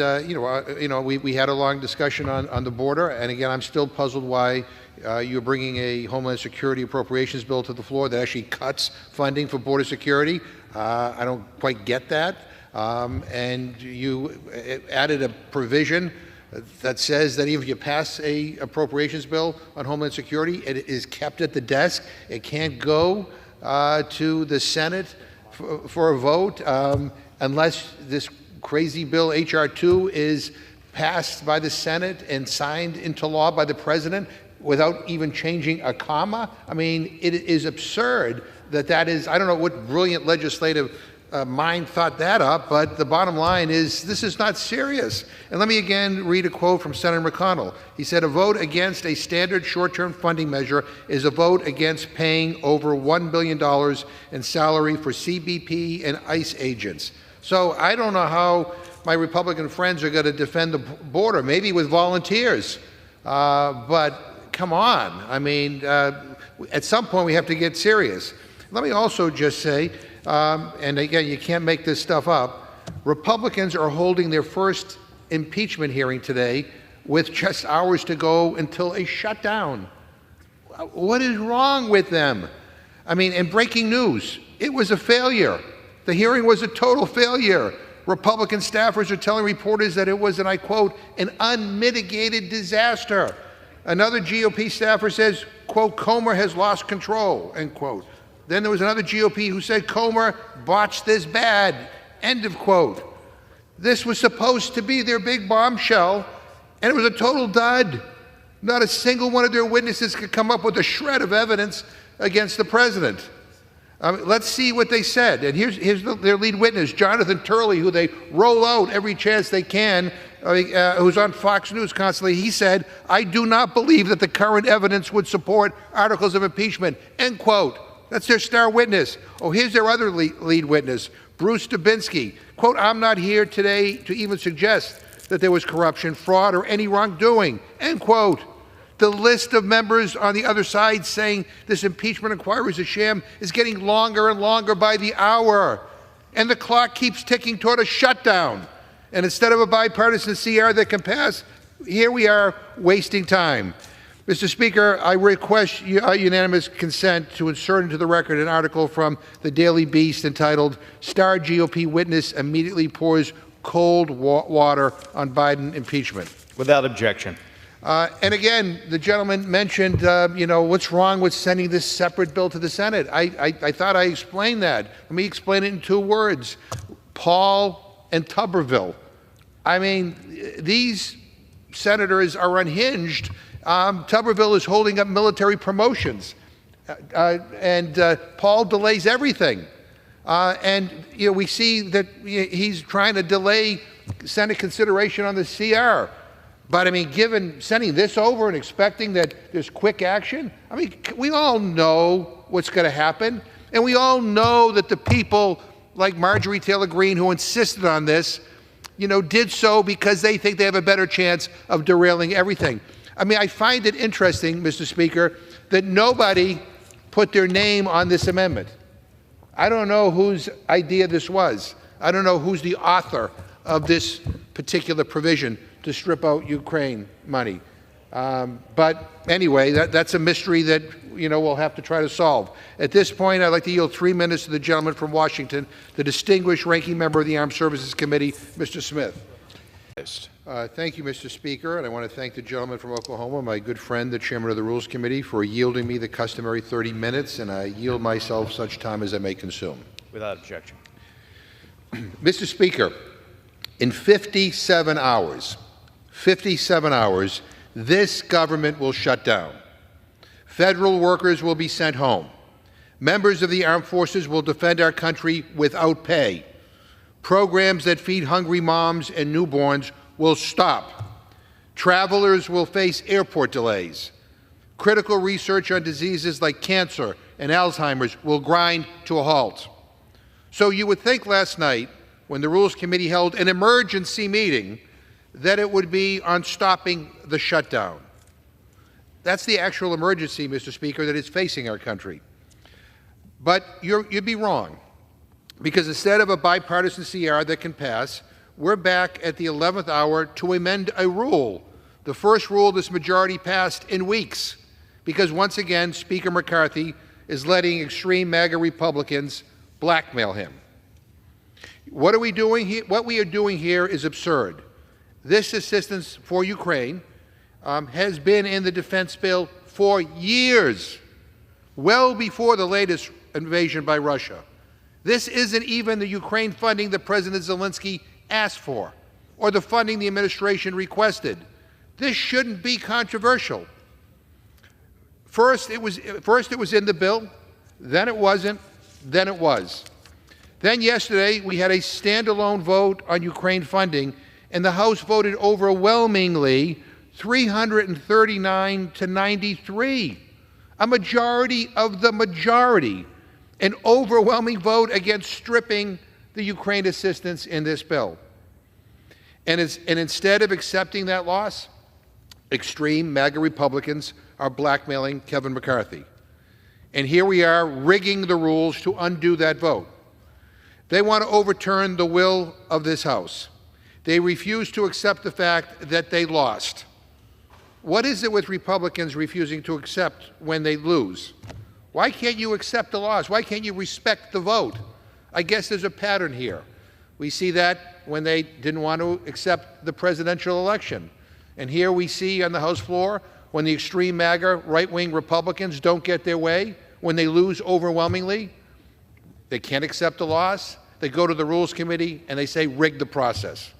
we had a long discussion on the border, and again, I'm still puzzled why you're bringing a Homeland Security appropriations bill to the floor that actually cuts funding for border security. I don't quite get that. And you added a provision that says that even if you pass a appropriations bill on Homeland Security, it is kept at the desk. It can't go to the Senate for a vote unless this crazy bill, H.R. 2, is passed by the Senate and signed into law by the President without even changing a comma. I mean, it is absurd that is, I don't know what brilliant legislative mind thought that up, but the bottom line is this is not serious. And let me again read a quote from Senator McConnell. He said, "A vote against a standard short-term funding measure is a vote against paying over $1 billion in salary for CBP and ICE agents." So I don't know how my Republican friends are going to defend the border, maybe with volunteers. But come on. I mean, at some point we have to get serious. Let me also just say, and again, you can't make this stuff up, Republicans are holding their first impeachment hearing today with just hours to go until a shutdown. What is wrong with them? I mean, and breaking news, it was a failure. The hearing was a total failure. Republican staffers are telling reporters that it was, and I quote, "an unmitigated disaster." Another GOP staffer says, quote, "Comer has lost control," end quote. Then there was another GOP who said Comer botched this bad, end of quote. This was supposed to be their big bombshell, and it was a total dud. Not a single one of their witnesses could come up with a shred of evidence against the president. Let's see what they said. And here's their lead witness, Jonathan Turley, who they roll out every chance they can, who's on Fox News constantly. He said, "I do not believe that the current evidence would support articles of impeachment," end quote. That's their star witness. Oh, here's their other lead witness, Bruce Dubinsky. Quote, "I'm not here today to even suggest that there was corruption, fraud, or any wrongdoing," end quote. The list of members on the other side saying this impeachment inquiry is a sham is getting longer and longer by the hour. And the clock keeps ticking toward a shutdown. And instead of a bipartisan CR that can pass, here we are wasting time. Mr. Speaker, I request unanimous consent to insert into the record an article from the Daily Beast entitled, "Star GOP Witness Immediately Pours Cold Water on Biden Impeachment." Without objection. And again, the gentleman mentioned, what's wrong with sending this separate bill to the Senate? I thought I explained that. Let me explain it in 2 words. Paul and Tuberville. I mean, these senators are unhinged. Tuberville is holding up military promotions. And Paul delays everything. And we see that he's trying to delay Senate consideration on the CR. But, I mean, sending this over and expecting that there's quick action, I mean, we all know what's going to happen. And we all know that the people like Marjorie Taylor Greene who insisted on this, did so because they think they have a better chance of derailing everything. I mean, I find it interesting, Mr. Speaker, that nobody put their name on this amendment. I don't know whose idea this was. I don't know who's the author of this particular provision to strip out Ukraine money. But anyway, that's a mystery that we'll have to try to solve. At this point, I'd like to yield 3 minutes to the gentleman from Washington, the distinguished ranking member of the Armed Services Committee, Mr. Smith. Thank you, Mr. Speaker, and I want to thank the gentleman from Oklahoma, my good friend, the chairman of the Rules Committee, for yielding me the customary 30 minutes, and I yield myself such time as I may consume. Without objection. Mr. Speaker, in 57 hours, this government will shut down. Federal workers will be sent home. Members of the armed forces will defend our country without pay. Programs that feed hungry moms and newborns will stop. Travelers will face airport delays. Critical research on diseases like cancer and Alzheimer's will grind to a halt. So you would think last night, when the Rules Committee held an emergency meeting, that it would be on stopping the shutdown. That's the actual emergency, Mr. Speaker, that is facing our country. But you'd be wrong, because instead of a bipartisan CR that can pass, we're back at the 11th hour to amend a rule, the first rule this majority passed in weeks, because once again, Speaker McCarthy is letting extreme MAGA Republicans blackmail him. What are we doing here? What we are doing here is absurd. This assistance for Ukraine has been in the defense bill for years, well before the latest invasion by Russia. This isn't even the Ukraine funding that President Zelensky asked for, or the funding the administration requested. This shouldn't be controversial. First it was in the bill, then it wasn't, then it was. Then yesterday we had a standalone vote on Ukraine funding, and the House voted overwhelmingly 339 to 93. A majority of the majority, an overwhelming vote against stripping the Ukraine assistance in this bill. And instead of accepting that loss, extreme MAGA Republicans are blackmailing Kevin McCarthy. And here we are rigging the rules to undo that vote. They want to overturn the will of this House. They refuse to accept the fact that they lost. What is it with Republicans refusing to accept when they lose? Why can't you accept the loss? Why can't you respect the vote? I guess there's a pattern here. We see that when they didn't want to accept the presidential election. And here we see on the House floor, when the extreme MAGA right-wing Republicans don't get their way, when they lose overwhelmingly, they can't accept the loss. They go to the Rules Committee and they say, rig the process.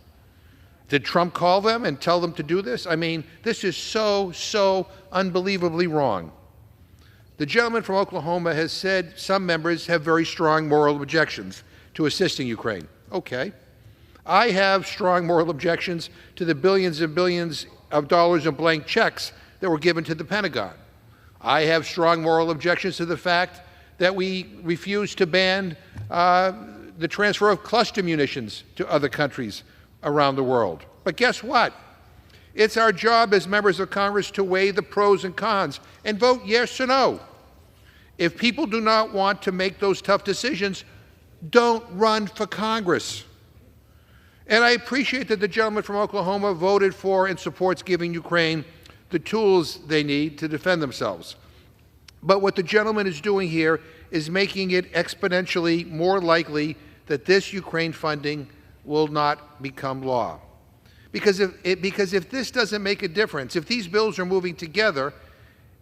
Did Trump call them and tell them to do this? I mean, this is so unbelievably wrong. The gentleman from Oklahoma has said some members have very strong moral objections to assisting Ukraine. Okay. I have strong moral objections to the billions and billions of dollars in blank checks that were given to the Pentagon. I have strong moral objections to the fact that we refuse to ban the transfer of cluster munitions to other countries around the world. But guess what? It's our job as members of Congress to weigh the pros and cons and vote yes or no. If people do not want to make those tough decisions, don't run for Congress. And I appreciate that the gentleman from Oklahoma voted for and supports giving Ukraine the tools they need to defend themselves. But what the gentleman is doing here is making it exponentially more likely that this Ukraine funding will not become law. Because if this doesn't make a difference, if these bills are moving together,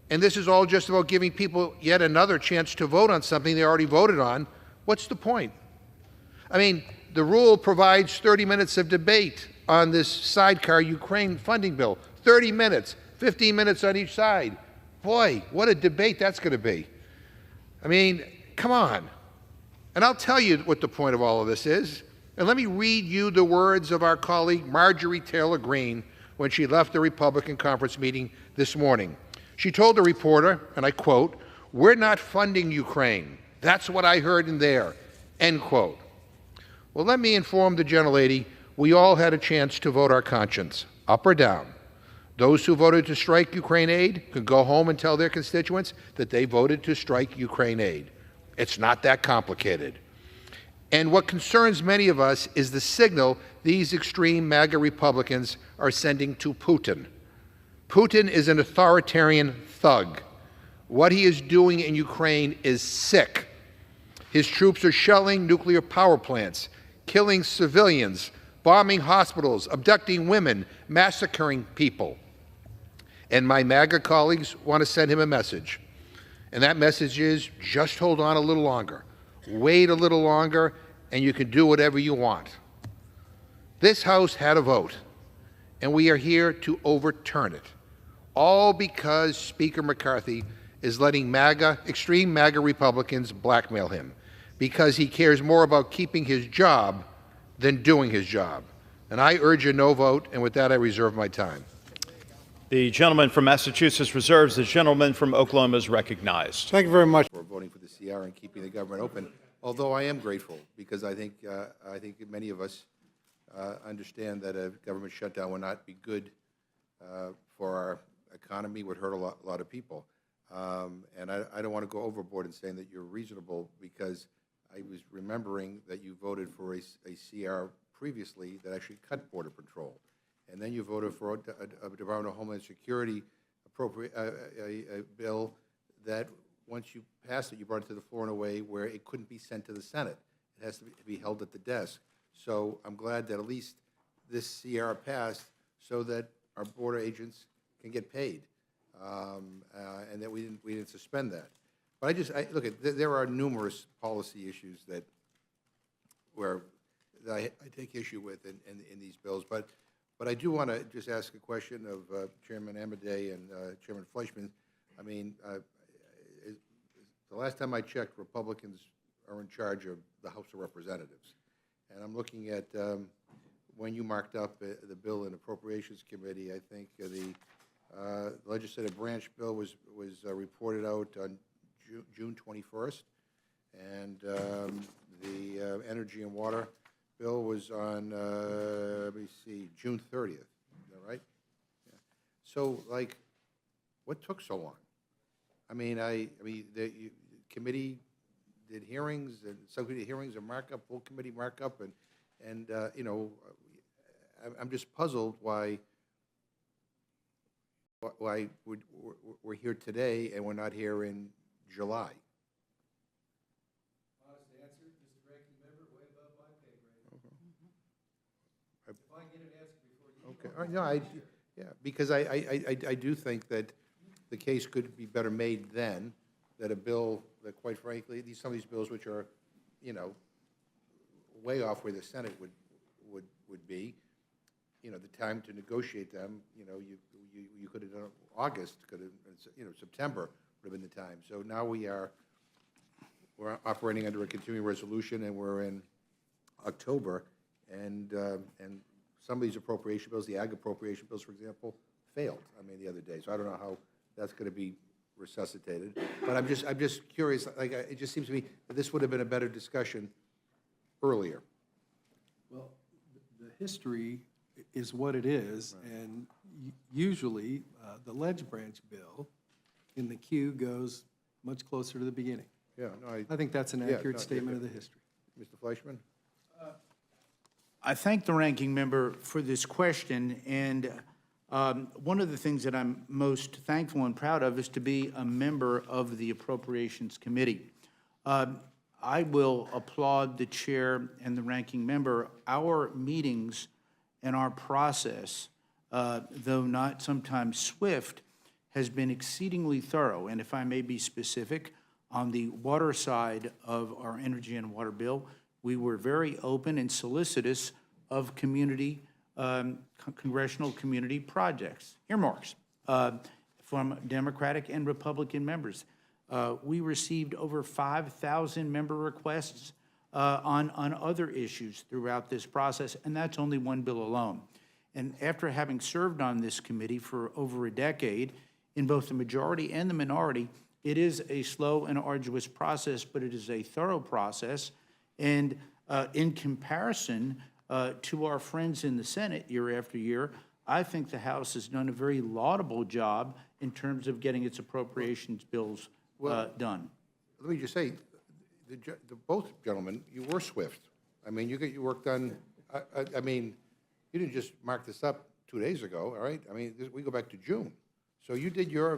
and this is all just about giving people yet another chance to vote on something they already voted on, what's the point? I mean, the rule provides 30 minutes of debate on this sidecar Ukraine funding bill. 30 minutes, 15 minutes on each side. Boy, what a debate that's going to be. I mean, come on. And I'll tell you what the point of all of this is. And let me read you the words of our colleague Marjorie Taylor Greene when she left the Republican conference meeting this morning. She told the reporter, and I quote, "We're not funding Ukraine. That's what I heard in there," end quote. Well, let me inform the gentlelady, we all had a chance to vote our conscience, up or down. Those who voted to strike Ukraine aid could go home and tell their constituents that they voted to strike Ukraine aid. It's not that complicated. And what concerns many of us is the signal these extreme MAGA Republicans are sending to Putin. Putin is an authoritarian thug. What he is doing in Ukraine is sick. His troops are shelling nuclear power plants, killing civilians, bombing hospitals, abducting women, massacring people. And my MAGA colleagues want to send him a message. And that message is, just hold on a little longer. Wait a little longer, and you can do whatever you want. This House had a vote, and we are here to overturn it. All because Speaker McCarthy is letting extreme MAGA Republicans blackmail him, because he cares more about keeping his job than doing his job. And I urge a no vote, and with that I reserve my time. The gentleman from Massachusetts reserves. The gentleman from Oklahoma is recognized. Thank you very much. For voting for the CR and keeping the government open, although I am grateful, because I think many of us understand that a government shutdown would not be good for our economy, would hurt a lot of people. And I don't want to go overboard in saying that you're reasonable, because I was remembering that you voted for a CR previously that actually cut Border Patrol. And then you voted for a Department of Homeland Security a bill that, once you passed it, you brought it to the floor in a way where it couldn't be sent to the Senate. It has to be held at the desk. So I'm glad that at least this CR passed, so that our border agents can get paid, and that we didn't suspend that. But look, there are numerous policy issues that I take issue with in these bills, but I do want to just ask a question of Chairman Amadei and Chairman Fleischman. I mean, the last time I checked, Republicans are in charge of the House of Representatives, and I'm looking at when you marked up the bill in Appropriations Committee. I think the legislative branch bill was reported out on June 21st, and the energy and water bill was on, let me see, June 30th. Is that right? Yeah. So, like, what took so long? I mean, the committee did hearings, and subcommittee hearings, and markup, full committee markup, and you know, I'm just puzzled why we're here today and we're not here in July. Honest answer, Mr. Ranking Member, way above my pay grade. Okay. If I get an answer before you. Okay. All right. No, yeah, because I do think that the case could be better made then, that a bill that, quite frankly, some of these bills which are, you know, way off where the Senate would be, you know, the time to negotiate them, you know, you could have done August, could have, you know, September would have been the time. So now we're operating under a continuing resolution, and we're in October, and some of these appropriation bills, the ag appropriation bills, for example, failed. I mean, the other day. So I don't know how that's going to be resuscitated. But I'm just curious. Like, it just seems to me that this would have been a better discussion earlier. Well, the history is what it is, right. And usually the ledge branch bill in the queue goes much closer to the beginning. Yeah, no, I think that's an accurate statement of the history. Mr. Fleischman? I thank the ranking member for this question, and one of the things that I'm most thankful and proud of is to be a member of the Appropriations Committee. I will applaud the chair and the ranking member. Our meetings and our process, though not sometimes swift, has been exceedingly thorough. And if I may be specific, on the water side of our energy and water bill, we were very open and solicitous of community, congressional community projects, earmarks, from Democratic and Republican members. We received over 5,000 member requests on other issues throughout this process, and that's only one bill alone. And after having served on this committee for over a decade, in both the majority and the minority, it is a slow and arduous process, but it is a thorough process. And in comparison to our friends in the Senate year after year, I think the House has done a very laudable job in terms of getting its appropriations bills done. Let me just say, both gentlemen, you were swift. I mean, you get your work done. I mean, you didn't just mark this up 2 days ago, all right? I mean, we go back to June. So you did your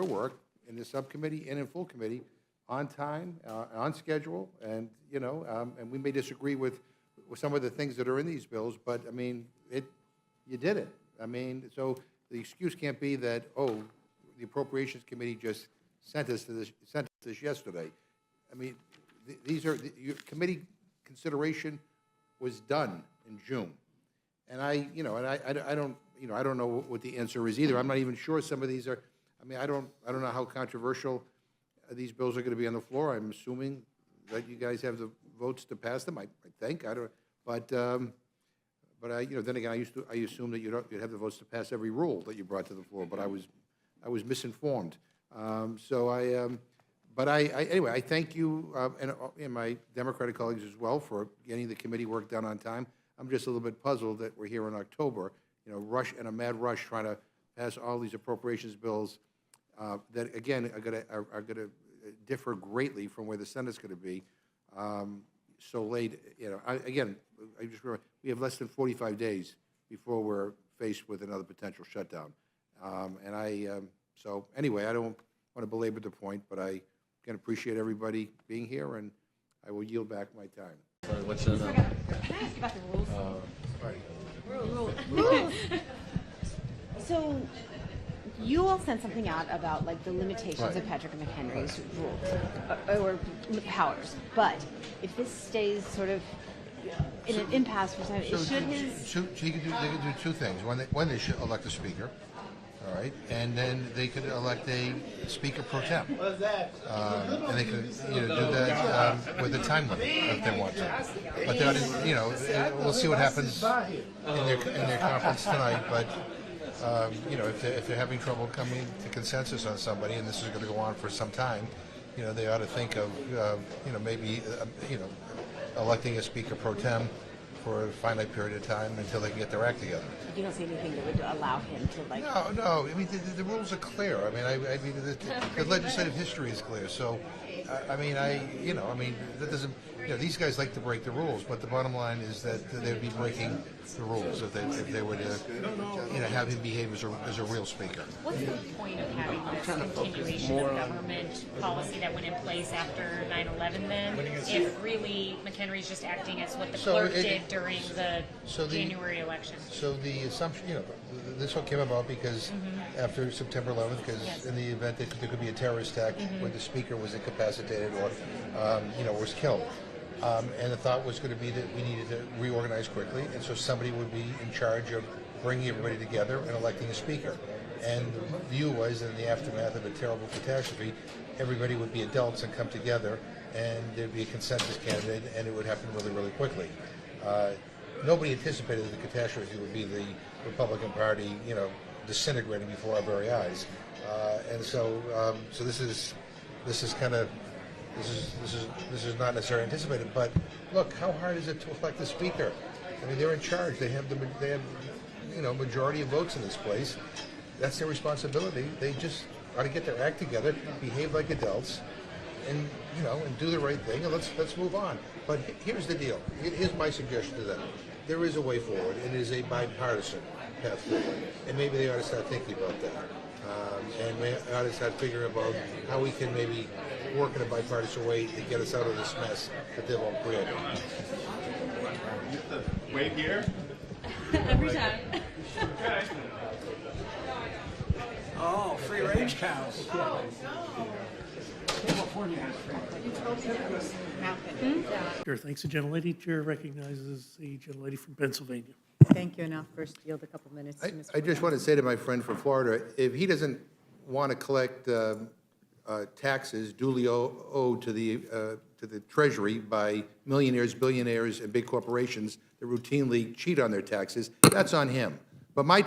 work in the subcommittee and in full committee on time, on schedule, and you know, and we may disagree with some of the things that are in these bills, but I mean, you did it. I mean, so the excuse can't be that, oh, the Appropriations Committee just sent us this yesterday. I mean, your committee consideration was done in June, and I don't know what the answer is either. I'm not even sure some of these are. I mean, I don't know how controversial these bills are going to be on the floor. I'm assuming that you guys have the votes to pass them. I think I don't, but I, then again, I assume that you'd have the votes to pass every rule that you brought to the floor. But I was misinformed. Anyway, I thank you and my Democratic colleagues as well for getting the committee work done on time. I'm just a little bit puzzled that we're here in October, in a mad rush trying to pass all these appropriations bills that again are going to differ greatly from where the Senate's going to be. So late, I just remember we have less than 45 days before we're faced with another potential shutdown. So anyway, I don't want to belabor the point, but I can appreciate everybody being here, and I will yield back my time. Can I ask about the rules? Rules. So you all sent something out about like the limitations of Patrick McHenry's rules or powers. But if this stays sort of in an impasse for some, should his... They could do two things. One, they should elect a speaker, all right, and then they could elect a speaker pro tem. And they could do that with a time limit if they want to. But they we'll see what happens in their conference tonight. But if they're having trouble coming to consensus on somebody, and this is going to go on for some time, they ought to think of maybe electing a speaker pro tem for a finite period of time until they can get their act together. You don't see anything that would allow him to like... No. I mean, the rules are clear. I mean, the legislative history is clear. So, that doesn't... these guys like to break the rules, but the bottom line is that they'd be breaking the rules if they were to, have him behave as a real speaker. What's the point of having this continuation of government policy that went in place after 9/11 then, if really McHenry's just acting as what the clerk did during the January election? So the assumption, this one came about because after September 11th, because in the event that there could be a terrorist attack where the speaker was incapacitated or, was killed. And the thought was going to be that we needed to reorganize quickly, and so somebody would be in charge of bringing everybody together and electing a speaker. And the view was that in the aftermath of a terrible catastrophe, everybody would be adults and come together, and there'd be a consensus candidate, and it would happen really, really quickly. Nobody anticipated that the catastrophe would be the Republican Party, disintegrating before our very eyes. So this is kind of. This is not necessarily anticipated, but look, how hard is it to elect a speaker? I mean, they're in charge. They have majority of votes in this place. That's their responsibility. They just ought to get their act together, behave like adults, and do the right thing, and let's move on. But here's the deal. Here's my suggestion to them. There is a way forward. It is a bipartisan path forward, and maybe they ought to start thinking about that. And we ought to start figuring about how we can maybe work in a bipartisan way to get us out of this mess that they've all created. Wait here. Every time. Oh, free range cows. Sure, thanks. The gentlelady. Chair recognizes the gentlelady from Pennsylvania. Thank you, and I'll first yield a couple minutes to Mr. I just want to say to my friend from Florida, if he doesn't want to collect taxes duly owed to the Treasury by millionaires, billionaires, and big corporations that routinely cheat on their taxes, that's on him. But my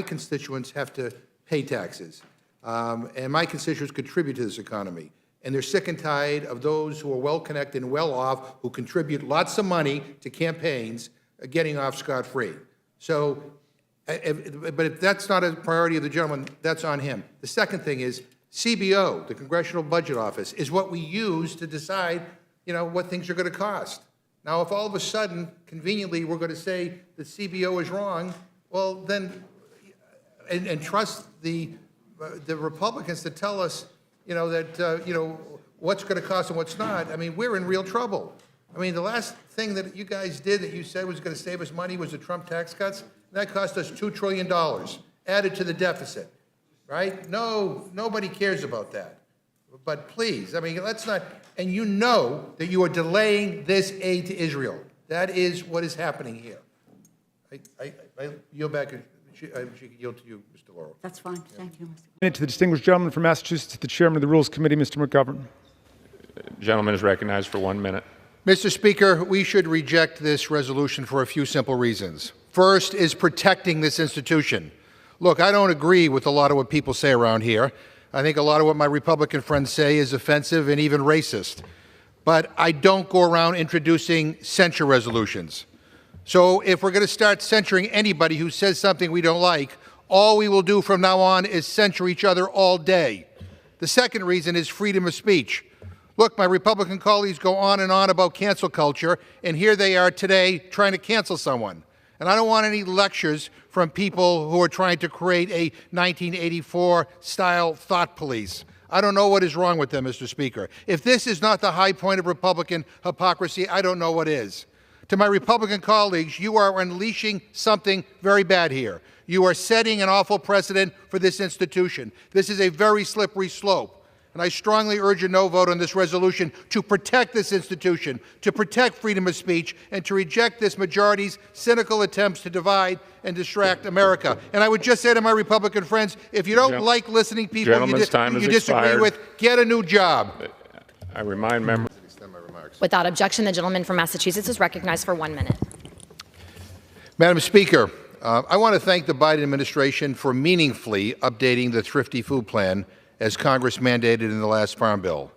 constituents have to pay taxes, and my constituents contribute to this economy. And they're sick and tired of those who are well-connected and well-off, who contribute lots of money to campaigns, getting off scot-free. So, but if that's not a priority of the gentleman, that's on him. The second thing is CBO, the Congressional Budget Office, is what we use to decide, what things are going to cost. Now, if all of a sudden, conveniently, we're going to say the CBO is wrong, well, then, and trust the Republicans to tell us, what's going to cost and what's not. I mean, we're in real trouble. I mean, the last thing that you guys did that you said was going to save us money was the Trump tax cuts. That cost us $2 trillion added to the deficit, right? No, nobody cares about that. But please, I mean, let's not, and you know that you are delaying this aid to Israel. That is what is happening here. I yield back, she can yield to you, Mr. Laurel. That's fine. Thank you, Mr. Minute to the distinguished gentleman from Massachusetts, the chairman of the Rules Committee, Mr. McGovern. Gentleman is recognized for 1 minute. Mr. Speaker, we should reject this resolution for a few simple reasons. First is protecting this institution. Look, I don't agree with a lot of what people say around here. I think a lot of what my Republican friends say is offensive and even racist. But I don't go around introducing censure resolutions. So if we're going to start censuring anybody who says something we don't like, all we will do from now on is censure each other all day. The second reason is freedom of speech. Look, my Republican colleagues go on and on about cancel culture, and here they are today trying to cancel someone. And I don't want any lectures from people who are trying to create a 1984-style thought police. I don't know what is wrong with them, Mr. Speaker. If this is not the high point of Republican hypocrisy, I don't know what is. To my Republican colleagues, you are unleashing something very bad here. You are setting an awful precedent for this institution. This is a very slippery slope. And I strongly urge a no vote on this resolution to protect this institution, to protect freedom of speech, and to reject this majority's cynical attempts to divide and distract America. And I would just say to my Republican friends, if you don't like listening people you disagree expired. with, get a new job. I remind members. Without objection, the gentleman from Massachusetts is recognized for 1 minute. Madam Speaker, I want to thank the Biden administration for meaningfully updating the Thrifty Food Plan as Congress mandated in the last Farm Bill.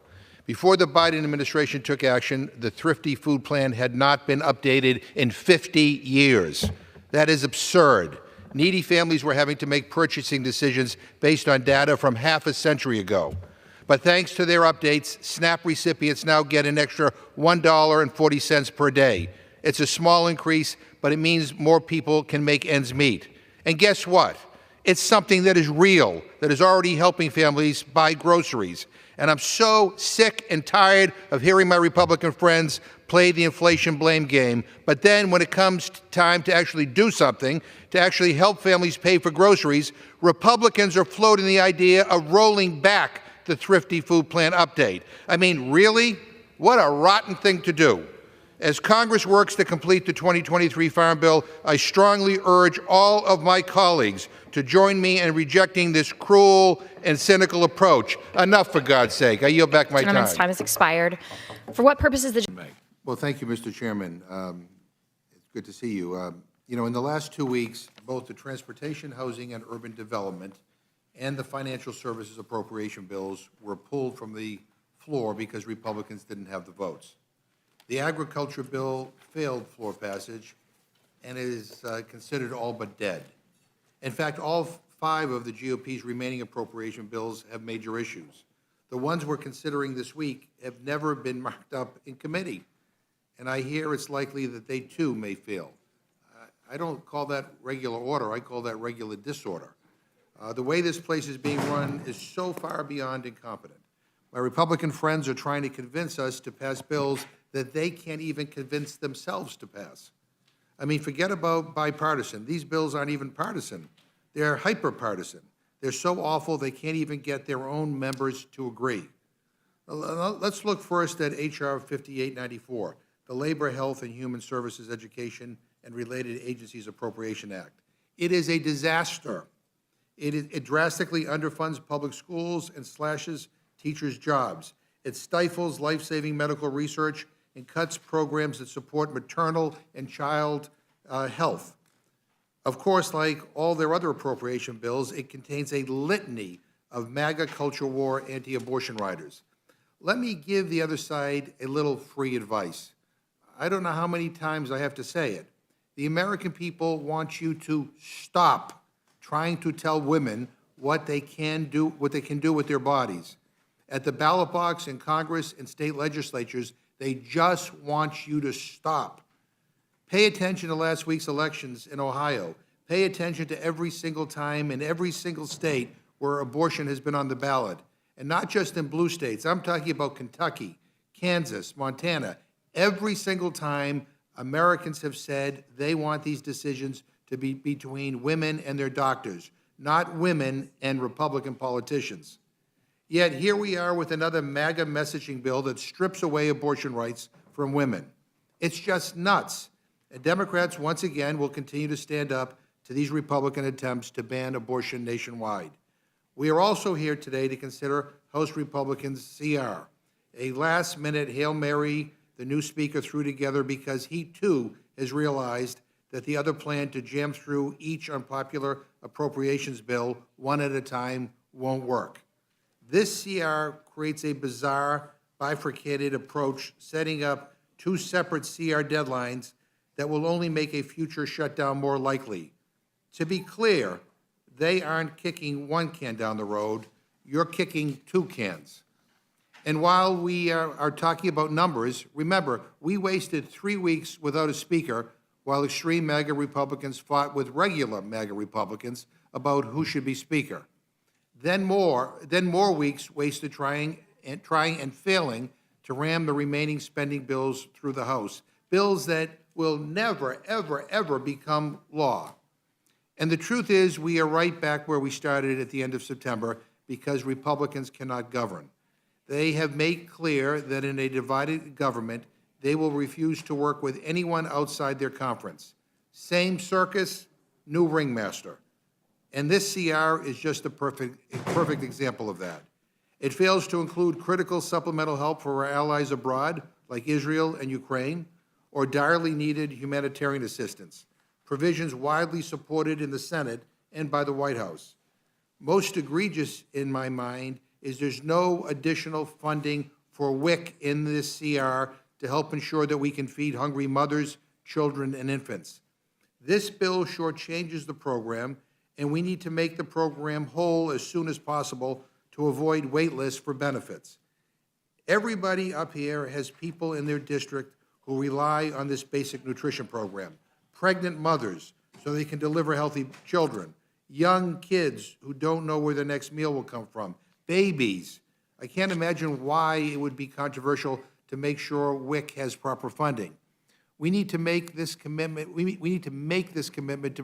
Before the Biden administration took action, the Thrifty Food Plan had not been updated in 50 years. That is absurd. Needy families were having to make purchasing decisions based on data from half a century ago. But thanks to their updates, SNAP recipients now get an extra $1.40 per day. It's a small increase, but it means more people can make ends meet. And guess what? It's something that is real, that is already helping families buy groceries. And I'm so sick and tired of hearing my Republican friends play the inflation blame game. But then when it comes time to actually do something, to actually help families pay for groceries, Republicans are floating the idea of rolling back the Thrifty Food Plan update. I mean, really? What a rotten thing to do. As Congress works to complete the 2023 Farm Bill, I strongly urge all of my colleagues to join me in rejecting this cruel and cynical approach. Enough, for God's sake. I yield back my time. Gentleman's time has expired. For what purpose is the... Well, thank you, Mr. Chairman. It's good to see you. You know, in the last 2 weeks, both the Transportation, Housing, and Urban Development and the Financial Services Appropriation bills were pulled from the floor because Republicans didn't have the votes. The Agriculture bill failed floor passage and is considered all but dead. In fact, all 5 of the GOP's remaining appropriation bills have major issues. The ones we're considering this week have never been marked up in committee, and I hear it's likely that they too may fail. I don't call that regular order, I call that regular disorder. The way this place is being run is so far beyond incompetent. My Republican friends are trying to convince us to pass bills that they can't even convince themselves to pass. I mean, forget about bipartisan. These bills aren't even partisan. They're hyper-partisan. They're so awful they can't even get their own members to agree. Let's look first at H.R. 5894, the Labor, Health, and Human Services Education and Related Agencies Appropriation Act. It is a disaster. It drastically underfunds public schools and slashes teachers' jobs. It stifles life-saving medical research and cuts programs that support maternal and child health. Of course, like all their other appropriation bills, it contains a litany of MAGA culture war anti-abortion riders. Let me give the other side a little free advice. I don't know how many times I have to say it. The American people want you to stop trying to tell women what they can do with their bodies. At the ballot box in Congress and state legislatures, they just want you to stop. Pay attention to last week's elections in Ohio. Pay attention to every single time in every single state where abortion has been on the ballot. And not just in blue states. I'm talking about Kentucky, Kansas, Montana. Every single time, Americans have said they want these decisions to be between women and their doctors, not women and Republican politicians. Yet here we are with another MAGA messaging bill that strips away abortion rights from women. It's just nuts. And Democrats, once again, will continue to stand up to these Republican attempts to ban abortion nationwide. We are also here today to consider House Republicans' CR, a last-minute Hail Mary the new Speaker threw together because he, too, has realized that the other plan to jam through each unpopular appropriations bill one at a time won't work. This CR creates a bizarre, bifurcated approach, setting up 2 separate CR deadlines that will only make a future shutdown more likely. To be clear, they aren't kicking 1 can down the road, you're kicking 2 cans. And while we are talking about numbers, remember, we wasted 3 weeks without a speaker while extreme MAGA Republicans fought with regular MAGA Republicans about who should be speaker. Then more weeks wasted trying and failing to ram the remaining spending bills through the House, bills that will never, ever, ever become law. And the truth is, we are right back where we started at the end of September because Republicans cannot govern. They have made clear that in a divided government, they will refuse to work with anyone outside their conference. Same circus, new ringmaster. And this CR is just a perfect example of that. It fails to include critical supplemental help for our allies abroad, like Israel and Ukraine, or direly needed humanitarian assistance, provisions widely supported in the Senate and by the White House. Most egregious, in my mind, is there's no additional funding for WIC in this CR to help ensure that we can feed hungry mothers, children, and infants. This bill shortchanges the program, and we need to make the program whole as soon as possible to avoid wait lists for benefits. Everybody up here has people in their district who rely on this basic nutrition program. Pregnant mothers, so they can deliver healthy children. Young kids who don't know where their next meal will come from. Babies. I can't imagine why it would be controversial to make sure WIC has proper funding. We need to make this commitment. We need to make this commitment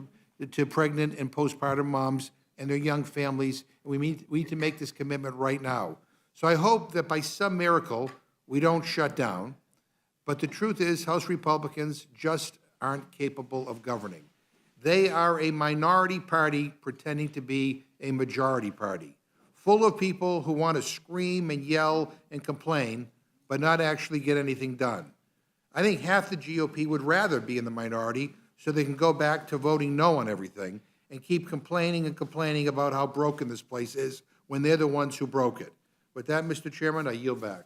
to pregnant and postpartum moms and their young families. We need to make this commitment right now. So I hope that by some miracle we don't shut down. But the truth is, House Republicans just aren't capable of governing. They are a minority party pretending to be a majority party, full of people who want to scream and yell and complain, but not actually get anything done. I think half the GOP would rather be in the minority so they can go back to voting no on everything and keep complaining and complaining about how broken this place is when they're the ones who broke it. With that, Mr. Chairman, I yield back.